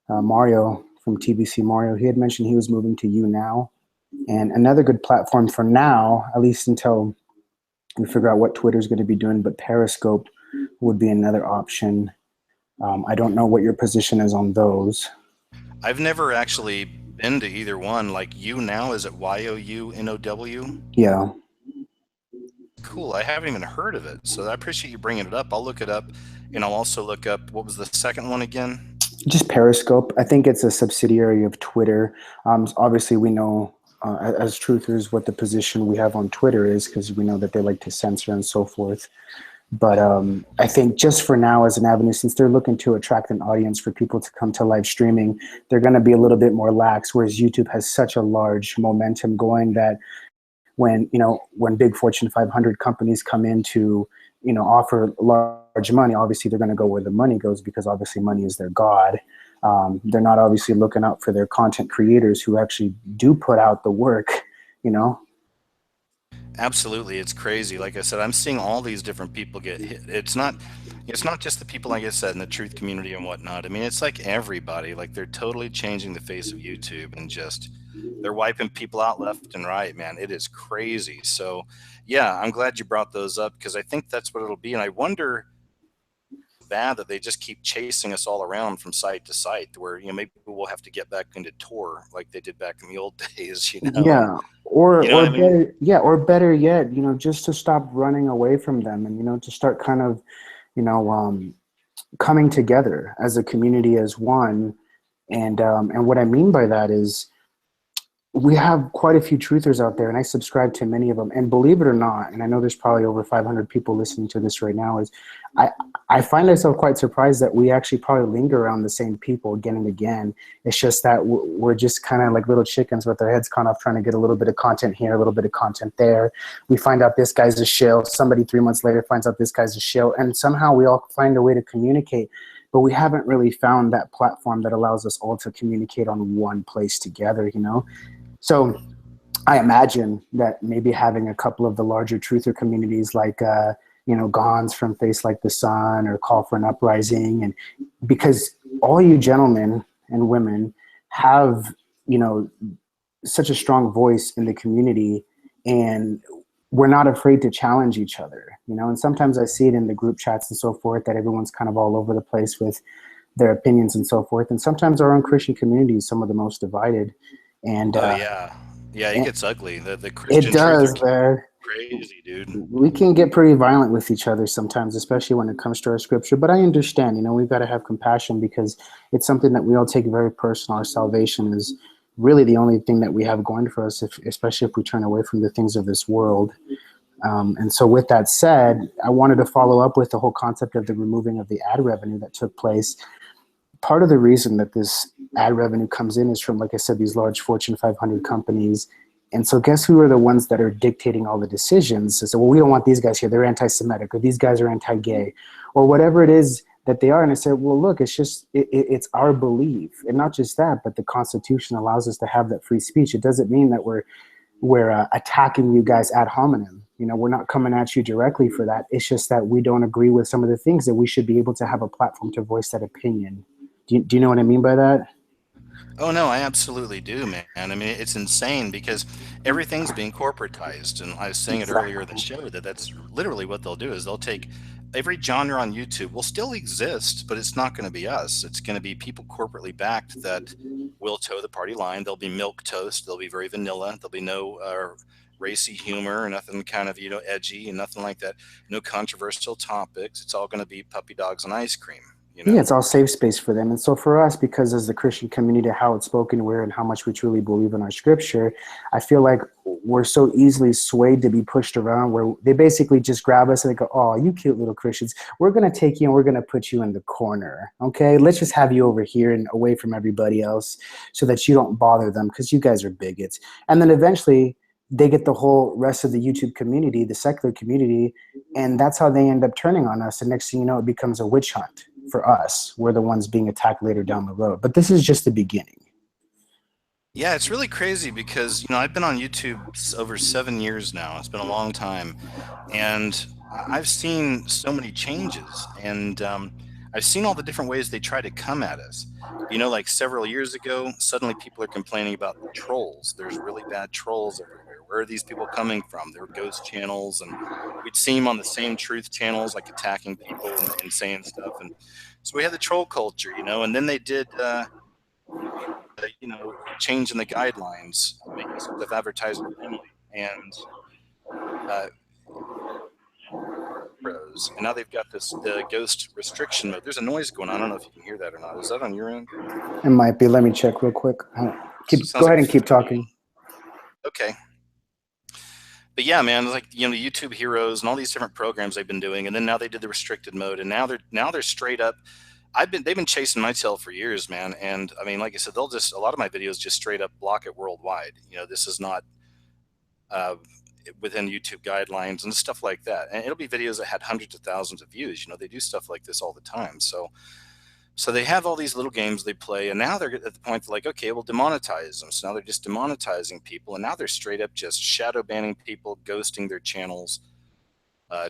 Mario from TBC Mario. He had mentioned he was moving to YouNow. And another good platform for now, at least until we figure out what Twitter's going to be doing, but Periscope would be another option. I don't know what your position is on those. I've never actually been to either one. Like YouNow, is it YOUNOW? Yeah. Cool. I haven't even heard of it, so I appreciate you bringing it up. I'll look it up, and I'll also look up, what was the second one again? Just Periscope. I think it's a subsidiary of Twitter. Obviously, we know as truthers what the position we have on Twitter is, because we know that they like to censor and so forth. But I think just for now as an avenue, since they're looking to attract an audience for people to come to live streaming, they're going to be a little bit more lax, whereas YouTube has such a large momentum going that when big Fortune 500 companies come in to, offer large money, obviously they're going to go where the money goes, because obviously money is their god. They're not obviously looking out for their content creators who actually do put out the work, you know? Absolutely, it's crazy. Like I said, I'm seeing all these different people get hit. It's not just the people, like I said, in the truth community and whatnot. I mean, it's like everybody. Like they're totally changing the face of YouTube and just they're wiping people out left and right, man. It is crazy. So, yeah, I'm glad you brought those up because I think that's what it'll be. And I wonder bad that they just keep chasing us all around from site to site where maybe we'll have to get back into Tor like they did back in the old days, Yeah. Or You know what I mean? better, yeah, or better yet, just to stop running away from them and, to start kind of, coming together as a community, as one. And what I mean by that is we have quite a few truthers out there, and I subscribe to many of them. And believe it or not, and I know there's probably over 500 people listening to this right now, is I find myself quite surprised that we actually probably linger around the same people again and again. It's just that we're just kind of like little chickens with our heads cut off, trying to get a little bit of content here, a little bit of content there. We find out this guy's a shill. Somebody 3 months later finds out this guy's a shill. And somehow we all find a way to communicate. But we haven't really found that platform that allows us all to communicate on one place together, So I imagine that maybe having a couple of the larger truther communities like, Gons from Face Like the Sun or Call for an Uprising, and because all you gentlemen and women have, such a strong voice in the community, and we're not afraid to challenge each other, and sometimes I see it in the group chats and so forth that everyone's kind of all over the place with their opinions and so forth. And sometimes our own Christian community is some of the most divided. And yeah, it gets ugly. The Christian it does, truth man. Crazy, dude. We can get pretty violent with each other sometimes, especially when it comes to our scripture. But I understand, we've got to have compassion because it's something that we all take very personal. Our salvation is really the only thing that we have going for us, especially if we turn away from the things of this world. And so with that said, I wanted to follow up with the whole concept of the removing of the ad revenue that took place. Part of the reason that this ad revenue comes in is from, like I said, these large Fortune 500 companies. And so guess who are the ones that are dictating all the decisions? So, well, we don't want these guys here. They're anti-Semitic, or these guys are anti-gay, or whatever it is that they are. And I said, well, look, it's just, it's our belief. And not just that, but the Constitution allows us to have that free speech. It doesn't mean that we're attacking you guys ad hominem. We're not coming at you directly for that. It's just that we don't agree with some of the things that we should be able to have a platform to voice that opinion. Do you know what I mean by that? Oh, no, I absolutely do, man. I mean, it's insane because everything's being corporatized. And I was saying it earlier in the show that's literally what they'll do is they'll take every genre on YouTube will still exist, but it's not going to be us. It's going to be people corporately backed that will toe the party line. There'll be milk toast. They'll be very vanilla. There'll be no racy humor or nothing kind of, edgy and nothing like that. No controversial topics. It's all going to be puppy dogs and ice cream. Yeah, it's all safe space for them. And so for us, because as the Christian community, how it's spoken word and how much we truly believe in our scripture, I feel like we're so easily swayed to be pushed around where they basically just grab us and they go, oh, you cute little Christians, we're going to take you and we're going to put you in the corner. Okay, let's just have you over here and away from everybody else so that you don't bother them because you guys are bigots. And then eventually they get the whole rest of the YouTube community, the secular community, and that's how they end up turning on us. And next thing you know, it becomes a witch hunt. For us, we're the ones being attacked later down the road. But this is just the beginning. Yeah, it's really crazy because, I've been on YouTube over 7 years now. It's been a long time. And I've seen so many changes. And I've seen all the different ways they try to come at us. Like several years ago, suddenly people are complaining about the trolls. There's really bad trolls everywhere. Where are these people coming from? There were ghost channels, and we'd see them on the same truth channels, like attacking people and saying stuff. And so we had the troll culture, and then they did, changing the guidelines, making stuff advertising friendly, and and now they've got the ghost restriction mode. There's a noise going on. I don't know if you can hear that or not. Is that on your end? It might be. Let me check real quick. Go ahead and keep talking. Okay. But yeah, man, like YouTube Heroes and all these different programs they've been doing, and then now they did the restricted mode, and now they're straight up. They've been chasing my tail for years, man. And I mean, like I said, a lot of my videos just straight up block it worldwide. This is not within YouTube guidelines and stuff like that. And it'll be videos that had hundreds of thousands of views. They do stuff like this all the time. So So they have all these little games they play, and now they're at the point like, okay, we'll demonetize them. So now they're just demonetizing people, and now they're straight up just shadow banning people, ghosting their channels,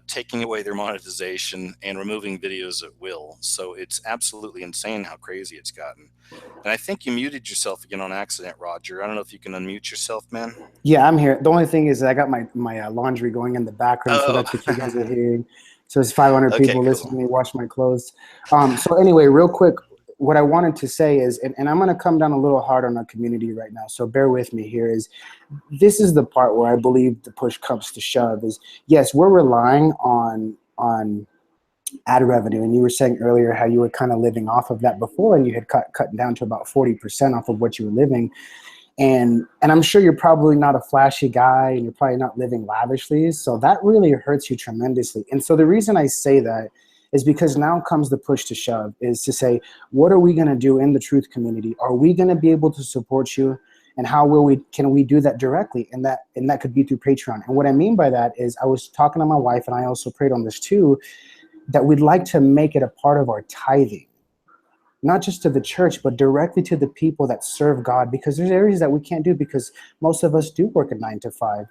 taking away their monetization, and removing videos at will. So it's absolutely insane how crazy it's gotten. And I think you muted yourself again on accident, Roger. I don't know if you can unmute yourself, man. Yeah, I'm here. The only thing is I got my laundry going in the background, so Oh. that's what you guys are hearing. So it's 500 Okay, people cool. listening to me wash my clothes. So anyway, real quick, what I wanted to say is, and I'm going to come down a little hard on our community right now, so bear with me here, is this is the part where I believe the push comes to shove is, yes, we're relying on ad revenue. And you were saying earlier how you were kind of living off of that before, and you had cut down to about 40% off of what you were living. And I'm sure you're probably not a flashy guy, and you're probably not living lavishly. So that really hurts you tremendously. And so the reason I say that is because now comes the push to shove, is to say, what are we going to do in the truth community? Are we going to be able to support you? And how can we do that directly? And that could be through Patreon. And what I mean by that is, I was talking to my wife, and I also prayed on this too, that we'd like to make it a part of our tithing. Not just to the church, but directly to the people that serve God, because there's areas that we can't do because most of us do work a 9 to 5.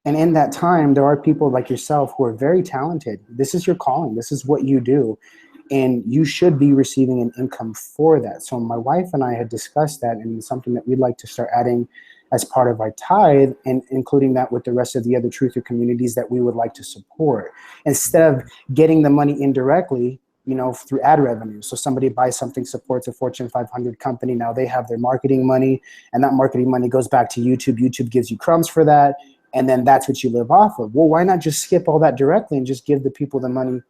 And in that time, there are people like yourself who are very talented. This is your calling. This is what you do. And you should be receiving an income for that. So my wife and I had discussed that, and it's something that we'd like to start adding as part of our tithe, and including that with the rest of the other truther communities that we would like to support. Instead of getting the money indirectly, through ad revenue. So somebody buys something, supports a Fortune 500 company. Now they have their marketing money, and that marketing money goes back to YouTube. YouTube gives you crumbs for that, and then that's what you live off of. Well, why not just skip all that directly and just give the people the money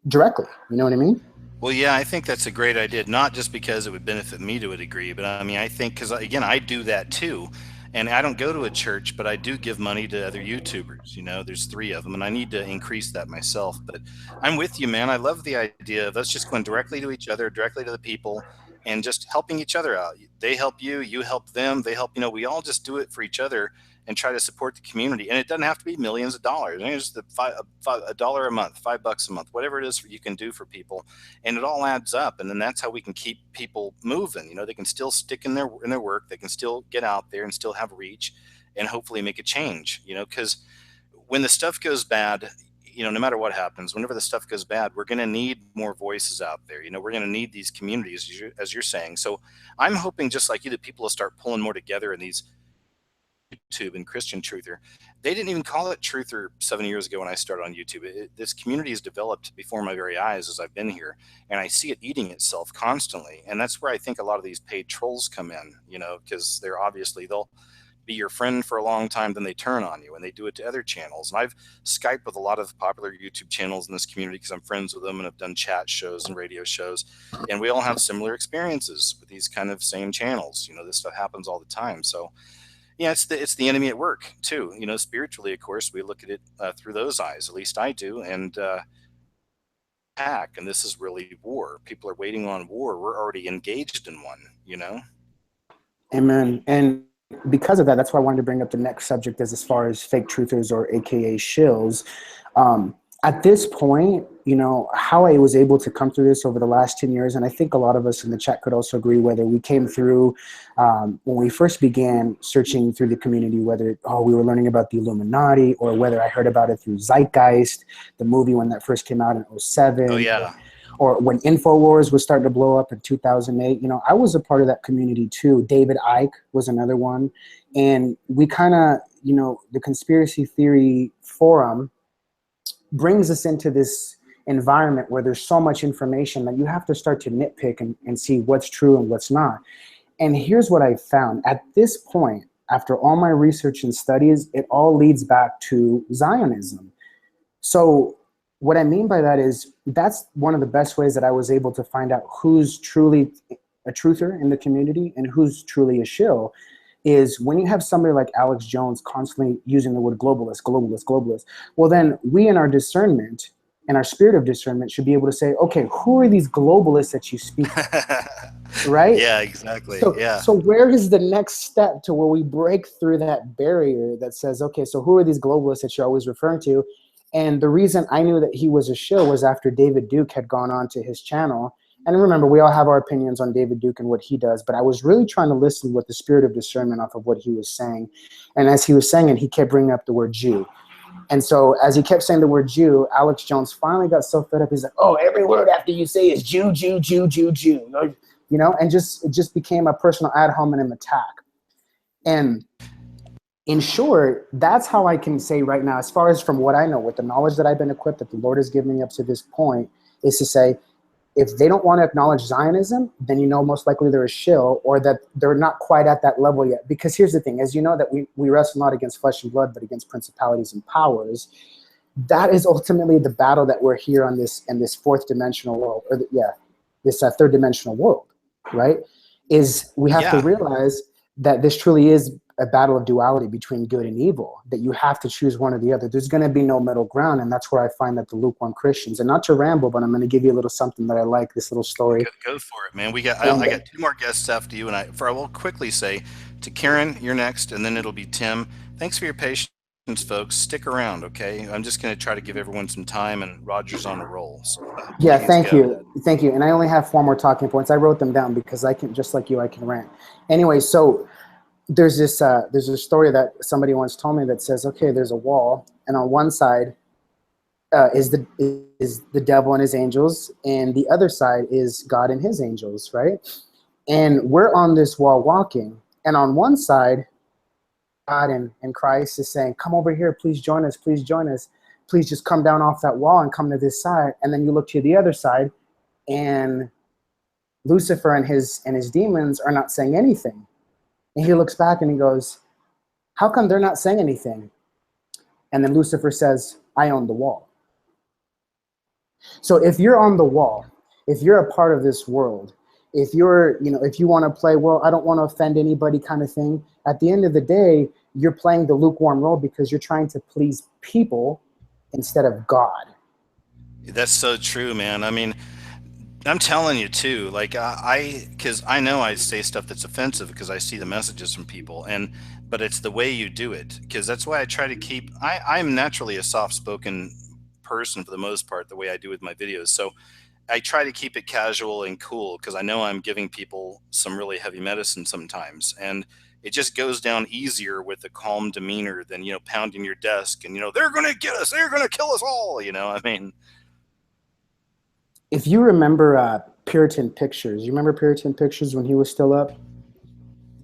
directly? You know what I mean? Well, yeah, I think that's a great idea, not just because it would benefit me to a degree, but I mean, I think, because again, I do that too. And I don't go to a church, but I do give money to other YouTubers. There's 3 of them, and I need to increase that myself. But I'm with you, man. I love the idea of us just going directly to each other, directly to the people, and just helping each other out. They help you, you help them, they help, we all just do it for each other and try to support the community. And it doesn't have to be millions of dollars. It's just $1 a month, $5 a month, whatever it is you can do for people. And it all adds up. And then that's how we can keep people moving. They can still stick in their work. They can still get out there and still have reach and hopefully make a change, because when the stuff goes bad, no matter what happens, whenever the stuff goes bad, we're going to need more voices out there. We're going to need these communities, as you're saying. So I'm hoping, just like you, that people will start pulling more together in these YouTube and Christian Truther. They didn't even call it Truther 7 years ago when I started on YouTube. This community has developed before my very eyes as I've been here, and I see it eating itself constantly. And that's where I think a lot of these paid trolls come in, because they'll be your friend for a long time, then they turn on you, and they do it to other channels. And I've Skyped with a lot of popular YouTube channels in this community because I'm friends with them and have done chat shows and radio shows, and we all have similar experiences with these kind of same channels. This stuff happens all the time. So yeah, it's the enemy at work too. Spiritually, of course, we look at it through those eyes. At least I do. And and this is really war. People are waiting on war. We're already engaged in one. Amen. And because of that, that's why I wanted to bring up the next subject, as far as fake truthers, or AKA shills. At this point, how I was able to come through this over the last 10 years, and I think a lot of us in the chat could also agree, whether we came through when we first began searching through the community, whether we were learning about the Illuminati, or whether I heard about it through Zeitgeist, the movie when that first came out in 2007. Oh, yeah. Or when InfoWars was starting to blow up in 2008, I was a part of that community too. David Icke was another one. And we kind of, the conspiracy theory forum brings us into this environment where there's so much information that you have to start to nitpick and see what's true and what's not. And here's what I found. At this point, after all my research and studies, it all leads back to Zionism. So what I mean by that is, that's one of the best ways that I was able to find out who's truly a truther in the community and who's truly a shill, is when you have somebody like Alex Jones constantly using the word globalist, globalist, globalist. Well, then we, in our discernment, and our spirit of discernment, should be able to say, okay, who are these globalists that you speak of? Right? Yeah, exactly. So where is the next step to where we break through that barrier that says, okay, so who are these globalists that you're always referring to? And the reason I knew that he was a shill was after David Duke had gone on to his channel And remember, we all have our opinions on David Duke and what he does, but I was really trying to listen with the spirit of discernment off of what he was saying. And as he was saying it, he kept bringing up the word Jew. And so as he kept saying the word Jew, Alex Jones finally got so fed up. He's like, oh, every word after you say is Jew, Jew, Jew, Jew, Jew. You know, and it just became a personal ad hominem attack. And in short, that's how I can say right now, as far as from what I know, with the knowledge that I've been equipped, that the Lord has given me up to this point, is to say, if they don't want to acknowledge Zionism, then you know most likely they're a shill, or that they're not quite at that level yet. Because here's the thing, as you know, that we wrestle not against flesh and blood, but against principalities and powers. That is ultimately the battle that we're here on this fourth dimensional world, or this third dimensional world, right? Is we have to realize that this truly is a battle of duality between good and evil, that you have to choose one or the other. There's going to be no middle ground, and that's where I find that the lukewarm Christians, and not to ramble, but I'm going to give you a little something that I like, this little story. Go for it, man. I got 2 more guests after you, and I will quickly say to Karen, you're next, and then it'll be Tim. Thanks for your patience, folks. Stick around, okay? I'm just going to try to give everyone some time, and Roger's on a roll. So, yeah, thank you. And I only have 4 more talking points. I wrote them down because I can, just like you, I can rant. Anyway, so there's a story that somebody once told me that says, okay, there's a wall, and on one side is the devil and his angels, and the other side is God and his angels, right? And we're on this wall walking, and on one side, God and Christ is saying, come over here, please join us, please just come down off that wall and come to this side. And then you look to the other side, and Lucifer and his demons are not saying anything. And he looks back and he goes, how come they're not saying anything? And then Lucifer says, I own the wall. So if you're on the wall, if you're a part of this world, if you're, if you want to play, well, I don't want to offend anybody kind of thing, at the end of the day, you're playing the lukewarm role because you're trying to please people instead of God. That's so true, man. I mean, I'm telling you too, like because I know I say stuff that's offensive because I see the messages from people, but it's the way you do it, because that's why I try to keep, I'm naturally a soft-spoken person for the most part, the way I do with my videos. So I try to keep it casual and cool because I know I'm giving people some really heavy medicine sometimes. And it just goes down easier with a calm demeanor than, pounding your desk and, they're going to get us, they're going to kill us all, I mean. If you remember Puritan Pictures, you remember Puritan Pictures when he was still up?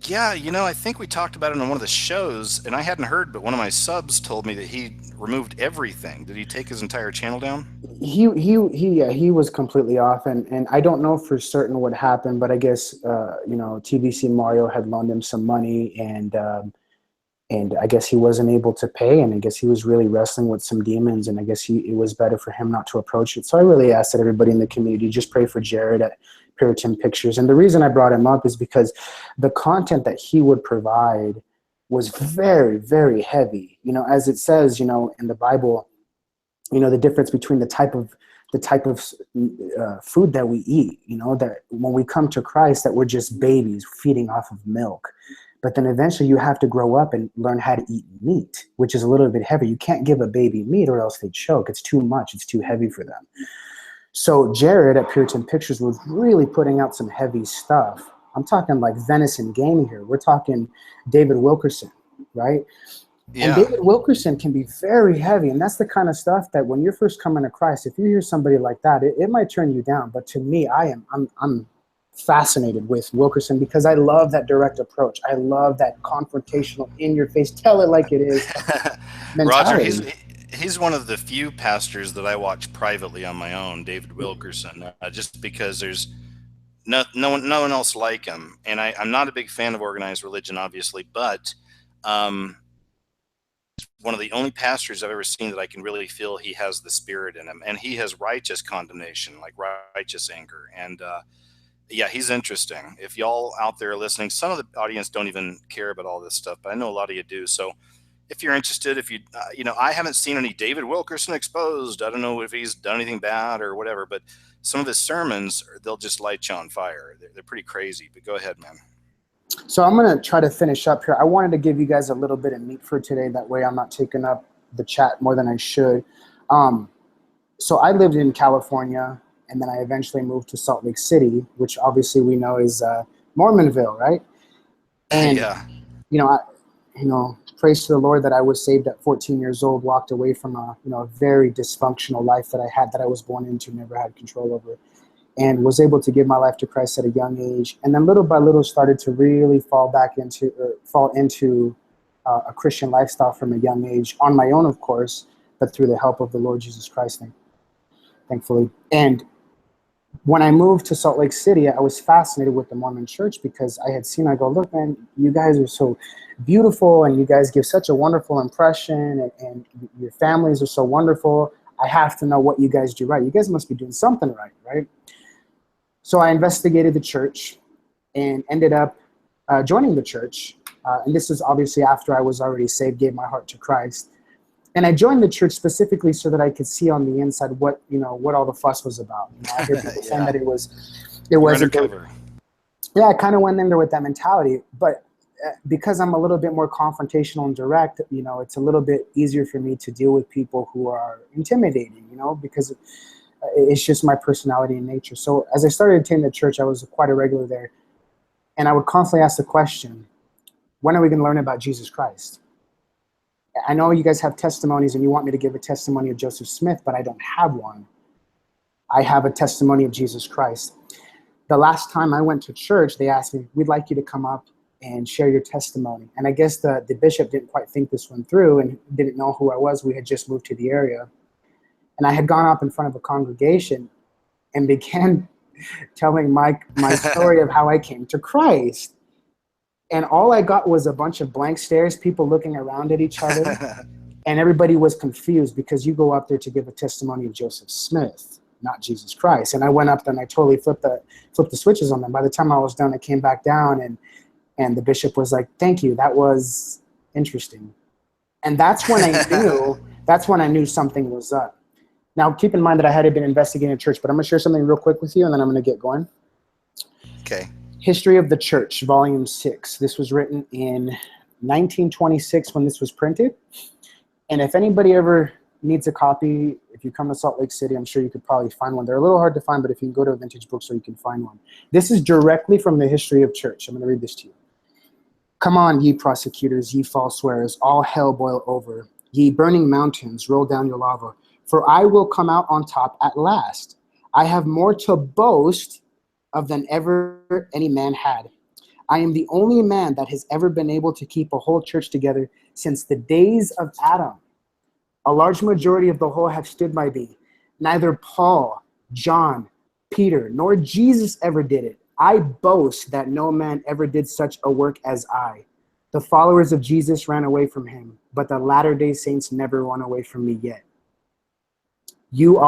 Yeah, I think we talked about it on one of the shows, and I hadn't heard, but one of my subs told me that he removed everything. Did he take his entire channel down? He was completely off, and I don't know for certain what happened, but I guess TVC Mario had loaned him some money, and I guess he wasn't able to pay, and I guess he was really wrestling with some demons, and I guess it was better for him not to approach it. So I really asked that everybody in the community just pray for Jared at Puritan Pictures. And the reason I brought him up is because the content that he would provide was very, very heavy. As it says, in the Bible, the difference between the type of food that we eat, that when we come to Christ, that we're just babies feeding off of milk. But then eventually you have to grow up and learn how to eat meat, which is a little bit heavy. You can't give a baby meat or else they choke. It's too much. It's too heavy for them. So Jared at Puritan Pictures was really putting out some heavy stuff. I'm talking like Venison Gaming here. We're talking David Wilkerson, right? Yeah. And David Wilkerson can be very heavy. And that's the kind of stuff that when you're first coming to Christ, if you hear somebody like that, it might turn you down. But to me, I'm fascinated with Wilkerson because I love that direct approach. I love that confrontational, in your face, tell it like it is mentality. Roger, he's one of the few pastors that I watch privately on my own, David Wilkerson, just because there's no one else like him. And I'm not a big fan of organized religion, obviously, but one of the only pastors I've ever seen that I can really feel he has the Spirit in him, and he has righteous condemnation, like righteous anger. And yeah, he's interesting. If y'all out there listening, some of the audience don't even care about all this stuff, but I know a lot of you do. So if you're interested, if you, I haven't seen any David Wilkerson exposed. I don't know if he's done anything bad or whatever, but some of his sermons, they'll just light you on fire. They're pretty crazy, but go ahead, man. So I'm going to try to finish up here. I wanted to give you guys a little bit of meat for today. That way I'm not taking up the chat more than I should. So I lived in California, and then I eventually moved to Salt Lake City, which obviously we know is Mormonville, right? And Yeah. Praise to the Lord that I was saved at 14 years old, walked away from a very dysfunctional life that I had, that I was born into, never had control over, and was able to give my life to Christ at a young age. And then little by little started to really fall into a Christian lifestyle from a young age, on my own, of course, but through the help of the Lord Jesus Christ, thankfully. And when I moved to Salt Lake City, I was fascinated with the Mormon church, because I go, look, man, you guys are so beautiful, and you guys give such a wonderful impression, and your families are so wonderful. I have to know what you guys do right. You guys must be doing something right? So I investigated the church and ended up joining the church. And this is obviously after I was already saved, gave my heart to Christ. And I joined the church specifically so that I could see on the inside what all the fuss was about. I heard people saying that it wasn't undercover. Yeah, I kind of went in there with that mentality, but because I'm a little bit more confrontational and direct, it's a little bit easier for me to deal with people who are intimidating, because it's just my personality and nature. So as I started attending the church, I was quite a regular there, and I would constantly ask the question, when are we going to learn about Jesus Christ? I know you guys have testimonies and you want me to give a testimony of Joseph Smith, but I don't have one. I have a testimony of Jesus Christ. The last time I went to church, they asked me, we'd like you to come up and share your testimony. And I guess the bishop didn't quite think this one through and didn't know who I was. We had just moved to the area. And I had gone up in front of a congregation and began telling my story of how I came to Christ. And all I got was a bunch of blank stares, people looking around at each other. And everybody was confused, because you go up there to give a testimony of Joseph Smith, not Jesus Christ. And I went up there and I totally flipped the switches on them. By the time I was done, I came back down and the bishop was like, thank you, that was interesting. And that's when I knew something was up. Now, keep in mind that I had been investigating a church, but I'm going to share something real quick with you, and then I'm going to get going. Okay. History of the Church, Volume 6. This was written in 1926 when this was printed. And if anybody ever needs a copy, if you come to Salt Lake City, I'm sure you could probably find one. They're a little hard to find, but if you can go to a vintage bookstore, you can find one. This is directly from the history of church. I'm going to read this to you. Come on, ye prosecutors, ye false swearers, all hell boil over. Ye burning mountains, roll down your lava. For I will come out on top at last. I have more to boast of than ever any man had. I am the only man that has ever been able to keep a whole church together since the days of Adam. A large majority of the whole have stood by me. Neither Paul, John, Peter, nor Jesus ever did it. I boast that no man ever did such a work as I. The followers of Jesus ran away from him, but the Latter-day Saints never run away from me yet. You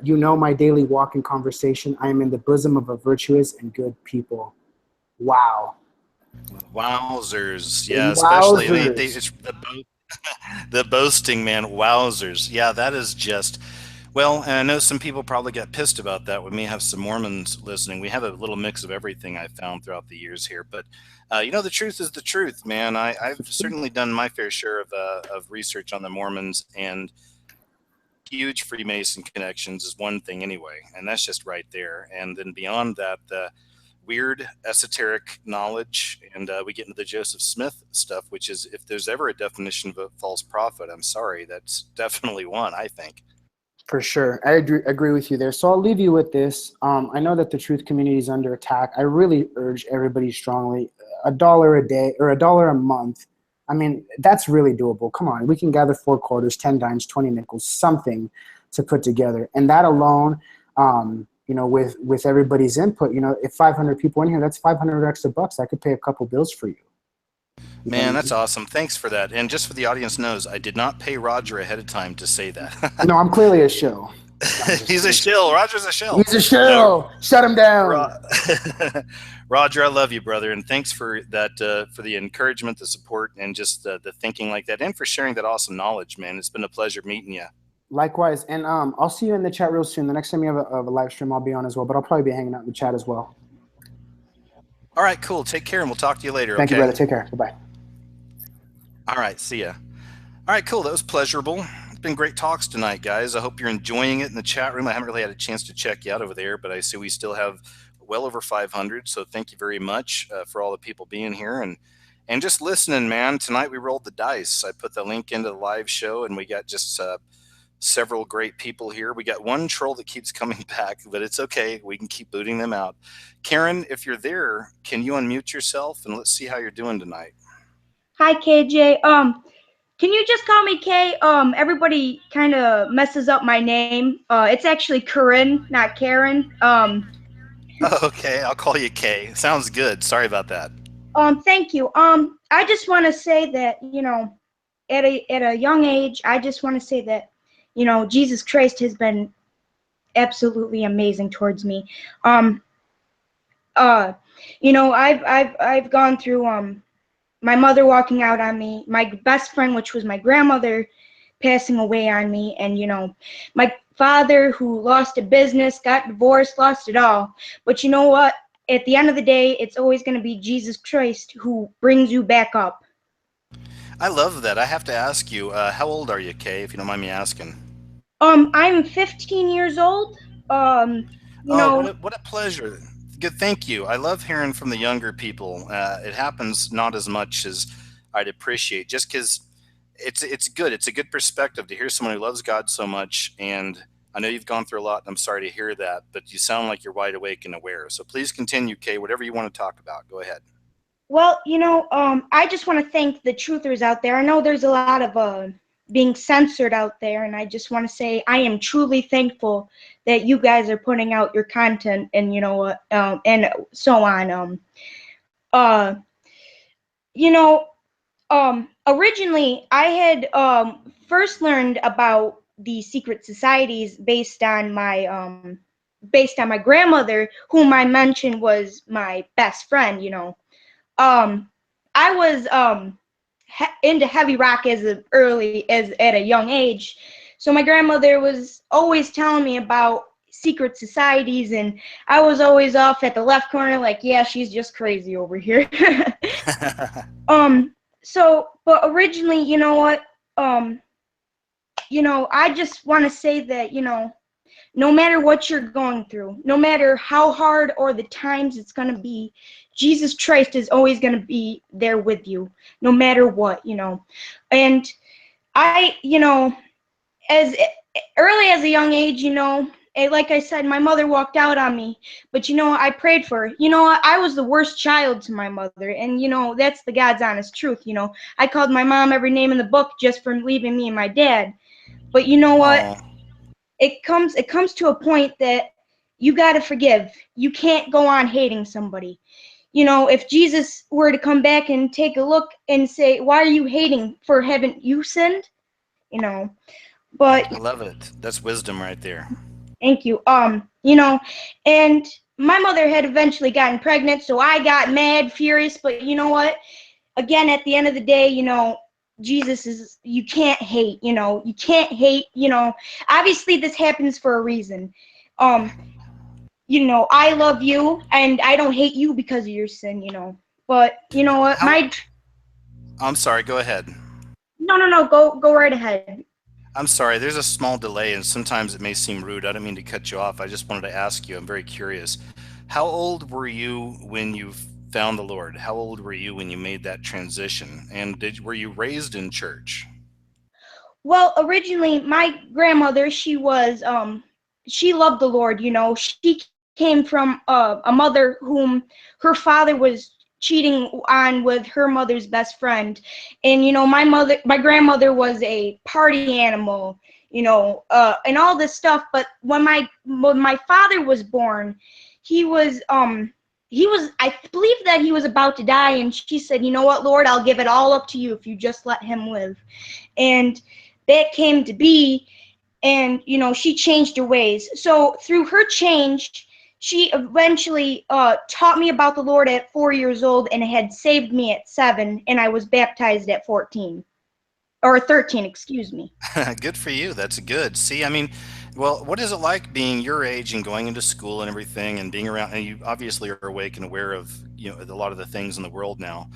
know my daily walk and conversation. I am in the bosom of a virtuous and good people. Wow. Wowzers. Yeah, especially it's the boasting, man. Wowzers. Yeah, that is just, well, and I know some people probably got pissed about that. We may have some Mormons listening. We have a little mix of everything I've found throughout the years here. But, the truth is the truth, man. I've certainly done my fair share of research on the Mormons, and huge Freemason connections is one thing anyway, and that's just right there. And then beyond that, the weird esoteric knowledge, and we get into the Joseph Smith stuff, which is, if there's ever a definition of a false prophet, I'm sorry, that's definitely one, I think. For sure. I agree with you there. So I'll leave you with this. I know that the truth community is under attack. I really urge everybody strongly, $1 a day or $1 a month. I mean, that's really doable. Come on, we can gather 4 quarters, 10 dimes, 20 nickels, something to put together. And that alone, with everybody's input, if 500 people in here, that's 500 extra bucks. I could pay a couple bills for you. Man, that's awesome. Thanks for that. And just for the audience knows, I did not pay Roger ahead of time to say that. No, I'm clearly a shill. He's a shill. Roger's a shill. He's a shill. No. Shut him down. Roger, I love you, brother. And thanks for that, for the encouragement, the support, and just the thinking like that, and for sharing that awesome knowledge, man. It's been a pleasure meeting you. Likewise. And I'll see you in the chat real soon. The next time you have a live stream, I'll be on as well, but I'll probably be hanging out in the chat as well. All right, cool. Take care, and we'll talk to you later. Thank you, brother. Take care. Bye-bye. All right, see ya. All right, cool. That was pleasurable. It's been great talks tonight, guys. I hope you're enjoying it in the chat room. I haven't really had a chance to check you out over there, but I see we still have well over 500. So thank you very much for all the people being here and just listening, man. Tonight we rolled the dice. I put the link into the live show, and we got just several great people here. We got one troll that keeps coming back, but it's okay. We can keep booting them out. Karen, if you're there, can you unmute yourself and let's see how you're doing tonight? Hi, KJ. Can you just call me Kay? Everybody kind of messes up my name. It's actually Corinne, not Karen. Okay, I'll call you Kay. Sounds good. Sorry about that. Thank you. I just want to say that, you know, at a young age, I just want to say that, you know, Jesus Christ has been absolutely amazing towards me. You know, I've gone through my mother walking out on me, my best friend, which was my grandmother, passing away on me, and, you know, my father who lost a business, got divorced, lost it all. But you know what? At the end of the day, it's always going to be Jesus Christ who brings you back up. I love that. I have to ask you, how old are you, Kay, if you don't mind me asking? I'm 15 years old. You know, what a pleasure. Good, thank you. I love hearing from the younger people. It happens not as much as I'd appreciate, just because it's good. It's a good perspective to hear someone who loves God so much. And I know you've gone through a lot, and I'm sorry to hear that, but you sound like you're wide awake and aware. So please continue, Kay, whatever you want to talk about. Go ahead. well, you know, I just want to thank the truthers out there. I know there's a lot of being censored out there, and I just want to say I am truly thankful that you guys are putting out your content, and you know, and so on. You know, originally I had first learned about the secret societies based on my grandmother, whom I mentioned was my best friend. You know, I was into heavy rock as at a young age, so my grandmother was always telling me about secret societies, and I was always off at the left corner, like, yeah, she's just crazy over here. So, but originally, you know what, you know, I just want to say that, you know, no matter what you're going through, no matter how hard or the times it's going to be, Jesus Christ is always going to be there with you, no matter what, you know. And I, you know, as early as a young age, you know, like I said, my mother walked out on me, but, you know, I prayed for her. You know, I was the worst child to my mother, and, you know, that's the God's honest truth. You know, I called my mom every name in the book just for leaving me and my dad. But you know what? Aw. It comes to a point that you got to forgive. You can't go on hating somebody. You know, if Jesus were to come back and take a look and say, why are you hating? For haven't you sinned? You know, but I love it. That's wisdom right there. thank you. You know, and my mother had eventually gotten pregnant, so I got mad, furious, but you know what? Again, at the end of the day, you know, Jesus is, you can't hate, you know, you can't hate, you know, obviously this happens for a reason. You know, I love you and I don't hate you because of your sin, you know, but you know what, I'm sorry, go ahead. No, go right ahead. I'm sorry, there's a small delay and sometimes it may seem rude. I don't mean to cut you off. I just wanted to ask you, I'm very curious. How old were you when you found the Lord? How old were you when you made that transition? And were you raised in church? Well, originally my grandmother, she loved the Lord, you know. She came from a mother whom her father was cheating on with her mother's best friend. And you know, my grandmother was a party animal, you know, and all this stuff. But when my father was born, he was I believe that he was about to die, and she said, you know what, Lord, I'll give it all up to you if you just let him live. And that came to be, and you know, she changed her ways. So through her change, she eventually taught me about the Lord at 4 years old, and had saved me at 7, and I was baptized at 14. Or 13, excuse me. Good for you. That's good. See, I mean, well, what is it like being your age and going into school and everything and being around, and you obviously are awake and aware of, you know, a lot of the things in the world now.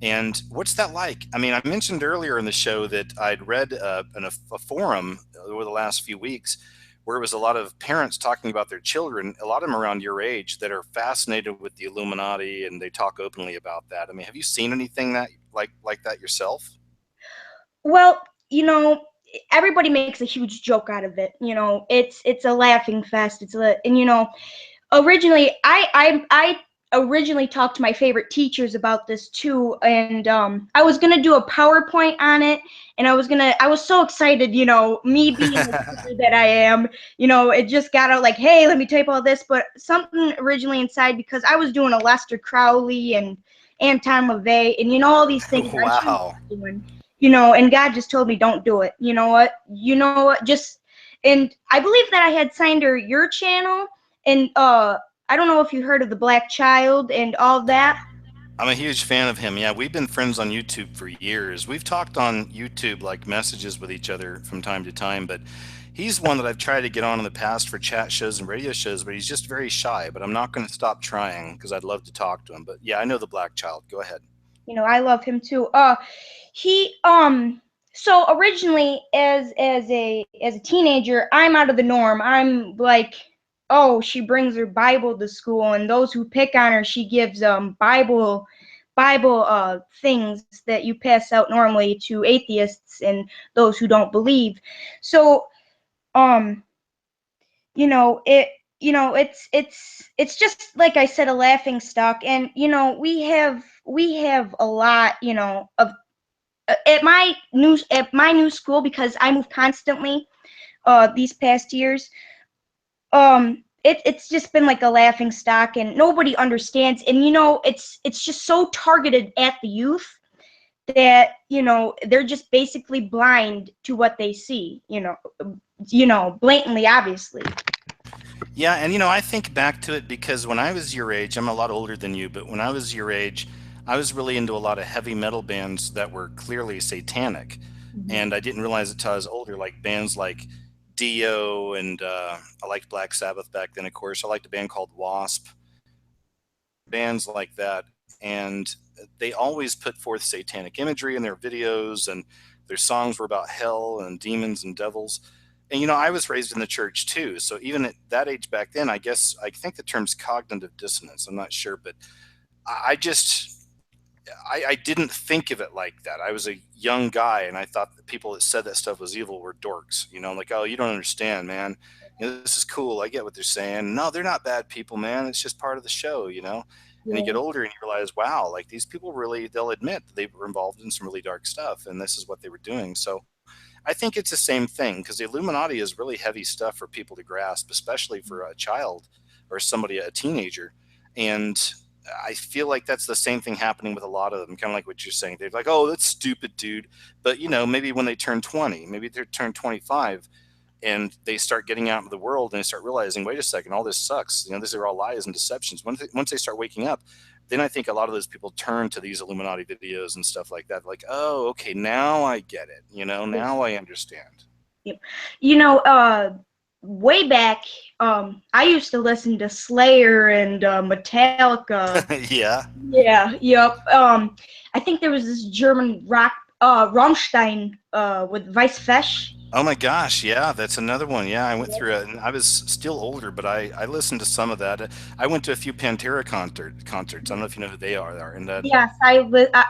And what's that like? I mean, I mentioned earlier in the show that I'd read in a forum over the last few weeks where it was a lot of parents talking about their children, a lot of them around your age, that are fascinated with the Illuminati, and they talk openly about that. I mean, have you seen anything that like that yourself? Well, everybody makes a huge joke out of it. It's a laughing fest. And originally I originally talked to my favorite teachers about this too, and I was gonna do a PowerPoint on it, and I was so excited, me being the teacher that I am, it just got out like, hey, let me type all this, but something originally inside, because I was doing a Lester Crowley and Anton LaVey, and all these things I shouldn't Wow. be doing, and God just told me don't do it. You know what, just, and I believe that I had signed your channel, and I don't know if you heard of the Black Child and all that. I'm a huge fan of him. Yeah, we've been friends on YouTube for years. We've talked on YouTube, like messages with each other from time to time, but he's one that I've tried to get on in the past for chat shows and radio shows, but he's just very shy. But I'm not going to stop trying because I'd love to talk to him. But yeah, I know the Black Child. Go ahead. I love him too. He so originally as a teenager, I'm out of the norm. I'm like, oh, she brings her Bible to school, and those who pick on her, she gives Bible things that you pass out normally to atheists and those who don't believe. So it's just like I said, a laughing stock. And we have a lot of at my new school, because I move constantly these past years. It's just been like a laughing stock, and nobody understands. And it's just so targeted at the youth that they're just basically blind to what they see, blatantly, obviously. Yeah, and I think back to it because when I was your age, I'm a lot older than you, but when I was your age, I was really into a lot of heavy metal bands that were clearly satanic. And I didn't realize it till I was older, like bands like Dio, and I liked Black Sabbath back then, of course. I liked a band called Wasp, bands like that. And they always put forth satanic imagery in their videos, and their songs were about hell and demons and devils. And I was raised in the church too, so even at that age back then, I think the term's cognitive dissonance. I'm not sure, but I didn't think of it like that. I was a young guy, and I thought the people that said that stuff was evil were dorks. Like, oh, you don't understand, man. This is cool. I get what they're saying. No, they're not bad people, man. It's just part of the show. And you get older and you realize, wow, like these people they'll admit that they were involved in some really dark stuff, and this is what they were doing. So I think it's the same thing, because the Illuminati is really heavy stuff for people to grasp, especially for a child or somebody, a teenager. And I feel like that's the same thing happening with a lot of them, kind of like what you're saying. They're like, oh, that's stupid, dude. But, maybe when they turn 20, maybe they turn 25, and they start getting out into the world and they start realizing, wait a second, all this sucks. These are all lies and deceptions. Once they start waking up, then I think a lot of those people turn to these Illuminati videos and stuff like that. Like, oh, okay, now I get it. Now I understand. Way back, I used to listen to Slayer and Metallica. Yeah. Yeah. Yep. I think there was this German rock, Rammstein, with Weiss Fesch. Oh my gosh, yeah, that's another one. Yeah, I went through it, and I was still older, but I listened to some of that. I went to a few Pantera concerts. I don't know if you know who they are. And yes,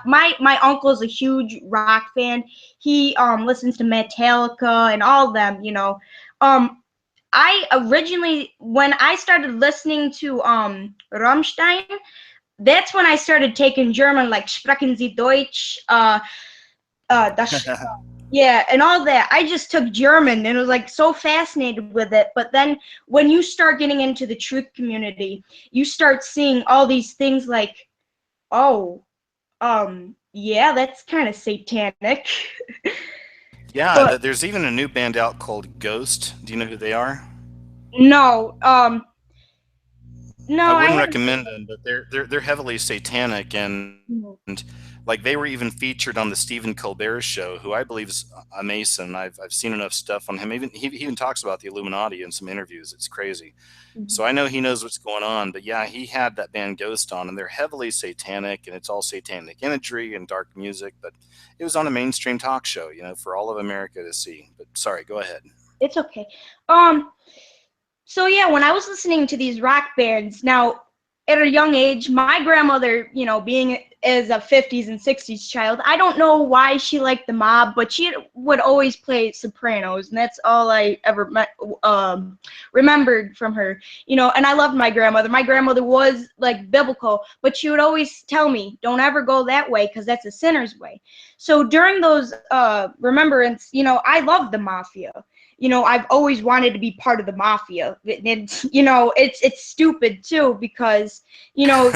my uncle's a huge rock fan. He listens to Metallica and all of them. I originally, when I started listening to Rammstein, that's when I started taking German, like Sprechen Sie Deutsch, das. Yeah, and all that. I just took German and was like so fascinated with it. But then when you start getting into the truth community, you start seeing all these things like, oh, yeah, that's kind of satanic. Yeah, but there's even a new band out called Ghost. Do you know who they are? No. No, I wouldn't haven't. recommend them, but they're heavily satanic, and like they were even featured on the Stephen Colbert show, who I believe is a Mason. I've seen enough stuff on him. Even he even talks about the Illuminati in some interviews. It's crazy. So I know he knows what's going on. But yeah, he had that band Ghost on, and they're heavily satanic, and it's all satanic imagery and dark music. But it was on a mainstream talk show, you know, for all of America to see. But sorry, go ahead. It's okay. So yeah, when I was listening to these rock bands, now at a young age, my grandmother, you know, being as a 50s and 60s child, I don't know why she liked the Mob, but she would always play Sopranos, and that's all I ever remembered from her. You know, and I loved my grandmother. My grandmother was like biblical, but she would always tell me, don't ever go that way because that's a sinner's way. So during those remembrance, you know, I loved the Mafia. You know, I've always wanted to be part of the Mafia. And, you know, it's stupid too because, you know,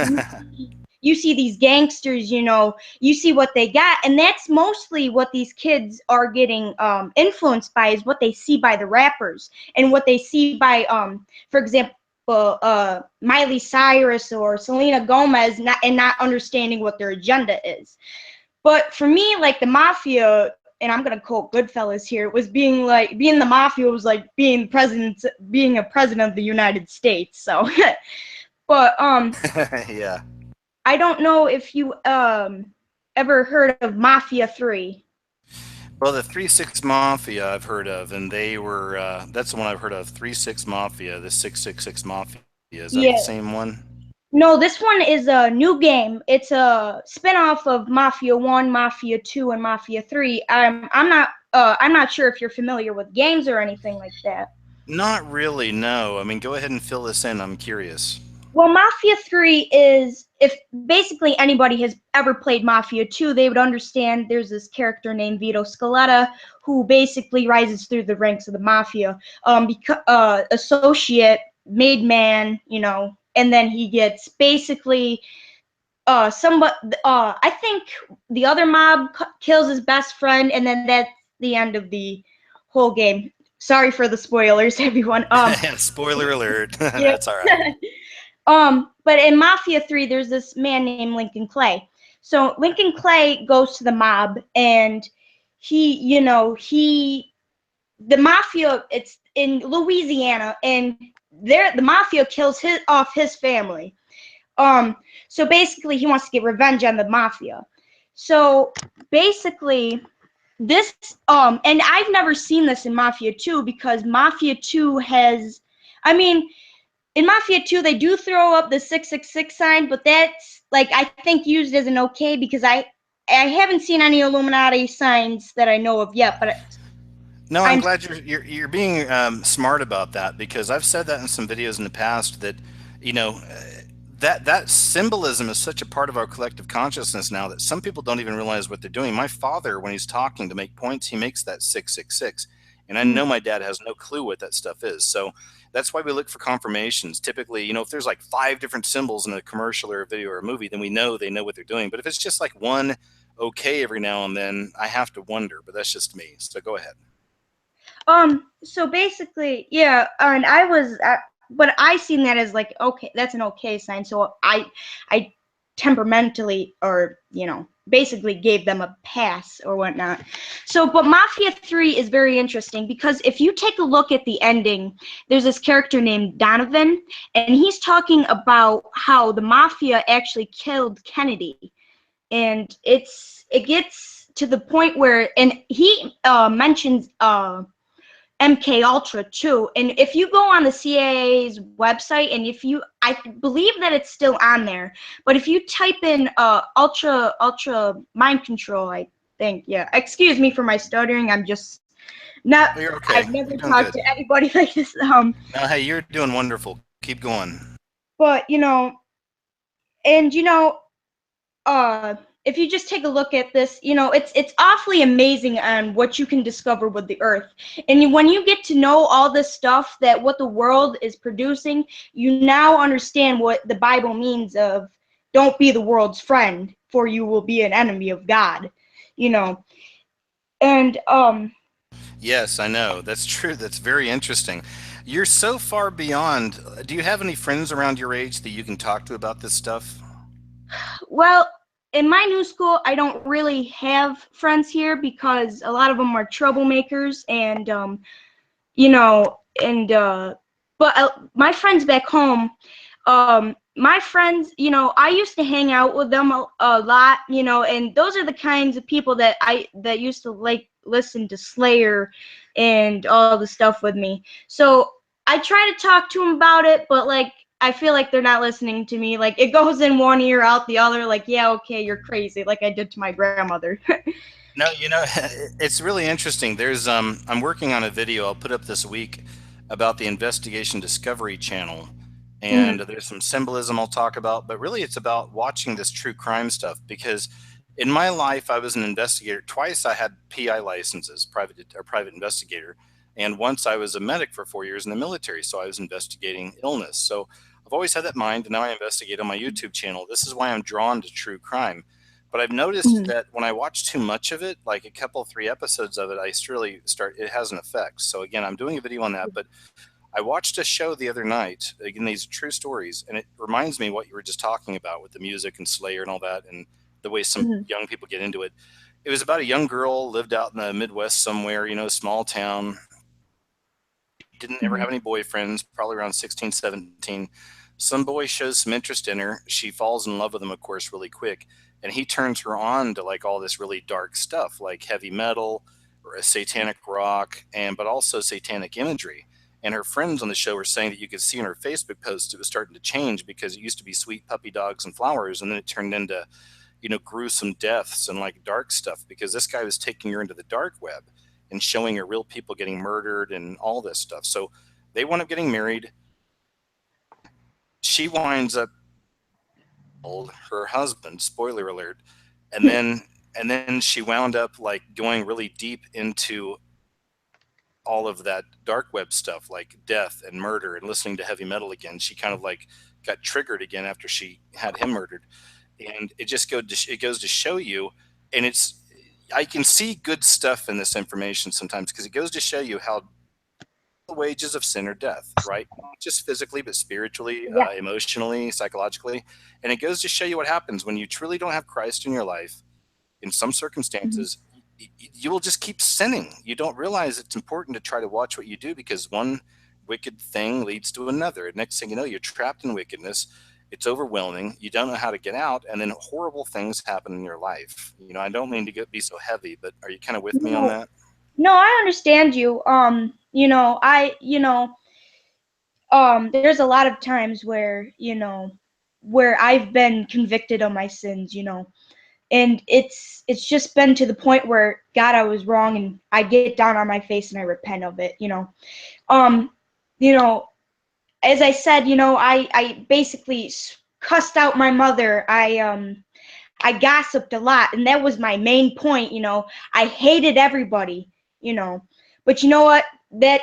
you see these gangsters, you know, you see what they got, and that's mostly what these kids are getting influenced by, is what they see by the rappers and what they see by, for example, Miley Cyrus or Selena Gomez, not understanding what their agenda is. But for me, like the Mafia, and I'm gonna quote Goodfellas here, was being the Mafia was like being a president of the United States. So, but Yeah. I don't know if you ever heard of Mafia 3. Well, the 3-6 Mafia I've heard of, and they were that's the one I've heard of. 3-6 Mafia, the 666 Mafia. Is that Yeah. the same one? No, this one is a new game. It's a spin-off of Mafia 1, Mafia 2, and Mafia 3. I'm not sure if you're familiar with games or anything like that. Not really, no. I mean, go ahead and fill this in. I'm curious. Well, Mafia 3 is, if basically anybody has ever played Mafia 2, they would understand there's this character named Vito Scaletta who basically rises through the ranks of the Mafia. Associate, made man, you know, and then he gets basically I think the other mob kills his best friend, and then that's the end of the whole game. Sorry for the spoilers, everyone. Spoiler alert. That's all right. But in Mafia 3, there's this man named Lincoln Clay. So Lincoln Clay goes to the mob, and the Mafia, it's in Louisiana, and the Mafia kills off his family. So basically he wants to get revenge on the Mafia. So basically this, and I've never seen this in Mafia 2 because Mafia 2 has, I mean, in Mafia 2, they do throw up the 666 sign, but that's, like, I think used as an okay because I haven't seen any Illuminati signs that I know of yet, but no, I'm glad you're being smart about that, because I've said that in some videos in the past that, you know, that symbolism is such a part of our collective consciousness now that some people don't even realize what they're doing. My father, when he's talking to make points, he makes that 666. And I know my dad has no clue what that stuff is. So that's why we look for confirmations. Typically, you know, if there's like 5 different symbols in a commercial or a video or a movie, then we know they know what they're doing. But if it's just like one okay every now and then, I have to wonder. But that's just me. So go ahead. So basically, yeah, and but I seen that as like, okay, that's an okay sign. So I temperamentally, or, you know, basically gave them a pass or whatnot. So, but Mafia 3 is very interesting because if you take a look at the ending, there's this character named Donovan, and he's talking about how the Mafia actually killed Kennedy. And it gets to the point where, and he mentions MK Ultra too. And if you go on the CIA's website, and I believe that it's still on there, but if you type in ultra mind control, I think, yeah. Excuse me for my stuttering. I'm just not. You're okay. I've never talked to anybody like this. No, hey, you're doing wonderful. Keep going. But you know, and you know, if you just take a look at this, you know, it's awfully amazing on what you can discover with the earth. And when you get to know all this stuff, that what the world is producing, you now understand what the Bible means of don't be the world's friend, for you will be an enemy of God, you know. And yes, I know. That's true. That's very interesting. You're so far beyond. Do you have any friends around your age that you can talk to about this stuff? Well, in my new school, I don't really have friends here because a lot of them are troublemakers, and you know, and but my friends back home, my friends, you know, I used to hang out with them a lot, you know, and those are the kinds of people that used to like listen to Slayer and all the stuff with me. So I try to talk to them about it, but like I feel like they're not listening to me. Like it goes in one ear out the other. Like, yeah, okay, you're crazy, like I did to my grandmother. No, you know, it's really interesting. There's I'm working on a video I'll put up this week about the Investigation Discovery Channel, and there's some symbolism I'll talk about, but really it's about watching this true crime stuff because in my life I was an investigator. Twice I had PI licenses, private investigator, and once I was a medic for 4 years in the military, so I was investigating illness. So I've always had that mind, and now I investigate on my YouTube channel. This is why I'm drawn to true crime. But I've noticed that when I watch too much of it, like a couple, 3 episodes of it, it has an effect. So again, I'm doing a video on that, but I watched a show the other night. Again, these are true stories, and it reminds me what you were just talking about with the music and Slayer and all that, and the way some young people get into it. It was about a young girl, lived out in the Midwest somewhere, you know, small town, didn't ever have any boyfriends, probably around 16, 17. Some boy shows some interest in her. She falls in love with him, of course, really quick. And he turns her on to like all this really dark stuff, like heavy metal or a satanic rock, but also satanic imagery. And her friends on the show were saying that you could see in her Facebook posts it was starting to change because it used to be sweet puppy dogs and flowers, and then it turned into, you know, gruesome deaths and like dark stuff because this guy was taking her into the dark web and showing her real people getting murdered and all this stuff. So they wound up getting married. She winds up her husband, spoiler alert, and then she wound up like going really deep into all of that dark web stuff like death and murder and listening to heavy metal again. She kind of like got triggered again after she had him murdered, and it goes to show you, and I can see good stuff in this information sometimes because it goes to show you how the wages of sin are death, right? Not just physically, but spiritually, emotionally, psychologically. And it goes to show you what happens when you truly don't have Christ in your life. In some circumstances, you will just keep sinning. You don't realize it's important to try to watch what you do because one wicked thing leads to another. Next thing you know, you're trapped in wickedness. It's overwhelming. You don't know how to get out, and then horrible things happen in your life. You know, I don't mean to be so heavy, but are you kind of with me on that? No, I understand you. You know, there's a lot of times where, you know, where I've been convicted of my sins, you know, and it's just been to the point where, God, I was wrong, and I get down on my face and I repent of it, you know. You know, as I said, you know, I basically cussed out my mother. I gossiped a lot, and that was my main point, you know. I hated everybody, you know. But you know what? That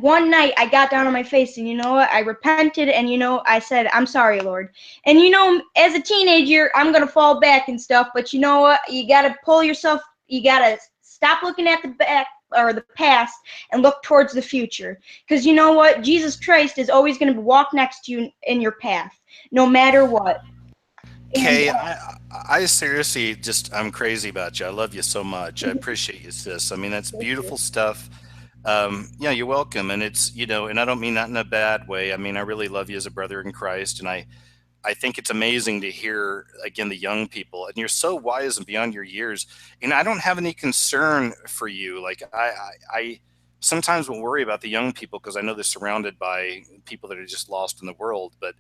one night I got down on my face, and you know what? I repented, and you know, I said, I'm sorry, Lord. And you know, as a teenager, I'm going to fall back and stuff, but you know what? You got to pull yourself, you got to stop looking at the back or the past and look towards the future. Because you know what? Jesus Christ is always going to walk next to you in your path, no matter what. Okay, I seriously I'm crazy about you. I love you so much. I appreciate you, sis. I mean, that's beautiful stuff. Yeah, you're welcome. And it's, you know, and I don't mean that in a bad way. I mean, I really love you as a brother in Christ. And I think it's amazing to hear, again, the young people, and you're so wise and beyond your years. And I don't have any concern for you. Like I sometimes will worry about the young people because I know they're surrounded by people that are just lost in the world. But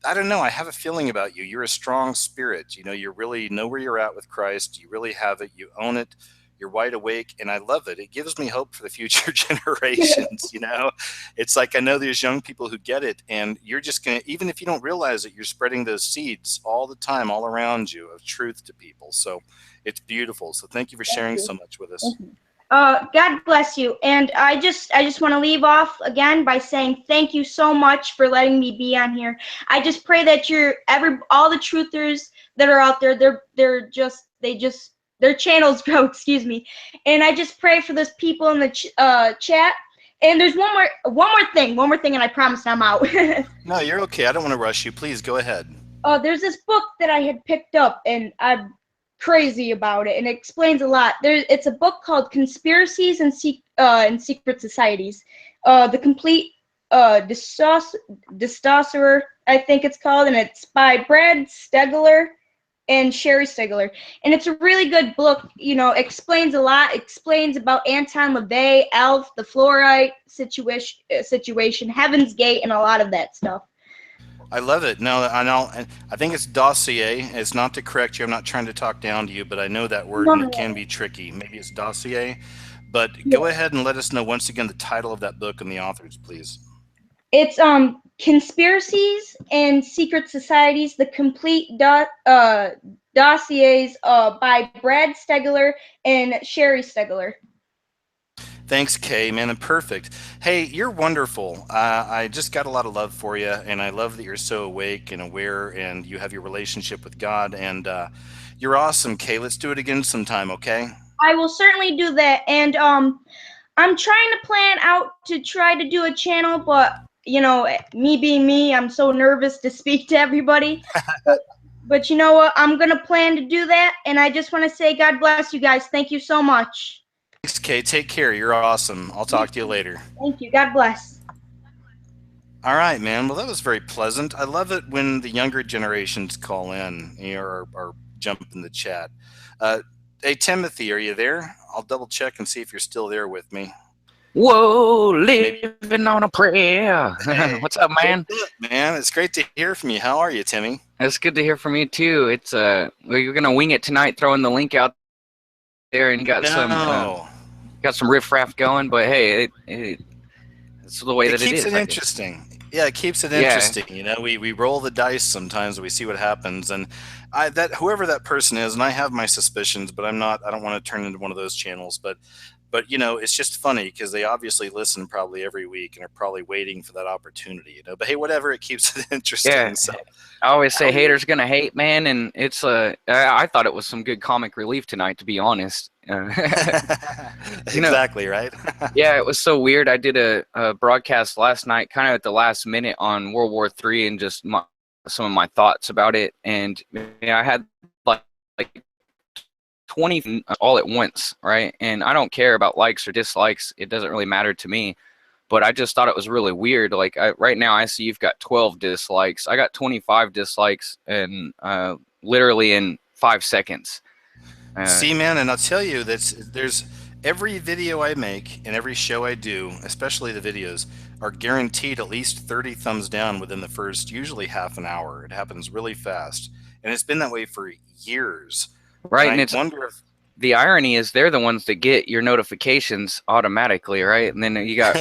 I don't know. I have a feeling about you. You're a strong spirit. You know, you really know where you're at with Christ. You really have it. You own it. You're wide awake, and I love it. It gives me hope for the future generations. You know, it's like I know there's young people who get it, and you're just going to, even if you don't realize it, you're spreading those seeds all the time, all around you of truth to people. So it's beautiful. So thank you for sharing so much with us. God bless you. And I just want to leave off again by saying thank you so much for letting me be on here. I just pray that all the truthers that are out there, their channels grow, excuse me. And I just pray for those people in the chat And there's one more thing, and I promise I'm out. No, you're okay. I don't want to rush you. Please go ahead. There's this book that I had picked up, and I'm crazy about it, and it explains a lot. It's a book called Conspiracies and Secret Societies. The Complete Distaucer, I think it's called, and it's by Brad Stegler and Sherry Stigler. And it's a really good book, you know, explains a lot, explains about Anton LaVey, Elf, the fluoride situation, Heaven's Gate, and a lot of that stuff. I love it. No, I think it's dossier. It's not to correct you. I'm not trying to talk down to you, but I know that word and it can be tricky. Maybe it's dossier. But go ahead and let us know once again the title of that book and the authors, please. It's Conspiracies and Secret Societies, the Complete Dossiers by Brad Stegler and Sherry Stigler. Thanks, Kay, man, and perfect. Hey, you're wonderful. I just got a lot of love for you, and I love that you're so awake and aware, and you have your relationship with God, and you're awesome, Kay. Let's do it again sometime, okay? I will certainly do that, and I'm trying to plan out to try to do a channel, but, you know, me being me, I'm so nervous to speak to everybody. But you know what? I'm going to plan to do that, and I just want to say God bless you guys. Thank you so much. Thanks, Kay. Take care. You're awesome. I'll talk to you later. Thank you. God bless. All right, man. Well, that was very pleasant. I love it when the younger generations call in, you know, or jump in the chat. Hey, Timothy, are you there? I'll double check and see if you're still there with me. Whoa, living on a prayer. Hey, what's up, man? What's up, man? It's great to hear from you. How are you, Timmy? It's good to hear from you too. It's well, you're gonna wing it tonight, throwing the link out there, and got some riffraff going. But hey, it's the way that it is. It keeps it interesting. Yeah, it keeps it interesting. You know, we roll the dice sometimes. We see what happens, and whoever that person is, and I have my suspicions, but I don't want to turn into one of those channels, but you know, it's just funny because they obviously listen probably every week and are probably waiting for that opportunity, you know. But hey, whatever, it keeps it interesting. Yeah. So I always say haters gonna hate, man, and it's I thought it was some good comic relief tonight, to be honest. Exactly, right? Yeah, it was so weird. I did a broadcast last night, kind of at the last minute, on World War III and just some of my thoughts about it, and I had like 20 all at once, right? And I don't care about likes or dislikes. It doesn't really matter to me. But I just thought it was really weird. Like right now I see you've got 12 dislikes. I got 25 dislikes and literally in 5 seconds. See, man, and I'll tell you that there's every video I make and every show I do, especially the videos, are guaranteed at least 30 thumbs down within the first, usually half an hour. It happens really fast. And it's been that way for years. Right, and it's the irony is they're the ones that get your notifications automatically, right? And then you got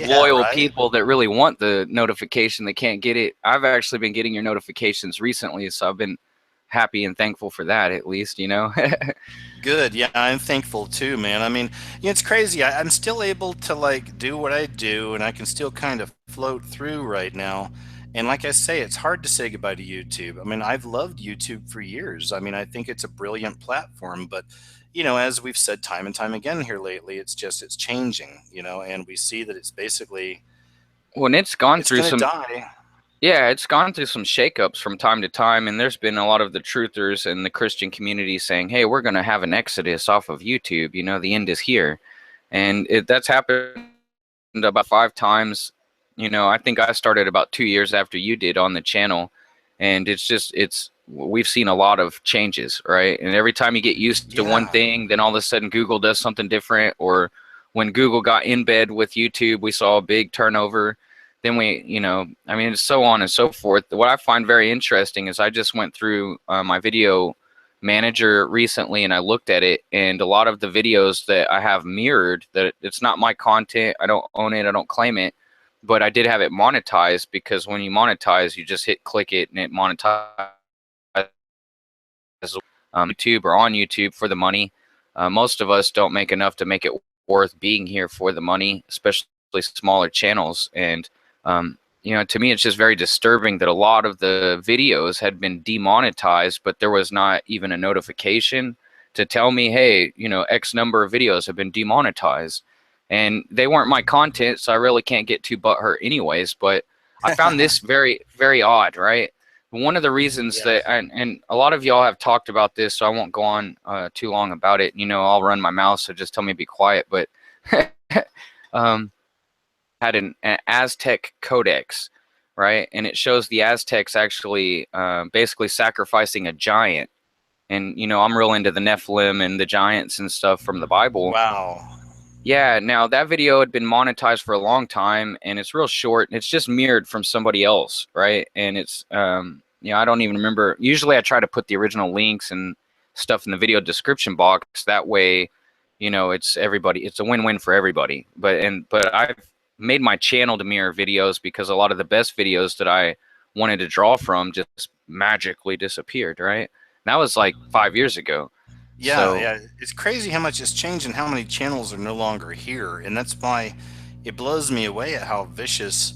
loyal people that really want the notification. They can't get it. I've actually been getting your notifications recently, so I've been happy and thankful for that, at least, you know. Good. Yeah, I'm thankful too, man. I mean, you know, it's crazy. I'm still able to like do what I do, and I can still kind of float through right now. And like I say, it's hard to say goodbye to YouTube. I mean, I've loved YouTube for years. I mean, I think it's a brilliant platform, but you know, as we've said time and time again here lately, it's changing, you know, and we see that it's basically, well, and it's gone through some, die. Yeah, it's gone through some shakeups from time to time, and there's been a lot of the truthers and the Christian community saying, hey, we're going to have an exodus off of YouTube, you know, the end is here. And that's happened about 5 times. You know, I think I started about 2 years after you did on the channel, and we've seen a lot of changes, right? And every time you get used to one thing, then all of a sudden Google does something different, or when Google got in bed with YouTube, we saw a big turnover. Then you know, I mean, it's so on and so forth. What I find very interesting is I just went through my video manager recently and I looked at it, and a lot of the videos that I have mirrored, that it's not my content, I don't own it, I don't claim it, but I did have it monetized, because when you monetize, you just click it and it monetizes YouTube or on YouTube for the money. Most of us don't make enough to make it worth being here for the money, especially smaller channels. And you know, to me, it's just very disturbing that a lot of the videos had been demonetized, but there was not even a notification to tell me, hey, you know, X number of videos have been demonetized. and they weren't my content, so I really can't get too butthurt anyways. But I found this very, very odd, right? One of the reasons that, and a lot of y'all have talked about this, so I won't go on too long about it. You know, I'll run my mouth, so just tell me to be quiet. But had an Aztec codex, right? And it shows the Aztecs actually basically sacrificing a giant. And, you know, I'm real into the Nephilim and the giants and stuff from the Bible. Wow. Yeah, now that video had been monetized for a long time, and it's real short, and it's just mirrored from somebody else, right? And it's, you know, I don't even remember. Usually I try to put the original links and stuff in the video description box. That way, you know, it's everybody, it's a win-win for everybody. But I've made my channel to mirror videos because a lot of the best videos that I wanted to draw from just magically disappeared, right? And that was like 5 years ago. Yeah, So- yeah. It's crazy how much has changed and how many channels are no longer here. And that's why it blows me away at how vicious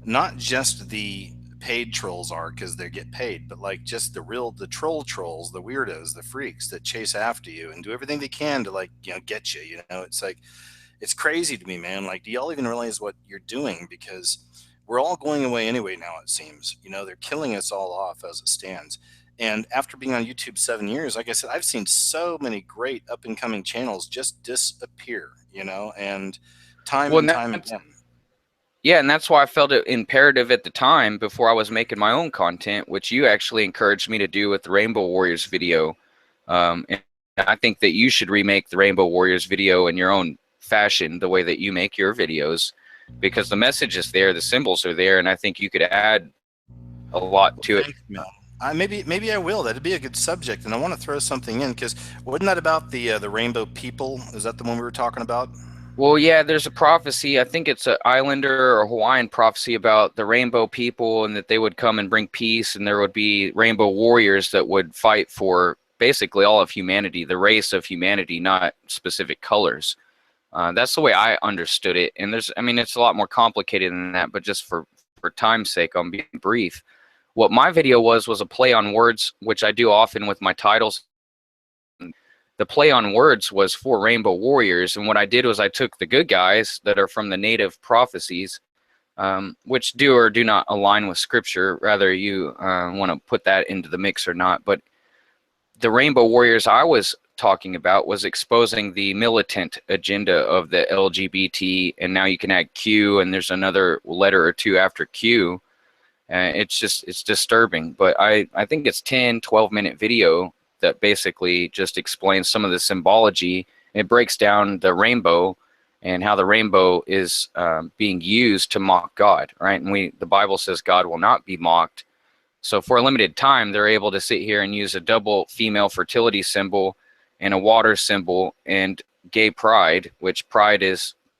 not just the paid trolls are because they get paid, but like just the troll trolls, the weirdos, the freaks that chase after you and do everything they can to, like, you know, get you. You know, it's like, it's crazy to me, man. Like, do y'all even realize what you're doing? Because we're all going away anyway now, it seems. You know, they're killing us all off as it stands. And after being on YouTube 7 years, like I said, I've seen so many great up and coming channels just disappear, you know, and time Well, and and time that's- again. Yeah, and that's why I felt it imperative at the time before I was making my own content, which you actually encouraged me to do with the Rainbow Warriors video. And I think that you should remake the Rainbow Warriors video in your own fashion, the way that you make your videos, because the message is there, the symbols are there, and I think you could add a lot to it. Thanks, man. Maybe I will. That'd be a good subject, and I want to throw something in because wasn't that about the Rainbow People? Is that the one we were talking about? Well, yeah, there's a prophecy. I think it's an Islander or Hawaiian prophecy about the Rainbow People and that they would come and bring peace, and there would be Rainbow Warriors that would fight for basically all of humanity, the race of humanity, not specific colors. That's the way I understood it. And I mean, it's a lot more complicated than that, but just for time's sake, I'm being brief. What my video was a play on words, which I do often with my titles. The play on words was for Rainbow Warriors, and what I did was I took the good guys that are from the native prophecies, which do or do not align with Scripture, rather you want to put that into the mix or not. But the Rainbow Warriors I was talking about was exposing the militant agenda of the LGBT, and now you can add Q, and there's another letter or two after Q. It's disturbing, but I think it's 10-12 minute video that basically just explains some of the symbology. It breaks down the rainbow and how the rainbow is being used to mock God, right? And the Bible says God will not be mocked. So for a limited time, they're able to sit here and use a double female fertility symbol and a water symbol and gay pride, which pride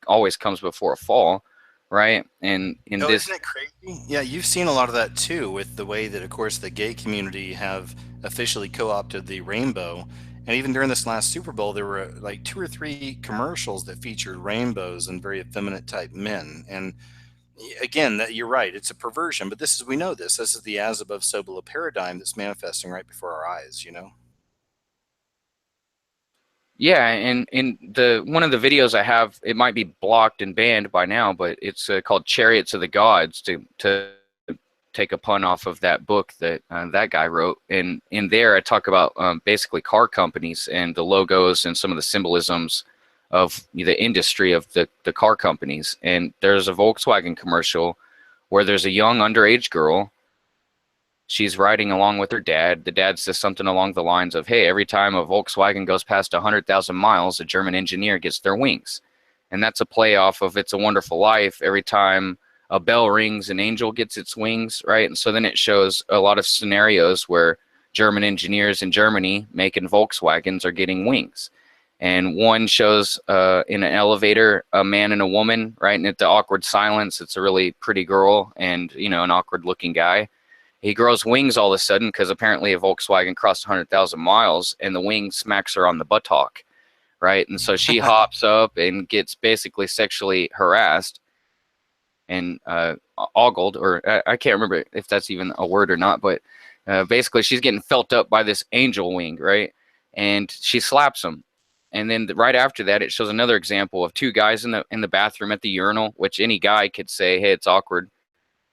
always comes before a fall, right? And in this, isn't it crazy? Yeah, you've seen a lot of that too, with the way that, of course, the gay community have officially co-opted the rainbow. And even during this last Super Bowl, there were like 2 or 3 commercials that featured rainbows and very effeminate type men. And again, that you're right, it's a perversion. But we know this. This is the as above, so below paradigm that's manifesting right before our eyes. You know. yeah, and in one of the videos I have, it might be blocked and banned by now, but it's called Chariots of the Gods, to take a pun off of that book that that guy wrote. And in there, I talk about basically car companies and the logos and some of the symbolisms of the industry of the car companies. And there's a Volkswagen commercial where there's a young underage girl. She's riding along with her dad. The dad says something along the lines of, hey, every time a Volkswagen goes past 100,000 miles, a German engineer gets their wings. And that's a play off of It's a Wonderful Life. Every time a bell rings, an angel gets its wings, right? And so then it shows a lot of scenarios where German engineers in Germany making Volkswagens are getting wings. And one shows in an elevator, a man and a woman, right? And at the awkward silence, it's a really pretty girl and, an awkward looking guy. He grows wings all of a sudden because apparently a Volkswagen crossed 100,000 miles and the wing smacks her on the buttock, right? And so she hops up and gets basically sexually harassed and ogled, or I can't remember if that's even a word or not, but basically she's getting felt up by this angel wing, right? And she slaps him. And then right after that, it shows another example of two guys in the bathroom at the urinal, which any guy could say, hey, it's awkward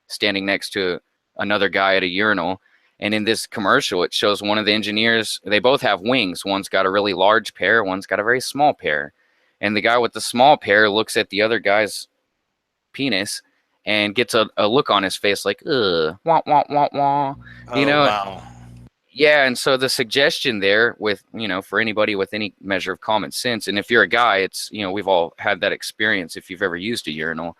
standing next to another guy at a urinal. And in this commercial, it shows one of the engineers, they both have wings. One's got a really large pair, one's got a very small pair. And the guy with the small pair looks at the other guy's penis and gets a look on his face like, ugh, wah, wah, wah, wah. You know, wow. yeah. And so the suggestion there with, you know, for anybody with any measure of common sense, and if you're a guy, it's, you know, we've all had that experience if you've ever used a urinal.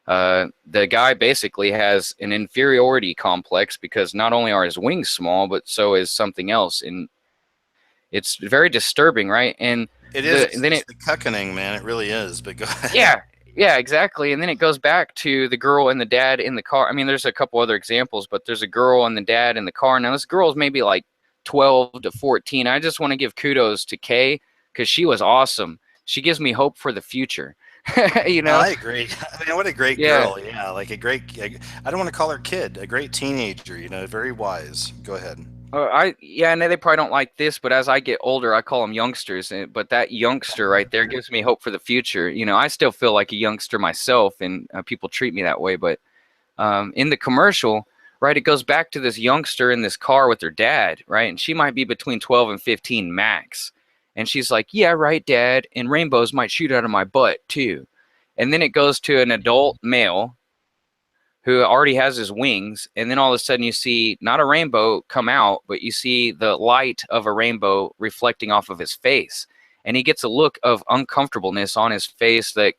The guy basically has an inferiority complex because not only are his wings small, but so is something else. And it's very disturbing, right? And It is. Then it's the cuckoning, man. It really is. But go ahead. Yeah, exactly. And then it goes back to the girl and the dad in the car. I mean, there's a couple other examples, but there's a girl and the dad in the car. Now, this girl's maybe like 12 to 14. I just want to give kudos to Kay because she was awesome. She gives me hope for the future. You know, I agree. I mean, what a great girl. Yeah, like a great. I don't want to call her kid. A great teenager. You know, very wise. Go ahead. Yeah, and they probably don't like this, but as I get older, I call them youngsters. But that youngster right there gives me hope for the future. You know, I still feel like a youngster myself, and people treat me that way. But in the commercial, right, it goes back to this youngster in this car with her dad, right? And she might be between 12 and 15 max. And she's like, yeah, right, Dad. And rainbows might shoot out of my butt, too. And then it goes to an adult male who already has his wings. And then all of a sudden you see not a rainbow come out, but you see the light of a rainbow reflecting off of his face. And he gets a look of uncomfortableness on his face that,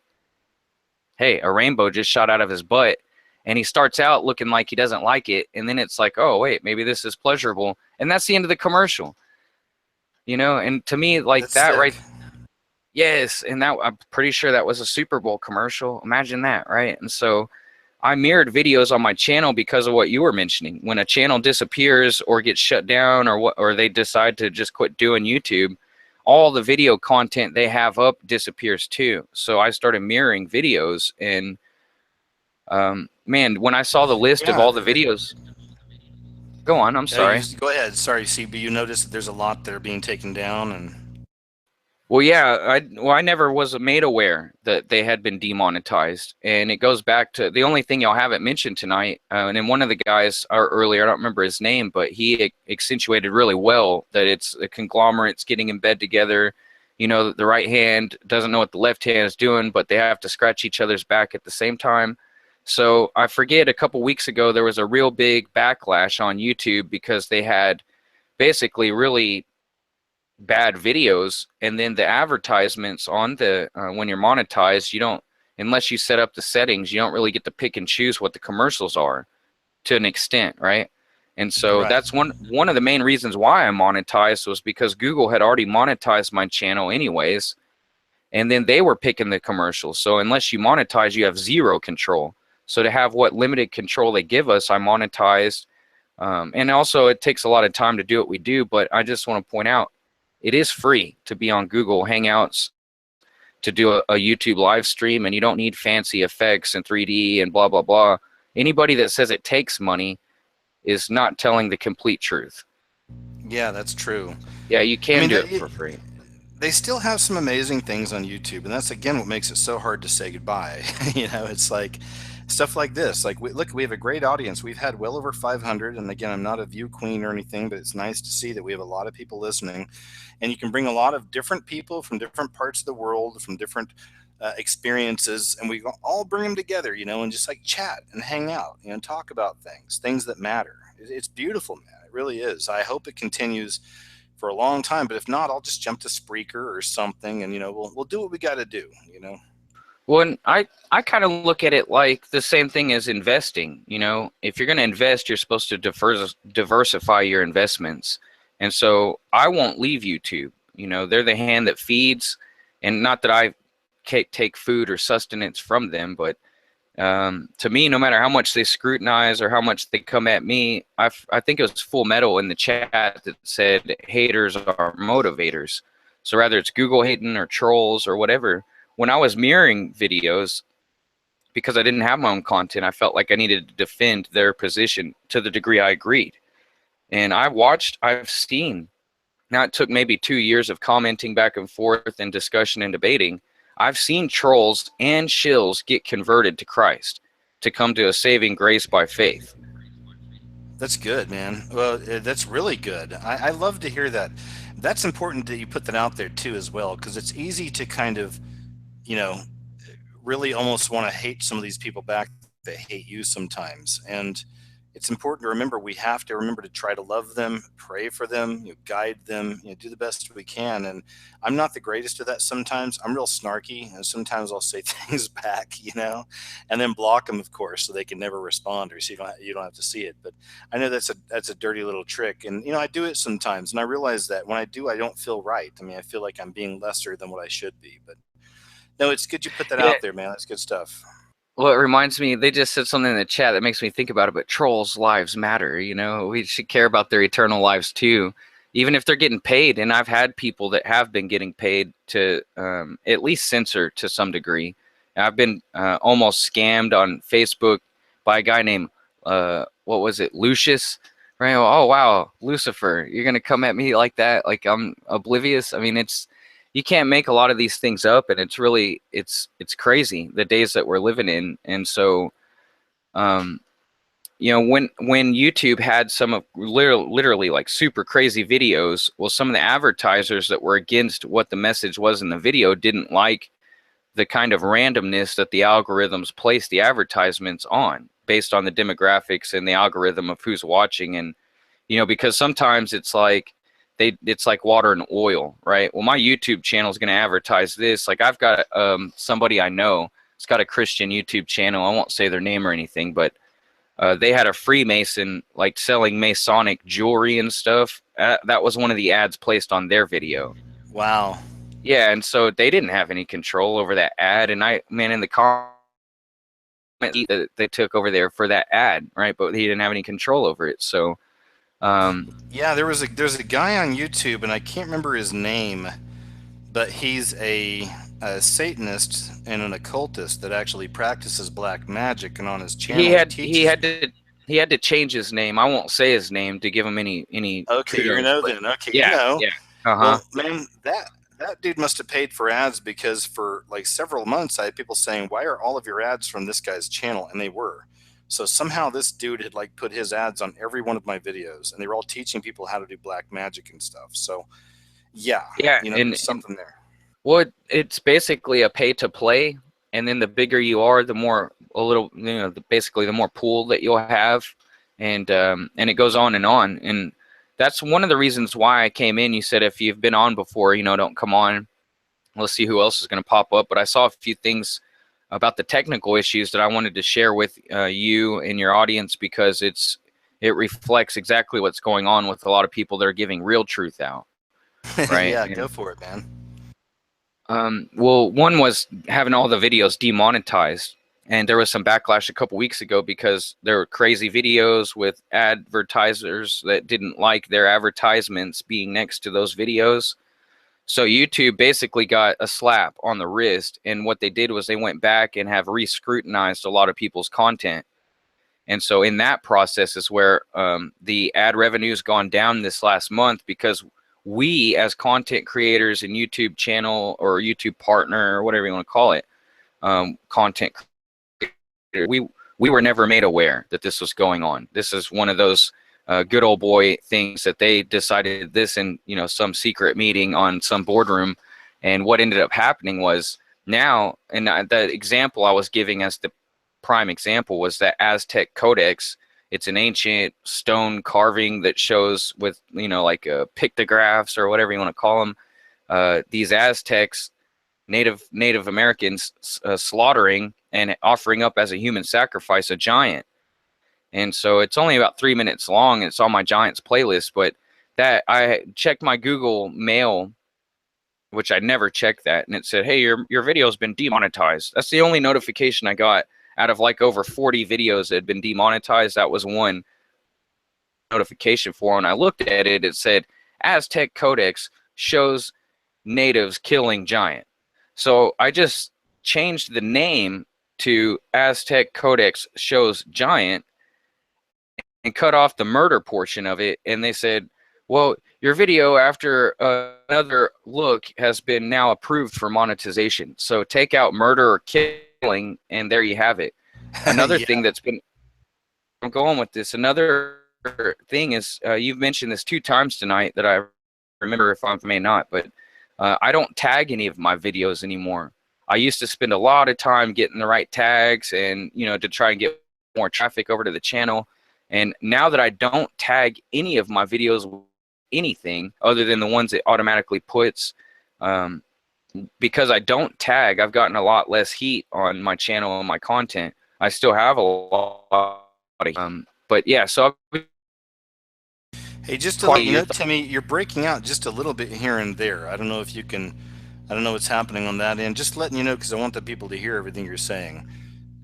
hey, a rainbow just shot out of his butt. And he starts out looking like he doesn't like it. And then it's like, oh, wait, maybe this is pleasurable. And that's the end of the commercial. You know, and to me, like That's that, sick. right? Yes, and that I'm pretty sure that was a Super Bowl commercial. Imagine that, right? And so I mirrored videos on my channel because of what you were mentioning. When a channel disappears or gets shut down or they decide to just quit doing YouTube, all the video content they have up disappears too. So I started mirroring videos, and man, when I saw the list of all the videos. Go on, I'm sorry. Go ahead. Sorry, CB. You noticed that there's a lot that are being taken down, and Well, yeah, I never was made aware that they had been demonetized, and it goes back to the only thing y'all haven't mentioned tonight. And then one of the guys earlier, I don't remember his name, but he accentuated really well that it's a conglomerates getting in bed together. You know, the right hand doesn't know what the left hand is doing, but they have to scratch each other's back at the same time. So I forget, a couple weeks ago there was a real big backlash on YouTube because they had basically really bad videos, and then the advertisements on the when you're monetized, you don't, unless you set up the settings, you don't really get to pick and choose what the commercials are to an extent, right? And so that's one of the main reasons why I monetized was because Google had already monetized my channel anyways, and then they were picking the commercials. So unless you monetize, you have zero control. So to have what limited control they give us, I monetized. And also it takes a lot of time to do what we do, but I just want to point out, it is free to be on Google Hangouts, to do a YouTube live stream, and you don't need fancy effects and 3D and blah, blah, blah. Anybody that says it takes money is not telling the complete truth. yeah, that's true. Yeah, you can do they- it for free. They still have some amazing things on YouTube, and that's again what makes it so hard to say goodbye. You know, it's like stuff like this. Like, look, we have a great audience. We've had well over 500, and again, I'm not a view queen or anything, but it's nice to see that we have a lot of people listening, and you can bring a lot of different people from different parts of the world, from different experiences, and we all bring them together, you know, and just like chat and hang out, you know, and talk about things that matter. It's beautiful, man. It really is. I hope it continues for a long time, but if not, I'll just jump to Spreaker or something, and you know, we'll do what we got to do, you know. Well, and I kind of look at it like the same thing as investing. You know, if you're going to invest, you're supposed to diversify your investments. And so I won't leave YouTube. You know, they're the hand that feeds, and not that I take food or sustenance from them, but to me, no matter how much they scrutinize or how much they come at me, I think it was Full Metal in the chat that said haters are motivators. So rather it's Google hating or trolls or whatever. When I was mirroring videos, because I didn't have my own content, I felt like I needed to defend their position to the degree I agreed. And I've seen now it took maybe 2 years of commenting back and forth and discussion and debating. I've seen trolls and shills get converted to Christ, to come to a saving grace by faith. That's good, man. Well, that's really good. I love to hear that. That's important that you put that out there too, as well, because it's easy to kind of, you know, really almost want to hate some of these people back that hate you sometimes. And it's important to remember, we have to remember to try to love them, pray for them, you know, guide them, you know, do the best we can. And I'm not the greatest at that sometimes. I'm real snarky, and sometimes I'll say things back, you know, and then block them, of course, so they can never respond, or so you don't have to see it. But I know that's a dirty little trick, and you know, I do it sometimes, and I realize that when I do, I don't feel right. I mean, I feel like I'm being lesser than what I should be. But no, it's good you put that out there, man. That's good stuff. Well, it reminds me, they just said something in the chat that makes me think about it, but trolls' lives matter, you know? We should care about their eternal lives too, even if they're getting paid. And I've had people that have been getting paid to at least censor to some degree. I've been almost scammed on Facebook by a guy named, what was it, Lucius? Right? Oh, wow, Lucifer, you're going to come at me like that? Like I'm oblivious? I mean, you can't make a lot of these things up, and it's really, it's crazy the days that we're living in. And so, you know, when YouTube had some of literally like super crazy videos, well, some of the advertisers that were against what the message was in the video didn't like the kind of randomness that the algorithms place the advertisements on based on the demographics and the algorithm of who's watching. And, you know, because sometimes it's like, it's like water and oil, right? Well, my YouTube channel is going to advertise this. Like I've got somebody I know, it's got a Christian YouTube channel. I won't say their name or anything, but they had a Freemason, like selling Masonic jewelry and stuff. That was one of the ads placed on their video. Wow. Yeah, and so they didn't have any control over that ad. And in the comment that they took over there for that ad, right? But he didn't have any control over it. So, yeah, there's a guy on YouTube, and I can't remember his name, but he's a Satanist and an occultist that actually practices black magic, and on his channel he had to change his name. I won't say his name to give him any. Okay, you know then. Okay, yeah, you know. Yeah. Uh-huh. Well, man, that dude must have paid for ads, because for like several months I had people saying, "Why are all of your ads from this guy's channel?" And they were. So somehow this dude had like put his ads on every one of my videos, and they were all teaching people how to do black magic and stuff. So yeah, you know, there's something there. Well, it's basically a pay to play, and then the bigger you are, the more basically the more pool that you'll have, and it goes on, and that's one of the reasons why I came in. You said if you've been on before, you know, don't come on. Let's see who else is going to pop up. But I saw a few things about the technical issues that I wanted to share with you and your audience, because it reflects exactly what's going on with a lot of people that are giving real truth out. Right? Yeah, go for it, man. Well, one was having all the videos demonetized, and there was some backlash a couple weeks ago because there were crazy videos with advertisers that didn't like their advertisements being next to those videos. So YouTube basically got a slap on the wrist, and what they did was they went back and have re-scrutinized a lot of people's content. And so in that process is where the ad revenue's gone down this last month, because we as content creators and YouTube channel or YouTube partner or whatever you want to call it, content creator, we were never made aware that this was going on. This is one of those good old boy things that they decided this in, you know, some secret meeting on some boardroom. And what ended up happening was now, and the example I was giving as the prime example was that Aztec Codex. It's an ancient stone carving that shows with, you know, like pictographs or whatever you want to call them. These Aztecs, Native Americans, slaughtering and offering up as a human sacrifice a giant. And so it's only about 3 minutes long. It's on my Giants playlist, but that I checked my Google Mail, which I never checked that, and it said, "Hey, your video's been demonetized." That's the only notification I got out of like over 40 videos that had been demonetized. That was one notification for. When I looked at it, it said Aztec Codex shows natives killing giant. So I just changed the name to Aztec Codex shows giant and cut off the murder portion of it. And they said, Well, your video after another look has been now approved for monetization. So take out murder or killing, and there you have it. Another Yeah. thing that's been, I'm going with this. Another thing is you've mentioned this 2 times tonight that I remember, if I may not, but I don't tag any of my videos anymore. I used to spend a lot of time getting the right tags and, you know, to try and get more traffic over to the channel. And now that I don't tag any of my videos with anything other than the ones it automatically puts, because I don't tag, I've gotten a lot less heat on my channel and my content. I still have a lot of, but yeah, so Hey, just to let you know, Timmy, you're breaking out just a little bit here and there. I don't know if you can, I don't know what's happening on that end. Just letting you know, because I want the people to hear everything you're saying.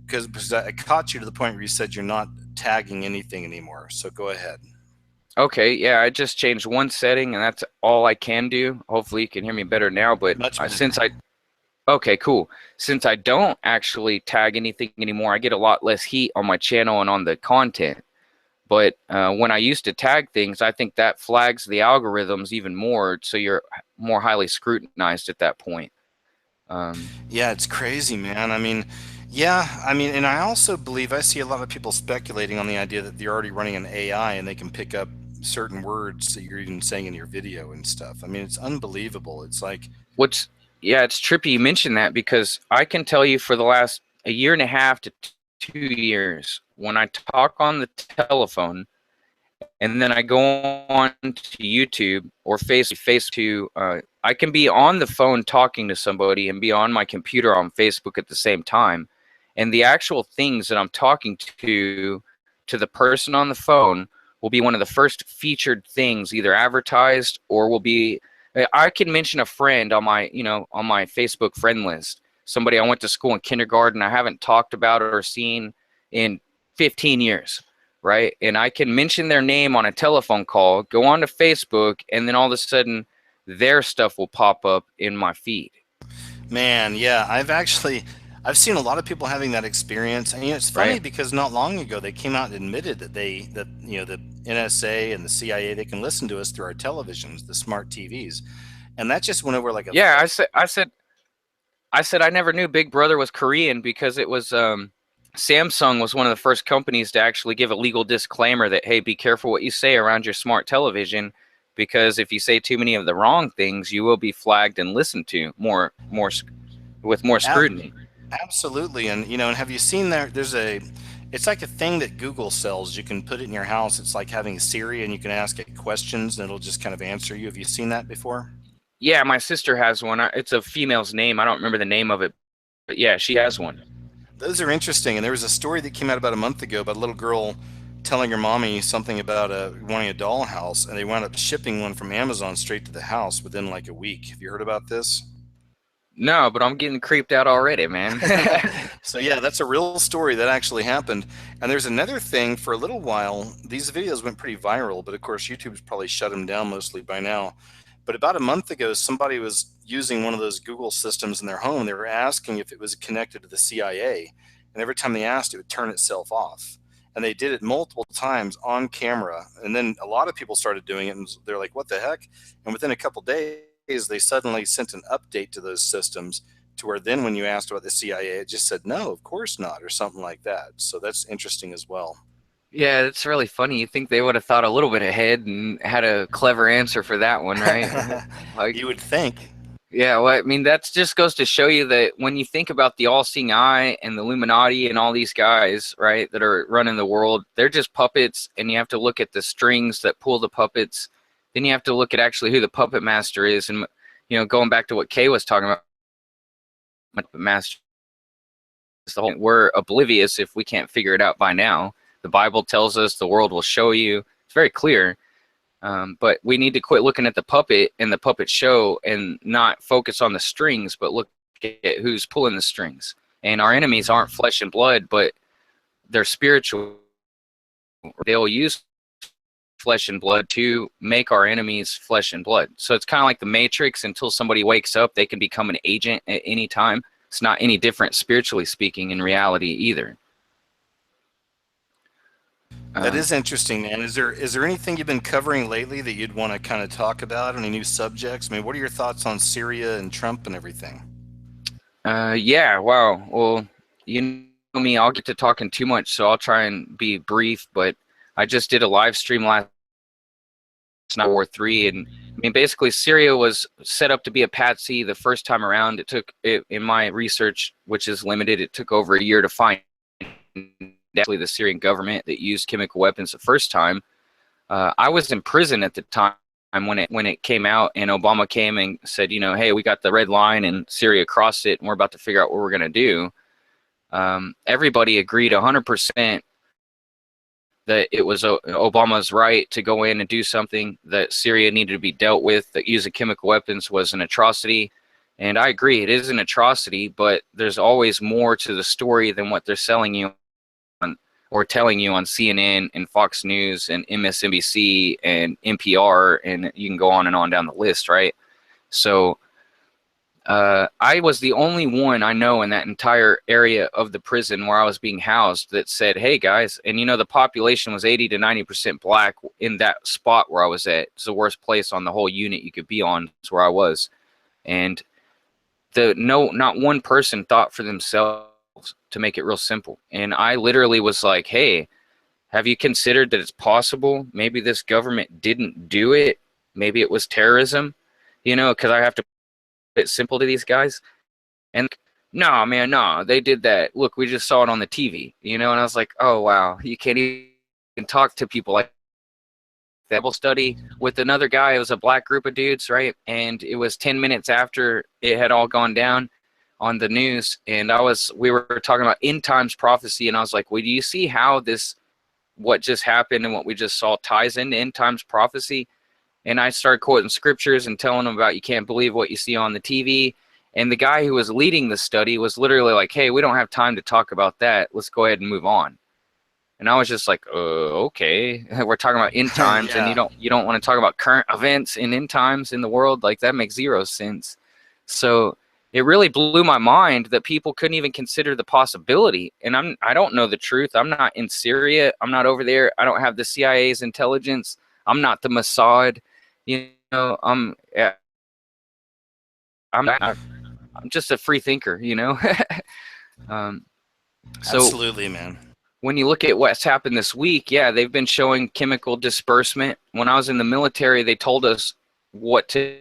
Because I caught you to the point where you said you're not tagging anything anymore. So go ahead. Okay, yeah, I just changed one setting, and that's all I can do. Hopefully you can hear me better now, but okay, cool. Since I don't actually tag anything anymore, I get a lot less heat on my channel and on the content. But when I used to tag things, I think that flags the algorithms even more, so you're more highly scrutinized at that point. Yeah, it's crazy, man. I mean, yeah, I mean, and I also believe I see a lot of people speculating on the idea that they're already running an AI and they can pick up certain words that you're even saying in your video and stuff. I mean, it's unbelievable. It's like, yeah, it's trippy you mentioned that, because I can tell you for the last 1.5 to 2 years, when I talk on the telephone and then I go on to YouTube or face to, I can be on the phone talking to somebody and be on my computer on Facebook at the same time. And the actual things that I'm talking to the person on the phone will be one of the first featured things either advertised or will be, I can mention a friend on my, you know, on my Facebook friend list, somebody I went to school in kindergarten I haven't talked about or seen in 15 years, right? And I can mention their name on a telephone call, go on to Facebook, and then all of a sudden their stuff will pop up in my feed. man, yeah, I've seen a lot of people having that experience. And you know, it's funny Right. because not long ago they came out and admitted that you know, the NSA and the CIA, they can listen to us through our televisions, the smart TVs. And that just went over like a Yeah, I said I never knew Big Brother was Korean because it was Samsung was one of the first companies to actually give a legal disclaimer that, hey, be careful what you say around your smart television, because if you say too many of the wrong things, you will be flagged and listened to with more scrutiny. Absolutely. And you know, and have you seen it's like a thing that Google sells. You can put it in your house. It's like having a Siri and you can ask it questions and it'll just kind of answer you. Have you seen that before? Yeah, my sister has one. It's a female's name. I don't remember the name of it, but yeah, she has one. Those are interesting. And there was a story that came out about a month ago about a little girl telling her mommy something about wanting a dollhouse, and they wound up shipping one from Amazon straight to the house within like a week. Have you heard about this? No, but I'm getting creeped out already, man. So yeah, that's a real story that actually happened. And there's another thing. For a little while, these videos went pretty viral, but of course YouTube's probably shut them down mostly by now. But about a month ago, somebody was using one of those Google systems in their home. They were asking if it was connected to the CIA, and every time they asked, it would turn itself off. And they did it multiple times on camera. And then a lot of people started doing it, and they're like, what the heck? And within a couple days, they suddenly sent an update to those systems to where then when you asked about the CIA, it just said, no, of course not, or something like that. So that's interesting as well. Yeah, it's really funny. You think they would have thought a little bit ahead and had a clever answer for that one, right? Like, you would think. Yeah, well, I mean, that just goes to show you that when you think about the all-seeing eye and the Illuminati and all these guys, right, that are running the world, they're just puppets, and you have to look at the strings that pull the puppets. Then you have to look at actually who the puppet master is. And, you know, going back to what Kay was talking about, puppet master, we're oblivious if we can't figure it out by now. The Bible tells us the world will show you. It's very clear. But we need to quit looking at the puppet and the puppet show and not focus on the strings, but look at who's pulling the strings. And our enemies aren't flesh and blood, but they're spiritual. They'll use flesh and blood to make our enemies flesh and blood. So it's kind of like the Matrix. Until somebody wakes up, they can become an agent at any time. It's not any different spiritually speaking in reality either. That is interesting, man. Is there anything you've been covering lately that you'd want to kind of talk about? Any new subjects? I mean, what are your thoughts on Syria and Trump and everything? Yeah, wow. Well, you know me, I'll get to talking too much, so I'll try and be brief. But I just did a live stream last night, War 3, and I mean, basically, Syria was set up to be a patsy the first time around. It took, in my research, which is limited, it took over a year to find actually the Syrian government that used chemical weapons the first time. I was in prison at the time when it came out, and Obama came and said, you know, hey, we got the red line and Syria crossed it, and we're about to figure out what we're going to do. Everybody agreed 100% that it was Obama's right to go in and do something, that Syria needed to be dealt with, that using chemical weapons was an atrocity. And I agree, it is an atrocity, but there's always more to the story than what they're selling you on, or telling you on CNN and Fox News and MSNBC and NPR, and you can go on and on down the list, right? So I was the only one I know in that entire area of the prison where I was being housed that said, hey guys, and you know, the population was 80 to 90% black in that spot where I was at. It's the worst place on the whole unit you could be on. It's where I was. And not one person thought for themselves, to make it real simple. And I literally was like, hey, have you considered that it's possible maybe this government didn't do it? Maybe it was terrorism, you know, because I have to put it simple to these guys. And no, man, no, they did that. Look, we just saw it on the TV, you know. And I was like, oh, wow, you can't even talk to people like that. We'll study with another guy. It was a black group of dudes, right? And it was 10 minutes after it had all gone down on the news, and we were talking about end times prophecy, and I was like, well, do you see how what just happened and what we just saw ties into end times prophecy? And I started quoting scriptures and telling them about, you can't believe what you see on the TV. And the guy who was leading the study was literally like, hey, we don't have time to talk about that. Let's go ahead and move on. And I was just like, okay, we're talking about end times, Yeah. and you don't want to talk about current events in end times in the world? Like, that makes zero sense. So it really blew my mind that people couldn't even consider the possibility. And I don't know the truth. I'm not in Syria. I'm not over there. I don't have the CIA's intelligence. I'm not the Mossad. You know, I'm just a free thinker, you know. So Absolutely, man. when you look at what's happened this week, yeah, they've been showing chemical disbursement. When I was in the military, they told us what to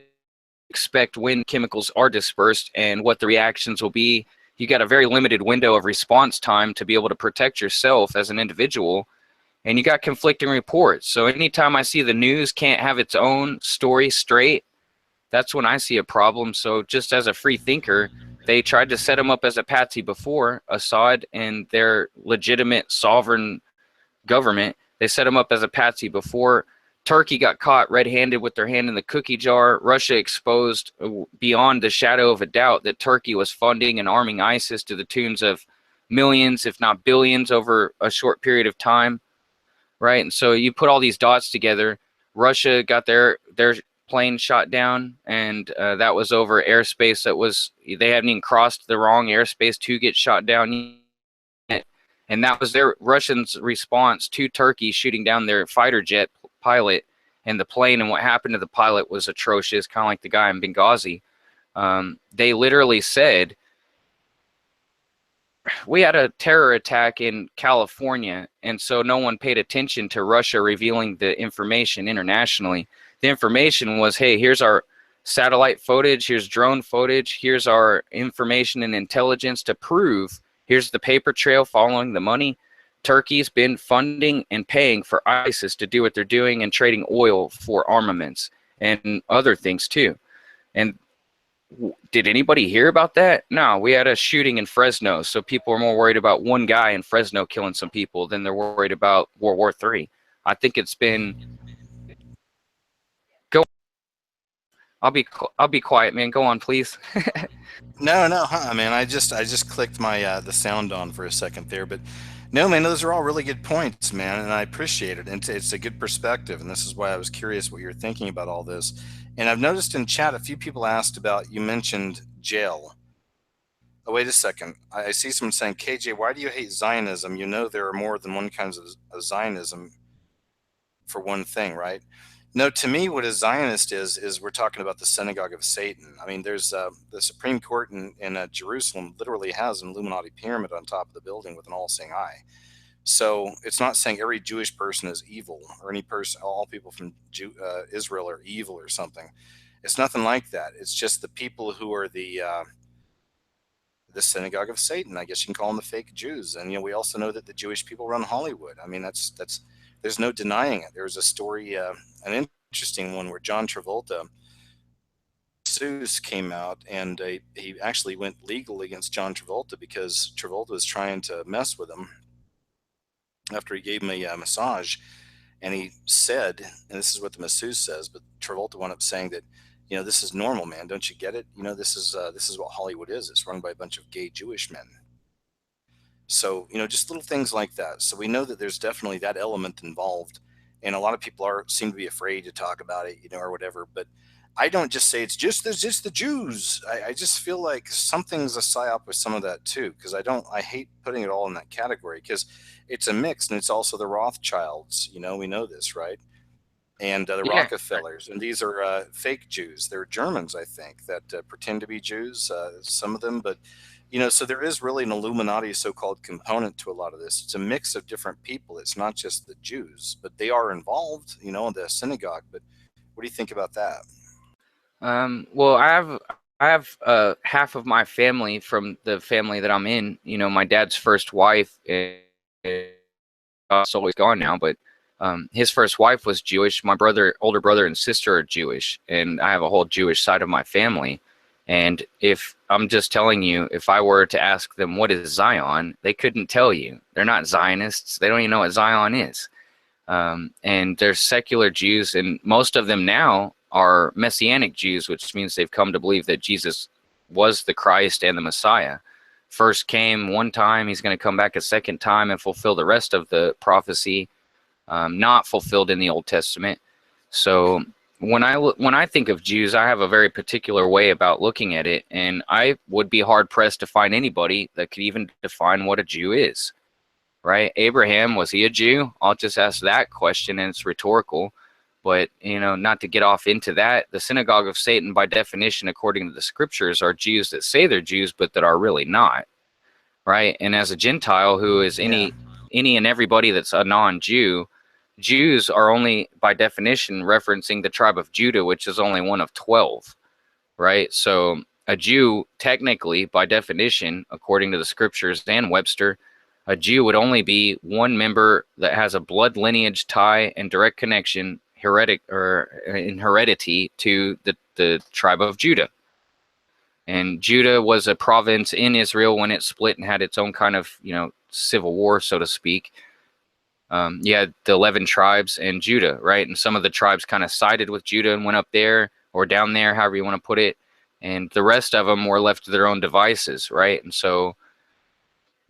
expect when chemicals are dispersed and what the reactions will be. You got a very limited window of response time to be able to protect yourself as an individual, and you got conflicting reports. So anytime I see the news can't have its own story straight, that's when I see a problem. So just as a free thinker, they tried to set him up as a patsy before, Assad and their legitimate sovereign government. They set him up as a patsy before. Turkey got caught red-handed with their hand in the cookie jar. Russia exposed beyond the shadow of a doubt that Turkey was funding and arming ISIS to the tunes of millions, if not billions, over a short period of time, right? And so you put all these dots together. Russia got their plane shot down, and that was over airspace they hadn't even crossed the wrong airspace to get shot down yet. And that was their Russians' response to Turkey shooting down their fighter jet pilot and the plane. And what happened to the pilot was atrocious, kind of like the guy in Benghazi. They literally said, we had a terror attack in California, and so no one paid attention to Russia revealing the information internationally. The information was, hey, here's our satellite footage, here's drone footage, here's our information and intelligence to prove, here's the paper trail following the money. Turkey's been funding and paying for ISIS to do what they're doing and trading oil for armaments and other things too. And did anybody hear about that? No, we had a shooting in Fresno, so people are more worried about one guy in Fresno killing some people than they're worried about World War III. I think it's been... I'll be quiet, man. Go on, please. No, man. I just clicked my the sound on for a second there, but no, man. Those are all really good points, man, and I appreciate it. And it's a good perspective, and this is why I was curious what you're thinking about all this. And I've noticed in chat a few people asked about. You mentioned jail. Oh, wait a second. I see someone saying, KJ, why do you hate Zionism? You know there are more than one kind of Zionism for one thing, right? No, to me, what a Zionist is we're talking about the synagogue of Satan. I mean, there's the Supreme Court in Jerusalem literally has an Illuminati pyramid on top of the building with an all-seeing eye. So it's not saying every Jewish person is evil or any person, all people from Israel are evil or something. It's nothing like that. It's just the people who are the synagogue of Satan. I guess you can call them the fake Jews. And we also know that the Jewish people run Hollywood. I mean, that's there's no denying it. There was a story, an interesting one, where John Travolta, Seuss came out, and he actually went legal against John Travolta because Travolta was trying to mess with him after he gave him a massage. And he said, and this is what the masseuse says, but Travolta wound up saying that, this is normal, man. Don't you get it? This is what Hollywood is. It's run by a bunch of gay Jewish men. So, just little things like that. So we know that there's definitely that element involved. And a lot of people seem to be afraid to talk about it, or whatever. But I don't just say there's just the Jews. I just feel like something's a psyop with some of that too, because I hate putting it all in that category, because it's a mix, and it's also the Rothschilds. We know this, right? And the Rockefellers, and these are fake Jews. They're Germans, I think, that pretend to be Jews, some of them. But, so there is really an Illuminati so-called component to a lot of this. It's a mix of different people. It's not just the Jews, but they are involved, in the synagogue. But what do you think about that? Well, I have half of my family from the family that I'm in. My dad's first wife is always gone now, but his first wife was Jewish. My older brother and sister are Jewish, and I have a whole Jewish side of my family. And if I'm just telling you, if I were to ask them what is Zion, they couldn't tell you. They're not Zionists. They don't even know what Zion is. And they're secular Jews, and most of them now are Messianic Jews, which means they've come to believe that Jesus was the Christ and the Messiah. First came one time, he's going to come back a second time and fulfill the rest of the prophecy, not fulfilled in the Old Testament. So when I think of Jews, I have a very particular way about looking at it, and I would be hard pressed to find anybody that could even define what a Jew is. Right? Abraham, was he a Jew? I'll just ask that question, and it's rhetorical. But, not to get off into that, the synagogue of Satan, by definition, according to the scriptures, are Jews that say they're Jews, but that are really not. Right? And as a Gentile, who is any and everybody that's a non-Jew, Jews are only, by definition, referencing the tribe of Judah, which is only one of 12. Right? So a Jew, technically, by definition, according to the scriptures and Webster, a Jew would only be one member that has a blood lineage tie and direct connection, in heredity, to the tribe of Judah. And Judah was a province in Israel when it split and had its own kind of, civil war, so to speak. You had the 11 tribes and Judah, right? And some of the tribes kind of sided with Judah and went up there or down there, however you want to put it. And the rest of them were left to their own devices, right? And so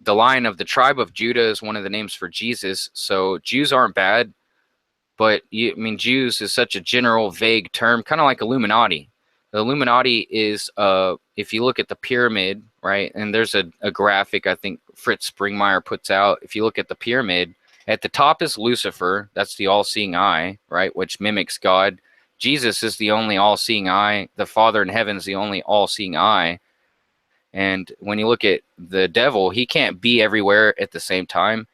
the line of the tribe of Judah is one of the names for Jesus. So Jews aren't bad, but Jews is such a general, vague term, kind of like Illuminati. The Illuminati is, if you look at the pyramid, right, and there's a graphic I think Fritz Springmeier puts out. If you look at the pyramid, at the top is Lucifer. That's the all-seeing eye, right, which mimics God. Jesus is the only all-seeing eye. The Father in heaven is the only all-seeing eye. And when you look at the devil, he can't be everywhere at the same time.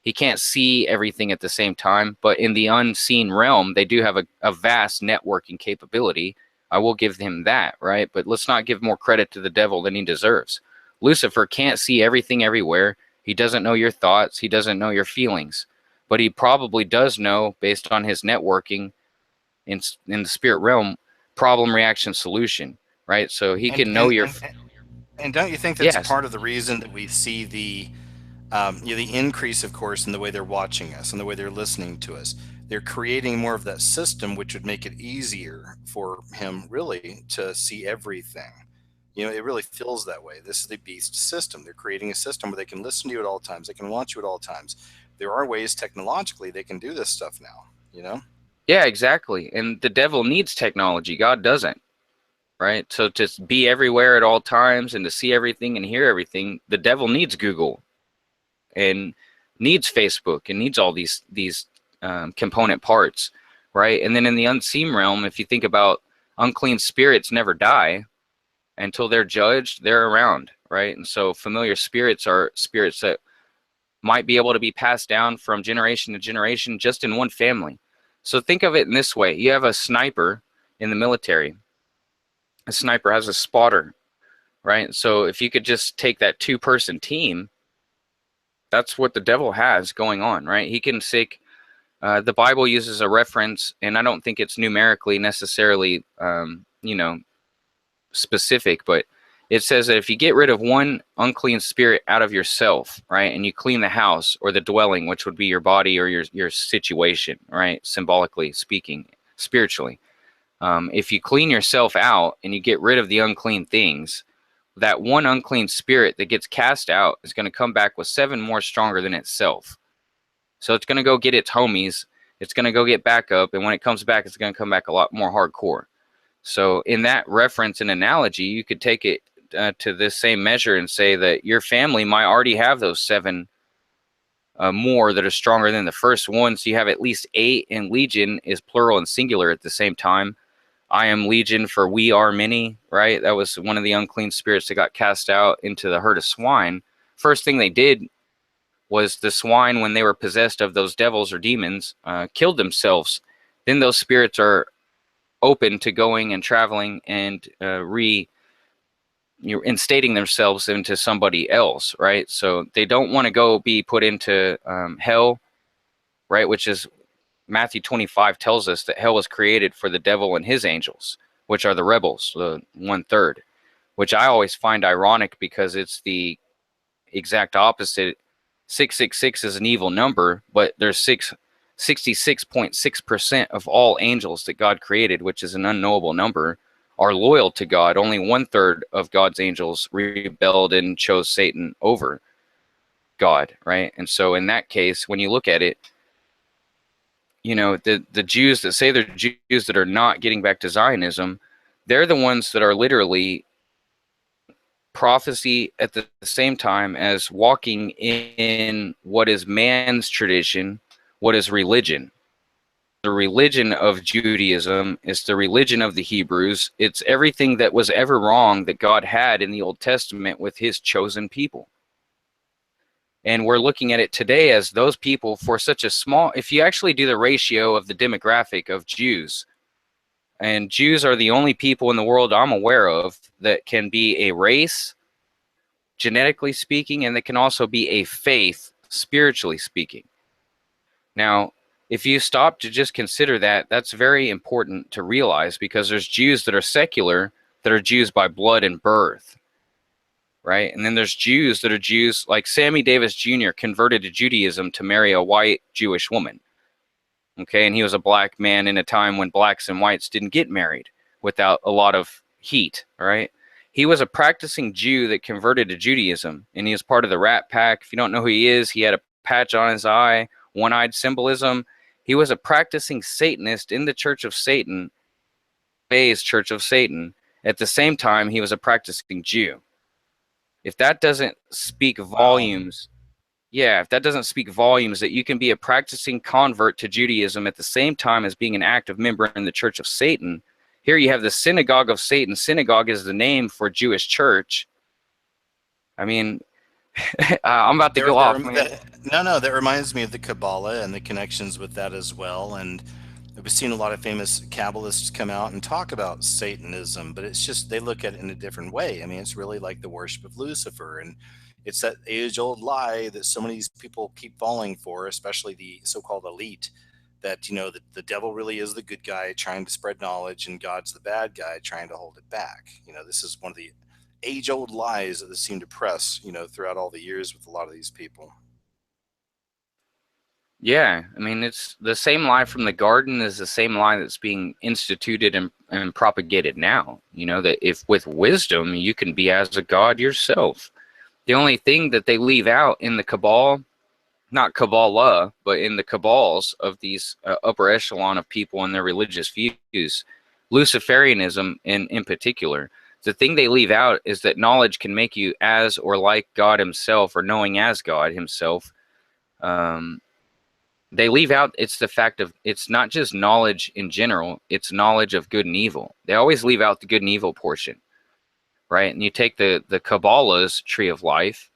He can't see everything at the same time. But in the unseen realm, they do have a vast networking capability. I will give him that, right? But let's not give more credit to the devil than he deserves. Lucifer can't see everything everywhere. He doesn't know your thoughts. He doesn't know your feelings. But he probably does know, based on his networking in the spirit realm, problem, reaction, solution, right? So he can know your... And don't you think that's part of the reason that we see the increase, of course, in the way they're watching us and the way they're listening to us? They're creating more of that system, which would make it easier for him really to see everything. It really feels that way. This is the beast system. They're creating a system where they can listen to you at all times. They can watch you at all times. There are ways technologically they can do this stuff now, Yeah, exactly. And the devil needs technology. God doesn't. right? So to be everywhere at all times and to see everything and hear everything, the devil needs Google and needs Facebook and needs all these component parts, right? And then in the unseen realm, if you think about unclean spirits never die until they're judged, they're around, right? And so familiar spirits are spirits that might be able to be passed down from generation to generation just in one family. So think of it in this way. You have a sniper in the military. A sniper has a spotter, right? So if you could just take that 2-person team, that's what the devil has going on, right? He can seek, the Bible uses a reference, and I don't think it's numerically necessarily, specific, but it says that if you get rid of one unclean spirit out of yourself, right, and you clean the house or the dwelling, which would be your body or your situation, right, symbolically speaking, spiritually, if you clean yourself out and you get rid of the unclean things, that one unclean spirit that gets cast out is going to come back with 7 more stronger than itself. So it's going to go get its homies. It's going to go get back up. And when it comes back, it's going to come back a lot more hardcore. So in that reference and analogy, you could take it to this same measure and say that your family might already have those 7 more that are stronger than the first one. So you have at least 8, and legion is plural and singular at the same time. I am legion for we are many, right? That was one of the unclean spirits that got cast out into the herd of swine. First thing they did was the swine, when they were possessed of those devils or demons, killed themselves. Then those spirits are open to going and traveling and instating themselves into somebody else, right? So they don't want to go be put into hell, right? Which is Matthew 25 tells us that hell was created for the devil and his angels, which are the rebels, the 1/3, which I always find ironic because it's the exact opposite. 666 is an evil number, but there's 66.6% of all angels that God created, which is an unknowable number, are loyal to God. Only 1/3 of God's angels rebelled and chose Satan over God, right? And so in that case, when you look at it, the Jews that say they're Jews that are not getting back to Zionism, they're the ones that are literally prophecy at the same time as walking in what is man's tradition, what is religion. The religion of Judaism is the religion of the Hebrews. It's everything that was ever wrong that God had in the Old Testament with his chosen people. And we're looking at it today as those people for such a small, if you actually do the ratio of the demographic of Jews, and Jews are the only people in the world I'm aware of that can be a race, genetically speaking, and that can also be a faith, spiritually speaking. Now, if you stop to just consider that, that's very important to realize, because there's Jews that are secular, that are Jews by blood and birth, right? And then there's Jews that are Jews, like Sammy Davis Jr. converted to Judaism to marry a white Jewish woman. Okay, and he was a black man in a time when blacks and whites didn't get married without a lot of heat, all right? He was a practicing Jew that converted to Judaism, and he was part of the Rat Pack. If you don't know who he is, he had a patch on his eye, one-eyed symbolism. He was a practicing Satanist in the Church of Satan, Bay's Church of Satan. At the same time, he was a practicing Jew. If that doesn't speak volumes, if that doesn't speak volumes that you can be a practicing convert to Judaism at the same time as being an active member in the Church of Satan. Here you have the synagogue of Satan. Synagogue is the name for Jewish church. I mean, I'm about to go off. That reminds me of the Kabbalah and the connections with that as well. And we've seen a lot of famous Kabbalists come out and talk about Satanism, but it's just they look at it in a different way. I mean, it's really like the worship of Lucifer, and it's that age-old lie that so many of these people keep falling for, especially the so-called elite, that the devil really is the good guy trying to spread knowledge, and God's the bad guy trying to hold it back. This is one of the age-old lies that seem to press throughout all the years with a lot of these people. Yeah, I mean, it's the same lie from the garden is the same lie that's being instituted and propagated now. That if with wisdom you can be as a god yourself. The only thing that they leave out in the cabal, not Kabbalah, but in the cabals of these upper echelon of people and their religious views, Luciferianism in particular, the thing they leave out is that knowledge can make you as or like God himself, or knowing as God himself. They leave out, it's the fact of, it's not just knowledge in general, it's knowledge of good and evil. They always leave out the good and evil portion, right? And you take the Kabbalah's tree of life,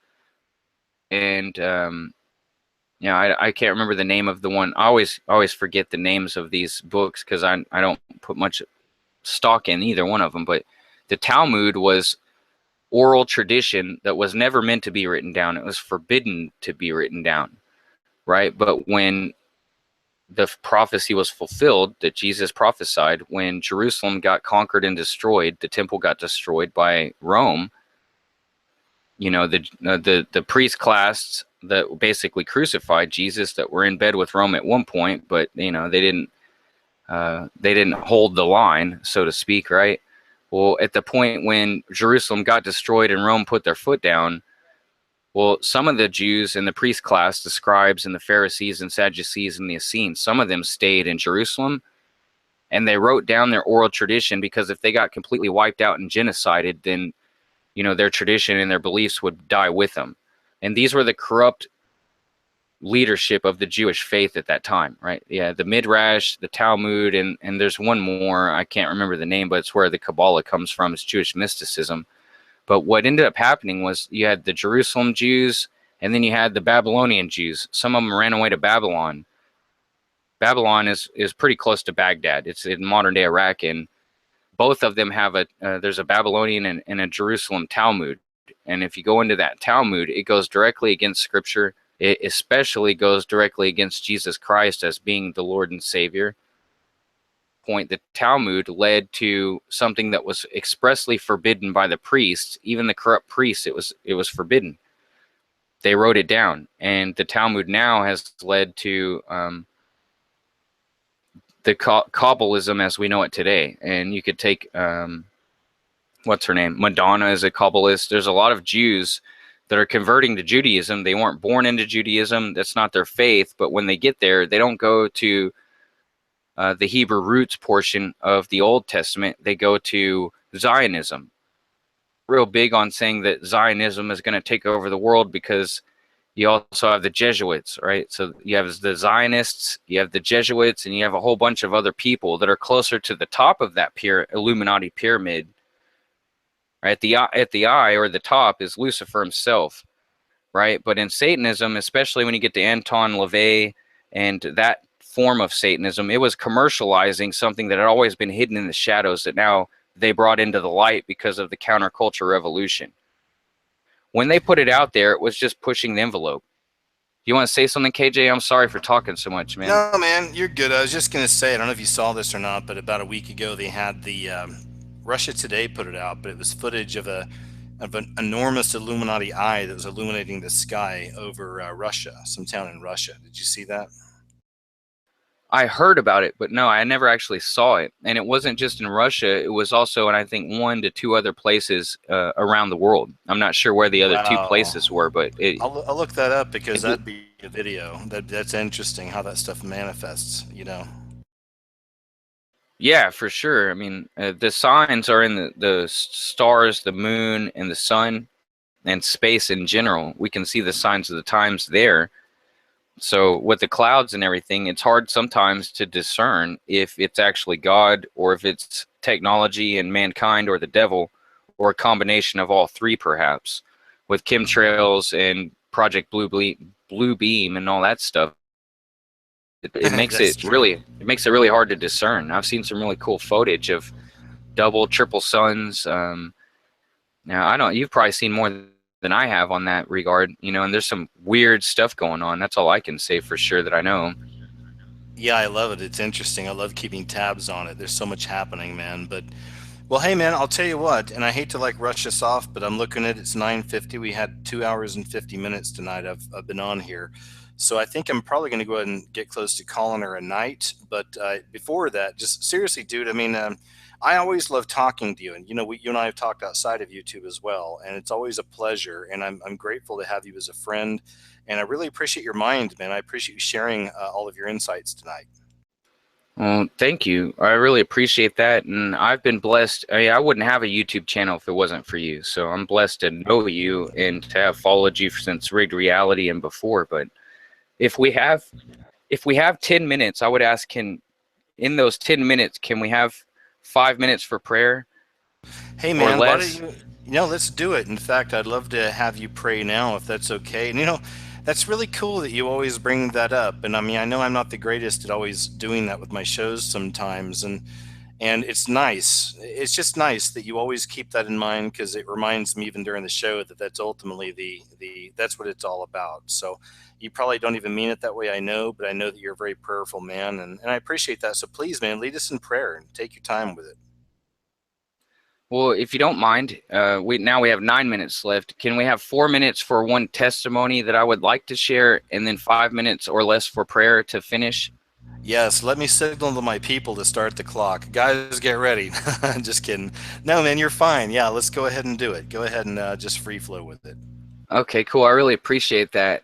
and I can't remember the name of the one. I always forget the names of these books because I don't put much stock in either one of them. But the Talmud was oral tradition that was never meant to be written down. It was forbidden to be written down, right? But when the prophecy was fulfilled that Jesus prophesied, when Jerusalem got conquered and destroyed, the temple got destroyed by Rome. The priest class that basically crucified Jesus, that were in bed with Rome at one point, but they didn't hold the line, so to speak, right? Well, at the point when Jerusalem got destroyed and Rome put their foot down, well, some of the Jews in the priest class, the scribes and the Pharisees and Sadducees and the Essenes, some of them stayed in Jerusalem, and they wrote down their oral tradition, because if they got completely wiped out and genocided, then their tradition and their beliefs would die with them. And these were the corrupt leadership of the Jewish faith at that time, right? Yeah, the Midrash, the Talmud, and there's one more, I can't remember the name, but it's where the Kabbalah comes from. It's Jewish mysticism. But what ended up happening was you had the Jerusalem Jews, and then you had the Babylonian Jews. Some of them ran away to Babylon. Babylon is pretty close to Baghdad. It's in modern day Iraq, and both of them have there's a Babylonian and a Jerusalem Talmud. And if you go into that Talmud, it goes directly against Scripture. It especially goes directly against Jesus Christ as being the Lord and Savior. The Talmud led to something that was expressly forbidden by the priests, even the corrupt priests. It was forbidden. They wrote it down, and the Talmud now has led to the Kabbalism as we know it today. And you could take what's her name? Madonna is a Kabbalist. There's a lot of Jews that are converting to Judaism. They weren't born into Judaism. That's not their faith. But when they get there, they don't go to the Hebrew roots portion of the Old Testament. They go to Zionism. Real big on saying that Zionism is going to take over the world, because you also have the Jesuits, right? So you have the Zionists, you have the Jesuits, and you have a whole bunch of other people that are closer to the top of that Illuminati pyramid. Right? At the eye, or the top, is Lucifer himself, right? But in Satanism, especially when you get to Anton LaVey and that form of Satanism, it was commercializing something that had always been hidden in the shadows, that now they brought into the light because of the counterculture revolution. When they put it out there, it was just pushing the envelope. You want to say something, KJ? I'm sorry for talking so much, man. No, man, you're good. I was just going to say, I don't know if you saw this or not, but about a week ago, they had the Russia Today put it out, but it was footage of an enormous Illuminati eye that was illuminating the sky over Russia, some town in Russia. Did you see that? I heard about it, but no, I never actually saw it. And it wasn't just in Russia. It was also in, I think, 1 to 2 other places around the world. I'm not sure where the other 2 places were, but I'll look that up, because that'd be a video. That's interesting how that stuff manifests, Yeah, for sure. I mean, the signs are in the stars, the moon, and the sun, and space in general. We can see the signs of the times there. So with the clouds and everything, it's hard sometimes to discern if it's actually God, or if it's technology and mankind, or the devil, or a combination of all 3, perhaps, with chemtrails and Project Blue Beam and all that stuff. It makes it really hard to discern. I've seen some really cool footage of double, triple suns. Now you've probably seen more than I have on that regard, and there's some weird stuff going on. That's all I can say for sure that I know. Yeah, I love it. It's interesting. I love keeping tabs on it. There's so much happening, man. But, well, hey, man, I'll tell you what, and I hate to rush us off, but I'm looking at it's 9:50. We had 2 hours and 50 minutes tonight. I've been on here. So I think I'm probably going to go ahead and get close to calling her a night. But before that, just seriously, dude, I mean, I always love talking to you. And, you and I have talked outside of YouTube as well. And it's always a pleasure. And I'm grateful to have you as a friend. And I really appreciate your mind, man. I appreciate you sharing all of your insights tonight. Well, thank you. I really appreciate that. And I've been blessed. I mean, I wouldn't have a YouTube channel if it wasn't for you. So I'm blessed to know you and to have followed you since Rigged Reality and before. But if we have 10 minutes, I would ask, in those 10 minutes, can we have 5 minutes for prayer? Hey man, why don't you, let's do it. In fact, I'd love to have you pray now if that's okay. And that's really cool that you always bring that up. And I mean, I know I'm not the greatest at always doing that with my shows sometimes, and it's nice. It's just nice that you always keep that in mind, because it reminds me even during the show that that's ultimately that's what it's all about. So you probably don't even mean it that way, I know, but I know that you're a very prayerful man, and I appreciate that. So please, man, lead us in prayer and take your time with it. Well, if you don't mind, we have 9 minutes left. Can we have 4 minutes for one testimony that I would like to share, and then 5 minutes or less for prayer to finish? Yes, let me signal to my people to start the clock. Guys, get ready. Just kidding. No, man, you're fine. Yeah, let's go ahead and do it. Go ahead and just free flow with it. Okay, cool. I really appreciate that.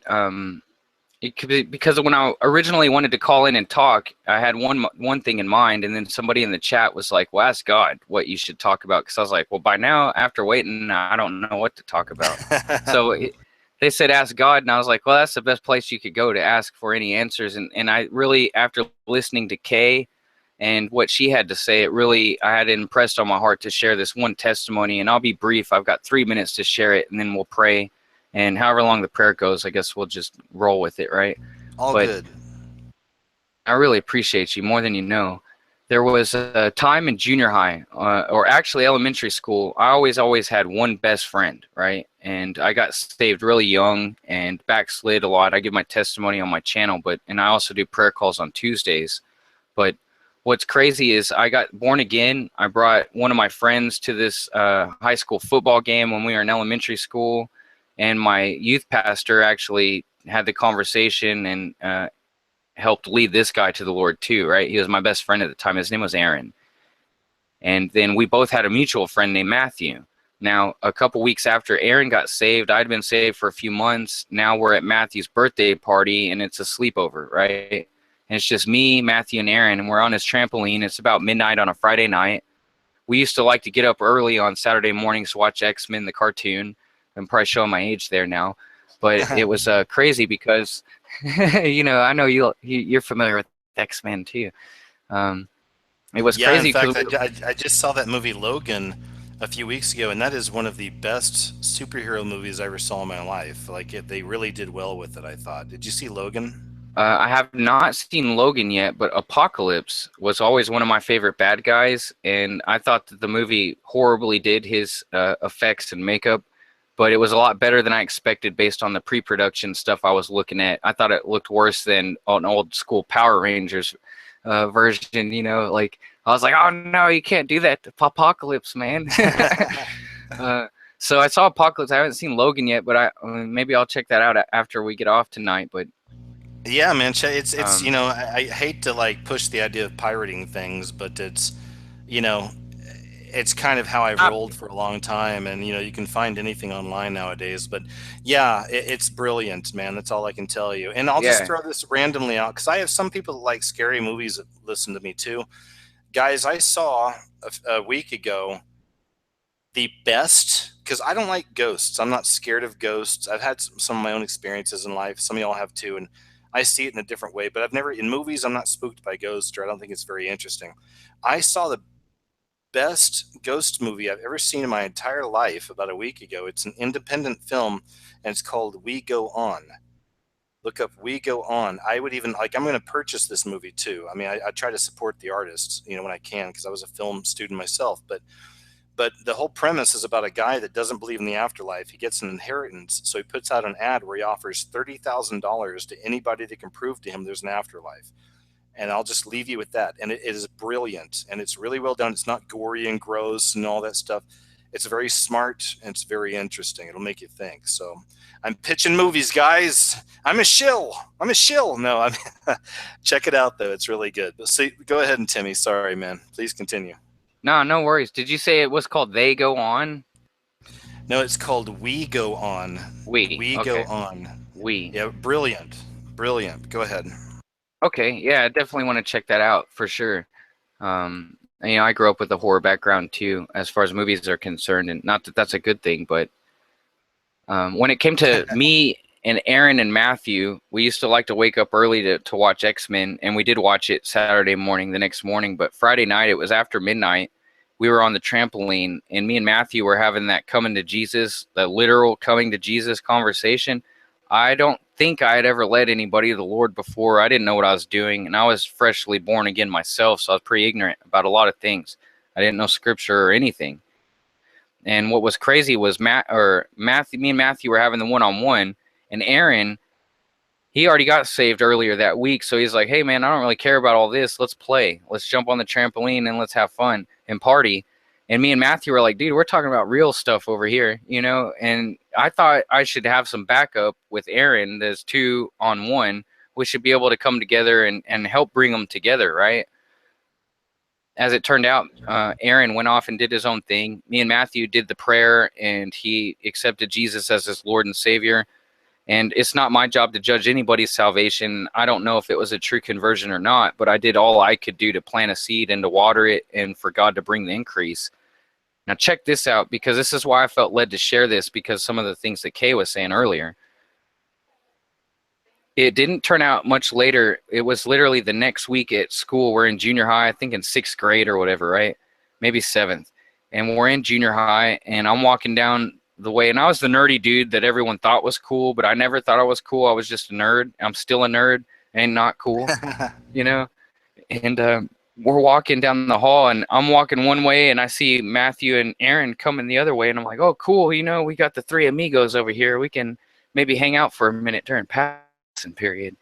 It could be because when I originally wanted to call in and talk, I had one thing in mind, and then somebody in the chat was like, well, ask God what you should talk about. Because I was like, well, by now, after waiting, I don't know what to talk about. So they said, ask God. And I was like, well, that's the best place you could go to ask for any answers. And I really, after listening to Kay and what she had to say, I had it impressed on my heart to share this one testimony. And I'll be brief. I've got 3 minutes to share it, and then we'll pray. And however long the prayer goes, I guess we'll just roll with it, right? All good. I really appreciate you more than you know. There was a time in junior high, or actually elementary school, I always had one best friend, right? And I got saved really young and backslid a lot. I give my testimony on my channel, and I also do prayer calls on Tuesdays. But what's crazy is I got born again. I brought one of my friends to this high school football game when we were in elementary school. And my youth pastor actually had the conversation and helped lead this guy to the Lord too, right? He was my best friend at the time. His name was Aaron. And then we both had a mutual friend named Matthew. Now, a couple weeks after Aaron got saved, I'd been saved for a few months. Now we're at Matthew's birthday party, and it's a sleepover, right? And it's just me, Matthew, and Aaron, and we're on his trampoline. It's about midnight on a Friday night. We used to like to get up early on Saturday mornings to watch X-Men, the cartoon. I'm probably showing my age there now, but it was crazy because, I know you're familiar with X-Men too. It was crazy. In fact, I just saw that movie Logan a few weeks ago, and that is one of the best superhero movies I ever saw in my life. They really did well with it, I thought. Did you see Logan? I have not seen Logan yet, but Apocalypse was always one of my favorite bad guys, and I thought that the movie horribly did his effects and makeup. But it was a lot better than I expected based on the pre-production stuff I was looking at. I thought it looked worse than an old school Power Rangers version, I was like, oh no, you can't do that to Apocalypse, man. So I saw Apocalypse. I haven't seen Logan yet, but maybe I'll check that out after we get off tonight. But yeah, man, it's I hate to push the idea of pirating things, but it's it's kind of how I've rolled for a long time, and you can find anything online nowadays. But yeah, it's brilliant, man. That's all I can tell you. And I'll just throw this randomly out, because I have some people that like scary movies that listen to me too. Guys, I saw a week ago the best, because I don't like ghosts. I'm not scared of ghosts. I've had some of my own experiences in life. Some of y'all have too, and I see it in a different way. But in movies, I'm not spooked by ghosts, or I don't think it's very interesting. I saw the best ghost movie I've ever seen in my entire life about a week ago. It's an independent film, and it's called We Go On. Look up We Go On. I would even I'm going to purchase this movie too. I mean, I try to support the artists, when I can, because I was a film student myself. But the whole premise is about a guy that doesn't believe in the afterlife. He gets an inheritance, so he puts out an ad where he offers $30,000 to anybody that can prove to him there's an afterlife. And I'll just leave you with that. And it is brilliant, and it's really well done. It's not gory and gross and all that stuff. It's very smart, and it's very interesting. It'll make you think. So I'm pitching movies, guys. I'm a shill. No, check it out, though. It's really good. But see, go ahead, and Timmy. Sorry, man. Please continue. No worries. Did you say it was called They Go On? No, it's called We Go On. We okay. Go On. We. Yeah, brilliant. Go ahead. Okay, yeah, I definitely want to check that out for sure. You know, I grew up with a horror background too, as far as movies are concerned, and not that that's a good thing, but when it came to me and Aaron and Matthew, we used to like to wake up early to watch X-Men, and we did watch it Saturday morning, the next morning. But Friday night, it was after midnight. We were on the trampoline, and me and Matthew were having that coming to Jesus, the literal coming to Jesus conversation. I don't think I had ever led anybody to the Lord before. I didn't know what I was doing, and I was freshly born again myself, so I was pretty ignorant about a lot of things. I didn't know scripture or anything. And what was crazy was Matthew, me and Matthew were having the one-on-one, and Aaron, he already got saved earlier that week. So he's like, hey man, I don't really care about all this. Let's play. Let's jump on the trampoline and let's have fun and party. And me and Matthew were like, dude, we're talking about real stuff over here, you know? And I thought I should have some backup with Aaron. There's 2-on-1. We should be able to come together and help bring them together, right? As it turned out, Aaron went off and did his own thing. Me and Matthew did the prayer, and he accepted Jesus as his Lord and Savior. And it's not my job to judge anybody's salvation. I don't know if it was a true conversion or not, but I did all I could do to plant a seed and to water it and for God to bring the increase. Now check this out, because this is why I felt led to share this, because some of the things that Kay was saying earlier. It didn't turn out much later. It was literally the next week at school. We're in junior high, I think in 6th grade or whatever, right? Maybe 7th. And we're in junior high, and I'm walking down the way, and I was the nerdy dude that everyone thought was cool, but I never thought I was cool. I was just a nerd. I'm still a nerd and not cool, you know? And we're walking down the hall, and I'm walking one way, and I see Matthew and Aaron coming the other way, and I'm like, oh, cool, you know, we got the 3 amigos over here. We can maybe hang out for a minute during passing period.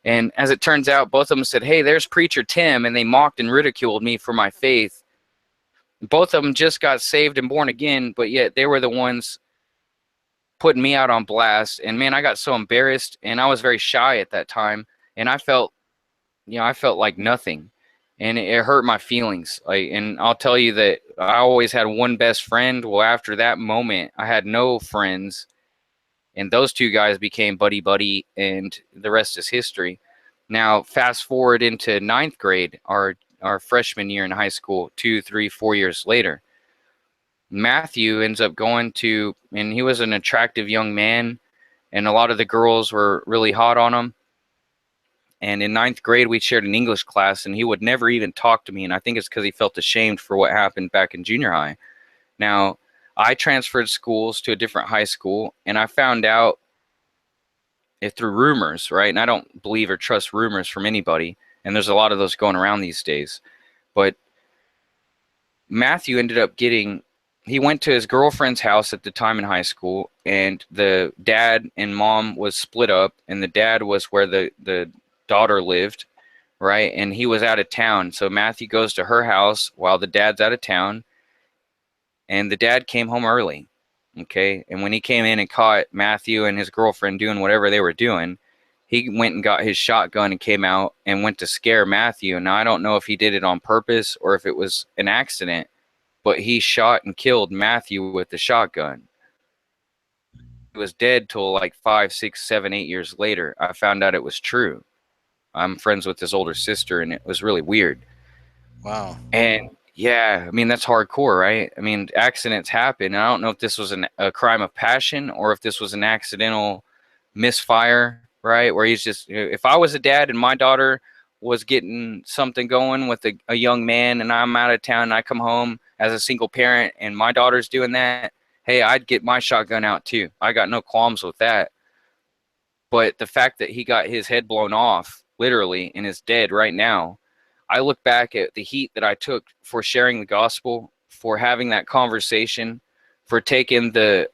And as it turns out, both of them said, hey, there's Preacher Tim, and they mocked and ridiculed me for my faith. Both of them just got saved and born again, but yet they were the ones putting me out on blast. And man, I got so embarrassed, and I was very shy at that time, and I felt like nothing, and it hurt my feelings. And I'll tell you that I always had one best friend. Well, after that moment, I had no friends, and those 2 guys became buddy, and the rest is history. Now, fast forward into 9th grade, our freshman year in high school, 2, 3, 4 years later. Matthew ends up going to, and he was an attractive young man, and a lot of the girls were really hot on him. And in 9th grade, we shared an English class, and he would never even talk to me. And I think it's because he felt ashamed for what happened back in junior high. Now, I transferred schools to a different high school, and I found out it through rumors, right? And I don't believe or trust rumors from anybody, and there's a lot of those going around these days. But Matthew ended up he went to his girlfriend's house at the time in high school, and the dad and mom was split up, and the dad was where the daughter lived, right? And he was out of town. So Matthew goes to her house while the dad's out of town, and the dad came home early, okay? And when he came in and caught Matthew and his girlfriend doing whatever they were doing, he went and got his shotgun and came out and went to scare Matthew. Now, I don't know if he did it on purpose or if it was an accident, but he shot and killed Matthew with the shotgun. He was dead till like 5, 6, 7, 8 years later. I found out it was true. I'm friends with his older sister, and it was really weird. Wow. And yeah, I mean, that's hardcore, right? I mean, accidents happen. And I don't know if this was a crime of passion or if this was an accidental misfire, right? Where he's just, if I was a dad and my daughter was getting something going with a young man, and I'm out of town and I come home as a single parent and my daughter's doing that, hey, I'd get my shotgun out too. I got no qualms with that. But the fact that he got his head blown off, literally, and is dead right now, I look back at the heat that I took for sharing the gospel, for having that conversation, for taking the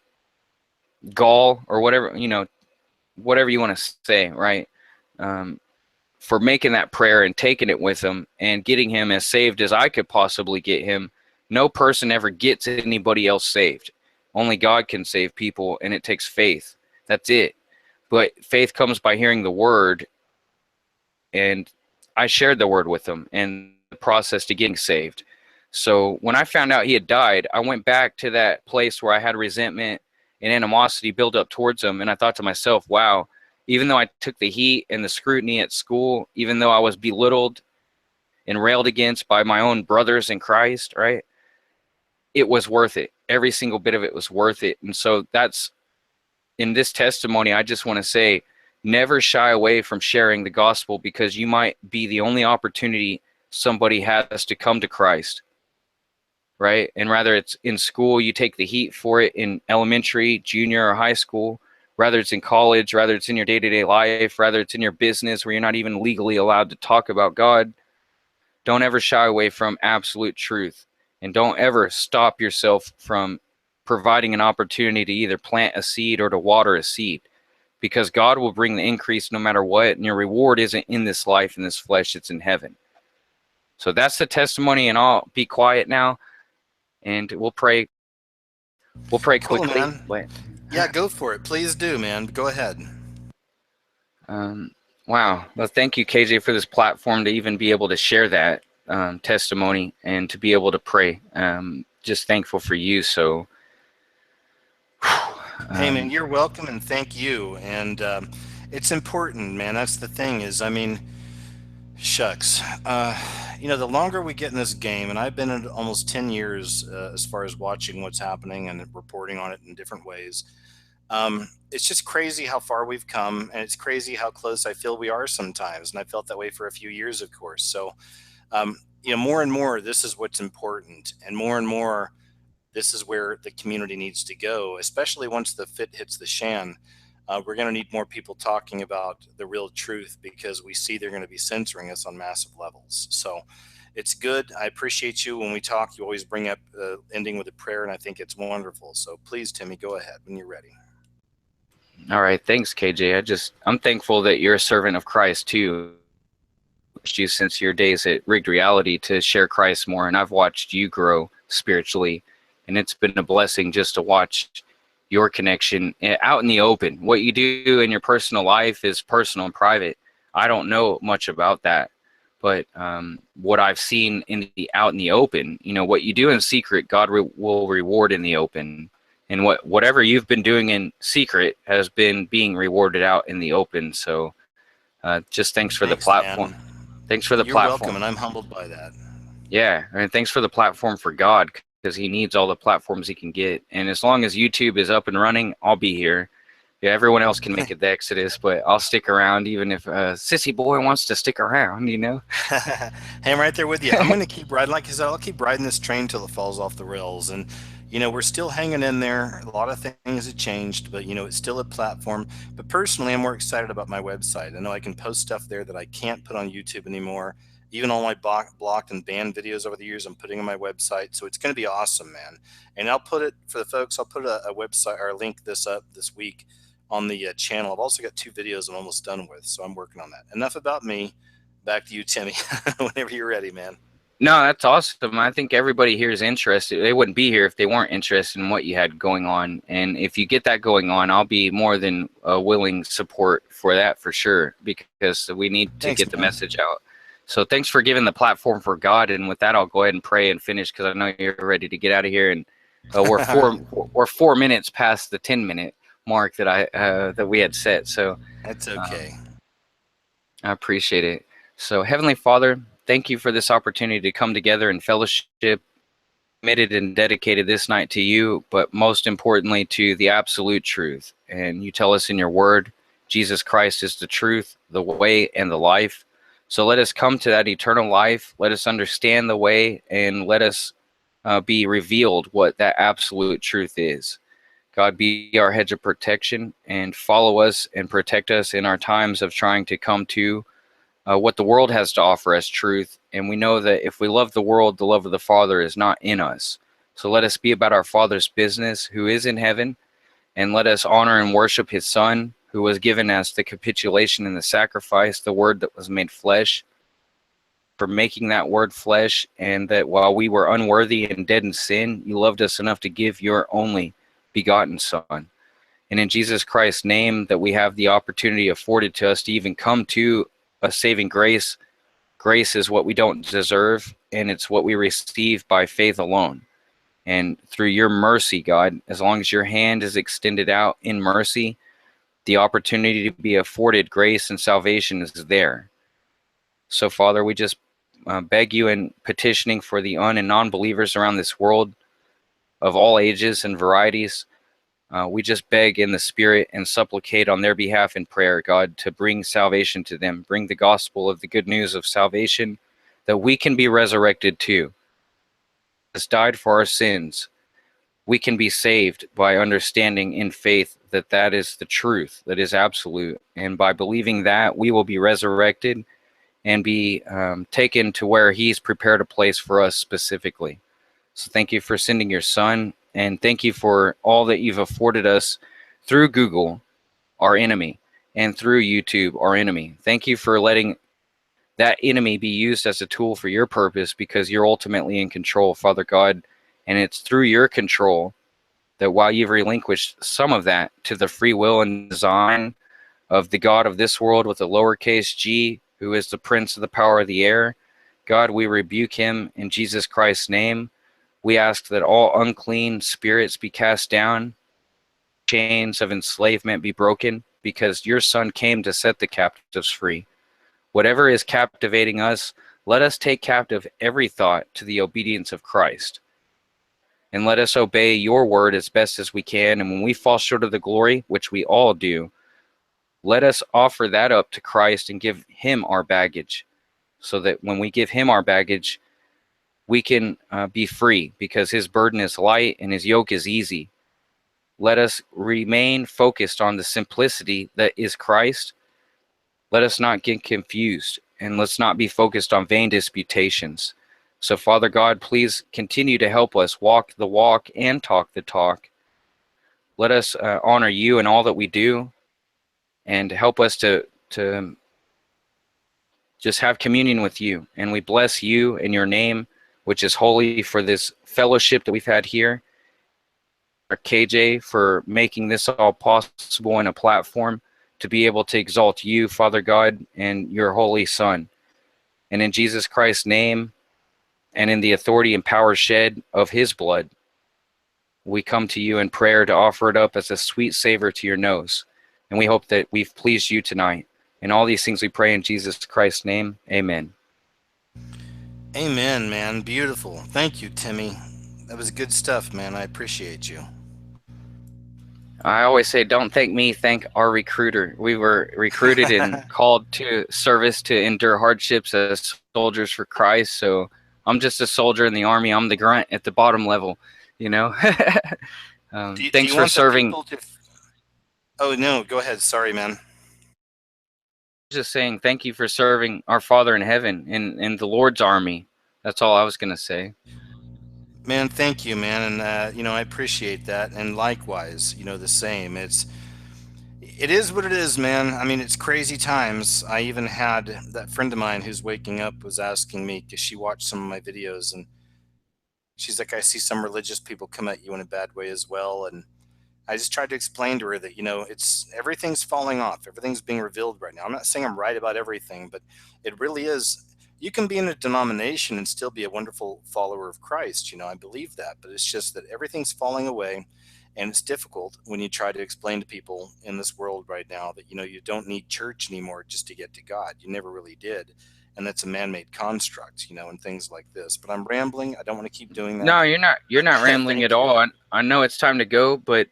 gall or whatever, whatever you want to say, right? For making that prayer and taking it with him and getting him as saved as I could possibly get him. No person ever gets anybody else saved. Only God can save people, and it takes faith. That's it. But faith comes by hearing the word, and I shared the word with him and the process to getting saved. So when I found out he had died, I went back to that place where I had resentment and animosity built up towards him, and I thought to myself, wow, even though I took the heat and the scrutiny at school, even though I was belittled and railed against by my own brothers in Christ, right? It was worth it. Every single bit of it was worth it. And so that's, in this testimony, I just want to say, never shy away from sharing the gospel, because you might be the only opportunity somebody has to come to Christ, right? And rather it's in school, you take the heat for it in elementary, junior, or high school, rather it's in college, rather it's in your day-to-day life, rather it's in your business where you're not even legally allowed to talk about God. Don't ever shy away from absolute truth, and don't ever stop yourself from providing an opportunity to either plant a seed or to water a seed, because God will bring the increase no matter what, and your reward isn't in this life, in this flesh, it's in heaven. So that's the testimony, and I'll be quiet now, and we'll pray. We'll pray quickly. Cool, man. Yeah, go for it. Please do, man. Go ahead. Wow. Well, thank you, KJ, for this platform to even be able to share that testimony and to be able to pray. Just thankful for you. So, hey, man, you're welcome, and thank you. And it's important, man. That's the thing is, I mean, shucks. You know, the longer we get in this game, and I've been in almost 10 years as far as watching what's happening and reporting on it in different ways. It's just crazy how far we've come, and it's crazy how close I feel we are sometimes. And I felt that way for a few years, of course. So, you know, more and more, this is what's important, and more, this is where the community needs to go, especially once the fit hits the shan. We're going to need more people talking about the real truth, because we see they're going to be censoring us on massive levels. So it's good. I appreciate you. When we talk, you always bring up ending with a prayer, and I think it's wonderful. So please, Timmy, go ahead when you're ready. All right. Thanks, KJ. I'm thankful that you're a servant of Christ too. You since your days at Rigged Reality to share Christ more, and I've watched you grow spiritually, and it's been a blessing just to watch your connection out in the open. What you do in your personal life is personal and private. I don't know much about that, but what I've seen out in the open, you know, what you do in secret, God will reward in the open. And whatever you've been doing in secret has been being rewarded out in the open. So just thanks for the platform. Man. Thanks for the You're platform. welcome, and I'm humbled by that. Yeah, and thanks for the platform for God, because he needs all the platforms he can get. And as long as YouTube is up and running, I'll be here. Yeah, everyone else can make it the Exodus, but I'll stick around even if Sissy Boy wants to stick around, you know? Hey, I'm right there with you. I'm going to keep riding. Like I said, I'll keep riding this train till it falls off the rails. And, you know, we're still hanging in there. A lot of things have changed, but, you know, it's still a platform. But personally, I'm more excited about my website. I know I can post stuff there that I can't put on YouTube anymore. Even all my blocked and banned videos over the years, I'm putting on my website. So it's going to be awesome, man. And I'll put it for the folks. I'll put a website or link this up this week on the channel. I've also got 2 videos I'm almost done with, so I'm working on that. Enough about me. Back to you, Timmy. Whenever you're ready, man. No, that's awesome. I think everybody here is interested. They wouldn't be here if they weren't interested in what you had going on. And if you get that going on, I'll be more than willing support for that for sure, because we need to get the message out. So thanks for giving the platform for God. And with that, I'll go ahead and pray and finish, because I know you're ready to get out of here. And we're 4 minutes past the 10-minute mark that we had set. So that's okay. I appreciate it. So Heavenly Father, thank you for this opportunity to come together in fellowship, committed and dedicated this night to you, but most importantly to the absolute truth. And you tell us in your word, Jesus Christ is the truth, the way, and the life. So let us come to that eternal life. Let us understand the way, and let us be revealed what that absolute truth is. God, be our hedge of protection, and follow us and protect us in our times of trying to come to what the world has to offer as truth. And we know that if we love the world, the love of the Father is not in us. So let us be about our Father's business, who is in heaven, and let us honor and worship his Son, who was given as the capitulation and the sacrifice, the word that was made flesh, for making that word flesh, and that while we were unworthy and dead in sin, you loved us enough to give your only begotten Son. And in Jesus Christ's name, that we have the opportunity afforded to us to even come to a saving grace. Grace is what we don't deserve, and it's what we receive by faith alone. And through your mercy, God, as long as your hand is extended out in mercy, the opportunity to be afforded grace and salvation is there. So, Father, we just beg you in petitioning for the and non-believers around this world of all ages and varieties. We just beg in the Spirit and supplicate on their behalf in prayer, God, to bring salvation to them, bring the gospel of the good news of salvation, that we can be resurrected too. Jesus died for our sins. We can be saved by understanding in faith that that is the truth, that is absolute. And by believing that, we will be resurrected and be taken to where he's prepared a place for us specifically. So thank you for sending your son, and thank you for all that you've afforded us through Google, our enemy, and through YouTube, our enemy. Thank you for letting that enemy be used as a tool for your purpose, because you're ultimately in control, Father God. And it's through your control that while you've relinquished some of that to the free will and design of the God of this world with a lowercase g, who is the prince of the power of the air, God, we rebuke him in Jesus Christ's name. We ask that all unclean spirits be cast down, chains of enslavement be broken, because your son came to set the captives free. Whatever is captivating us, let us take captive every thought to the obedience of Christ. And let us obey your word as best as we can. And when we fall short of the glory, which we all do, let us offer that up to Christ and give him our baggage, so that when we give him our baggage, we can be free, because his burden is light and his yoke is easy. Let us remain focused on the simplicity that is Christ. Let us not get confused, and let's not be focused on vain disputations. So, Father God, please continue to help us walk the walk and talk the talk. Let us honor you in all that we do, and help us to just have communion with you. And we bless you in your name, which is holy, for this fellowship that we've had here. Our KJ for making this all possible in a platform to be able to exalt you, Father God, and your holy Son. And in Jesus Christ's name, and in the authority and power shed of his blood, we come to you in prayer to offer it up as a sweet savor to your nose. And we hope that we've pleased you tonight. And all these things we pray in Jesus Christ's name. Amen. Amen, man. Beautiful. Thank you, Timmy. That was good stuff, man. I appreciate you. I always say, don't thank me, thank our recruiter. We were recruited and called to service to endure hardships as soldiers for Christ. So I'm just a soldier in the army. I'm the grunt at the bottom level, you know. Thanks for serving. Oh, no, go ahead. Sorry, man. Just saying thank you for serving our Father in heaven in the Lord's army. That's all I was going to say. Man, thank you, man. And, you know, I appreciate that. And likewise, you know, the same. It is what it is, man. I mean, it's crazy times. I even had that friend of mine who's waking up was asking me, because she watched some of my videos, and she's like, I see some religious people come at you in a bad way as well. And I just tried to explain to her that, you know, everything's falling off. Everything's being revealed right now. I'm not saying I'm right about everything, but it really is. You can be in a denomination and still be a wonderful follower of Christ. You know, I believe that, but it's just that everything's falling away, and it's difficult when you try to explain to people in this world right now that, you know, you don't need church anymore just to get to God. You never really did. And that's a man-made construct, you know, and things like this. But I'm rambling. I don't want to keep doing that. No, you're not rambling at all. I know it's time to go, but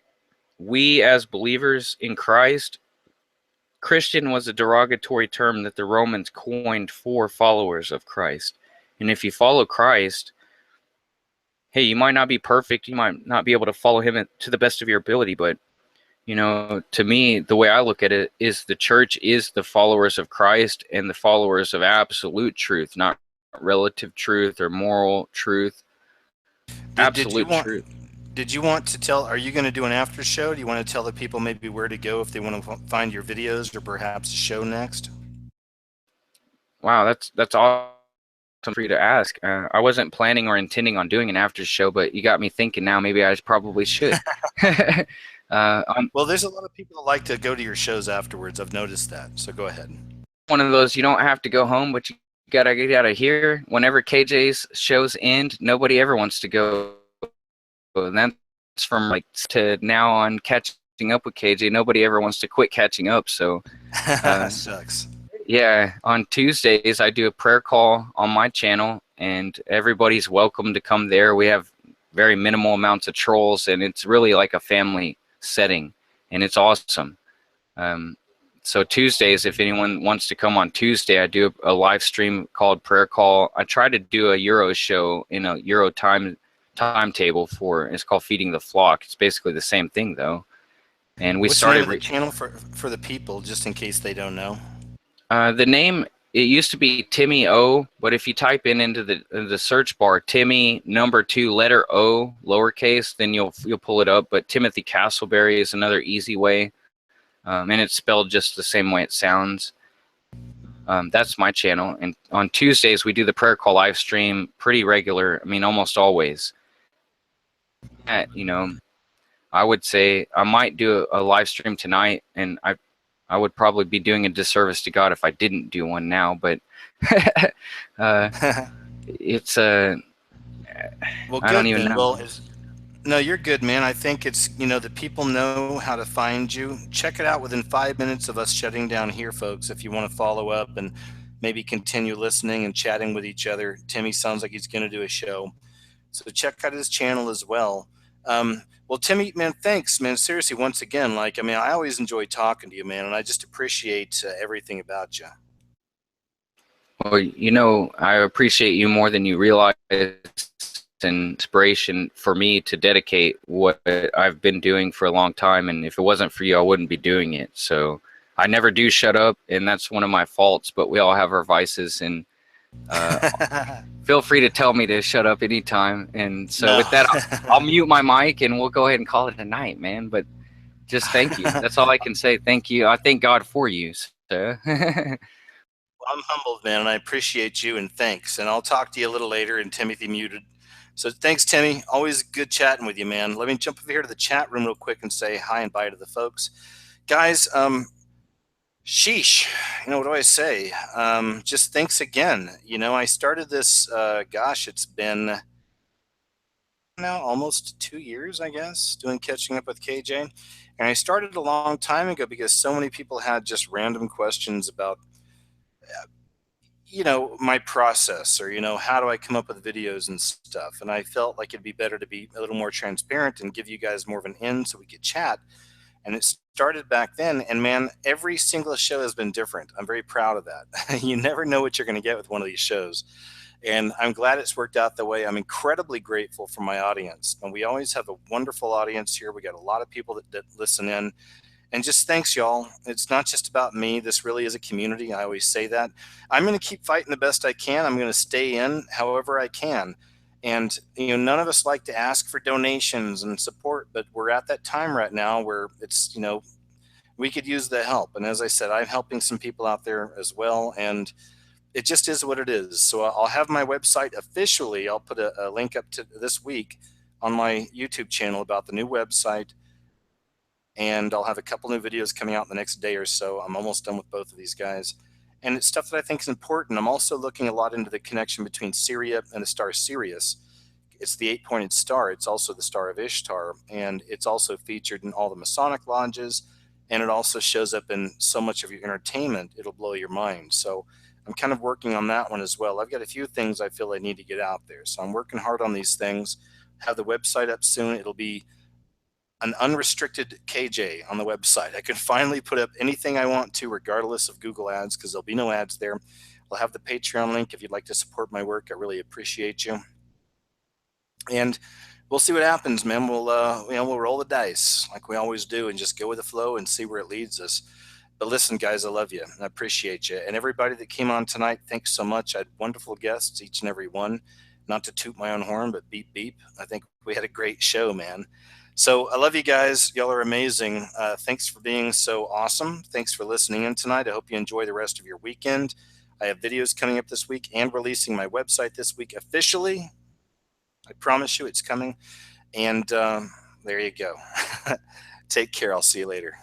we as believers in Christ, Christian was a derogatory term that the Romans coined for followers of Christ. And if you follow Christ, hey, you might not be perfect. You might not be able to follow him to the best of your ability. But, you know, to me, the way I look at it is the church is the followers of Christ and the followers of absolute truth, not relative truth or moral truth. Absolute truth. Did you want to tell, are you going to do an after show? Do you want to tell the people maybe where to go if they want to find your videos, or perhaps a show next? Wow, that's awesome for you to ask. I wasn't planning or intending on doing an after show, but you got me thinking now. Maybe I probably should. Well, there's a lot of people that like to go to your shows afterwards. I've noticed that. So go ahead. One of those, you don't have to go home, but you gotta get out of here. Whenever KJ's shows end, nobody ever wants to go. And that's from like to now on catch up with KJ. Nobody ever wants to quit catching up. So, Sucks. yeah, on Tuesdays, I do a prayer call on my channel, and everybody's welcome to come there. We have very minimal amounts of trolls, and it's really like a family setting, and it's awesome. So Tuesdays, if anyone wants to come on Tuesday, I do a live stream called Prayer Call. I try to do a Euro show in a Euro timetable for, it's called Feeding the Flock. It's basically the same thing though. And we What's started the name of the channel for the people, just in case they don't know? The name, it used to be Timmy O, but if you type into the search bar Timmy #2 letter O lowercase, then you'll pull it up. But Timothy Castleberry is another easy way. And it's spelled just the same way it sounds. That's my channel. And on Tuesdays, we do the prayer call live stream pretty regular. I mean, almost always. You know, I would say I might do a live stream tonight, and I would probably be doing a disservice to God if I didn't do one now. But it's well, I don't even know. Well, no, you're good, man. I think it's, you know, the people know how to find you. Check it out within 5 minutes of us shutting down here, folks, if you want to follow up and maybe continue listening and chatting with each other. Timmy sounds like he's going to do a show. So check out his channel as well. Well, Timmy, man, thanks, man. Seriously, once again, like, I mean, I always enjoy talking to you, man, and I just appreciate everything about you. Well, you know, I appreciate you more than you realize. Inspiration for me to dedicate what I've been doing for a long time, and if it wasn't for you, I wouldn't be doing it. So I never do shut up, and that's one of my faults, but we all have our vices, and feel free to tell me to shut up anytime. And so with that, I'll mute my mic and we'll go ahead and call it a night, man. But just thank you. That's all I can say. Thank you. I thank God for you. So I'm humbled, man, and I appreciate you, and thanks. And I'll talk to you a little later, and Timothy muted. So thanks, Timmy. Always good chatting with you, man. Let me jump over here to the chat room real quick and say hi and bye to the folks. Guys, sheesh, you know, what do I say? Just thanks again. You know, I started this, gosh, it's been now almost 2 years, I guess, doing Catching Up with KJ. And I started a long time ago because so many people had just random questions about you know, my process, or, you know, how do I come up with videos and stuff. And I felt like it'd be better to be a little more transparent and give you guys more of an in so we could chat. And it started back then. And man, every single show has been different. I'm very proud of that. You never know what you're going to get with one of these shows. And I'm glad it's worked out that way. I'm incredibly grateful for my audience. And we always have a wonderful audience here. We got a lot of people that listen in. And just thanks, y'all. It's not just about me. This really is a community. I always say that. I'm going to keep fighting the best I can. I'm going to stay in however I can. And, you know, none of us like to ask for donations and support, but we're at that time right now where it's, you know, we could use the help. And as I said, I'm helping some people out there as well. And it just is what it is. So I'll have my website officially. I'll put a link up to this week on my YouTube channel about the new website. And I'll have a couple new videos coming out in the next day or so. I'm almost done with both of these guys. And it's stuff that I think is important. I'm also looking a lot into the connection between Syria and the star Sirius. It's the 8-pointed star. It's also the Star of Ishtar. And it's also featured in all the Masonic lodges. And it also shows up in so much of your entertainment, it'll blow your mind. So I'm kind of working on that one as well. I've got a few things I feel I need to get out there. So I'm working hard on these things. Have the website up soon. It'll be an unrestricted KJ on the website. I can finally put up anything I want to, regardless of Google ads, because there'll be no ads there. I'll have the Patreon link if you'd like to support my work. I really appreciate you. And we'll see what happens, man. We'll you know, we'll roll the dice like we always do and just go with the flow and see where it leads us. But listen, guys, I love you and I appreciate you. And everybody that came on tonight, thanks so much. I had wonderful guests, each and every one. Not to toot my own horn, but beep, beep. I think we had a great show, man. So I love you guys. Y'all are amazing. Thanks for being so awesome. Thanks for listening in tonight. I hope you enjoy the rest of your weekend. I have videos coming up this week and releasing my website this week officially. I promise you it's coming. And there you go. Take care. I'll see you later.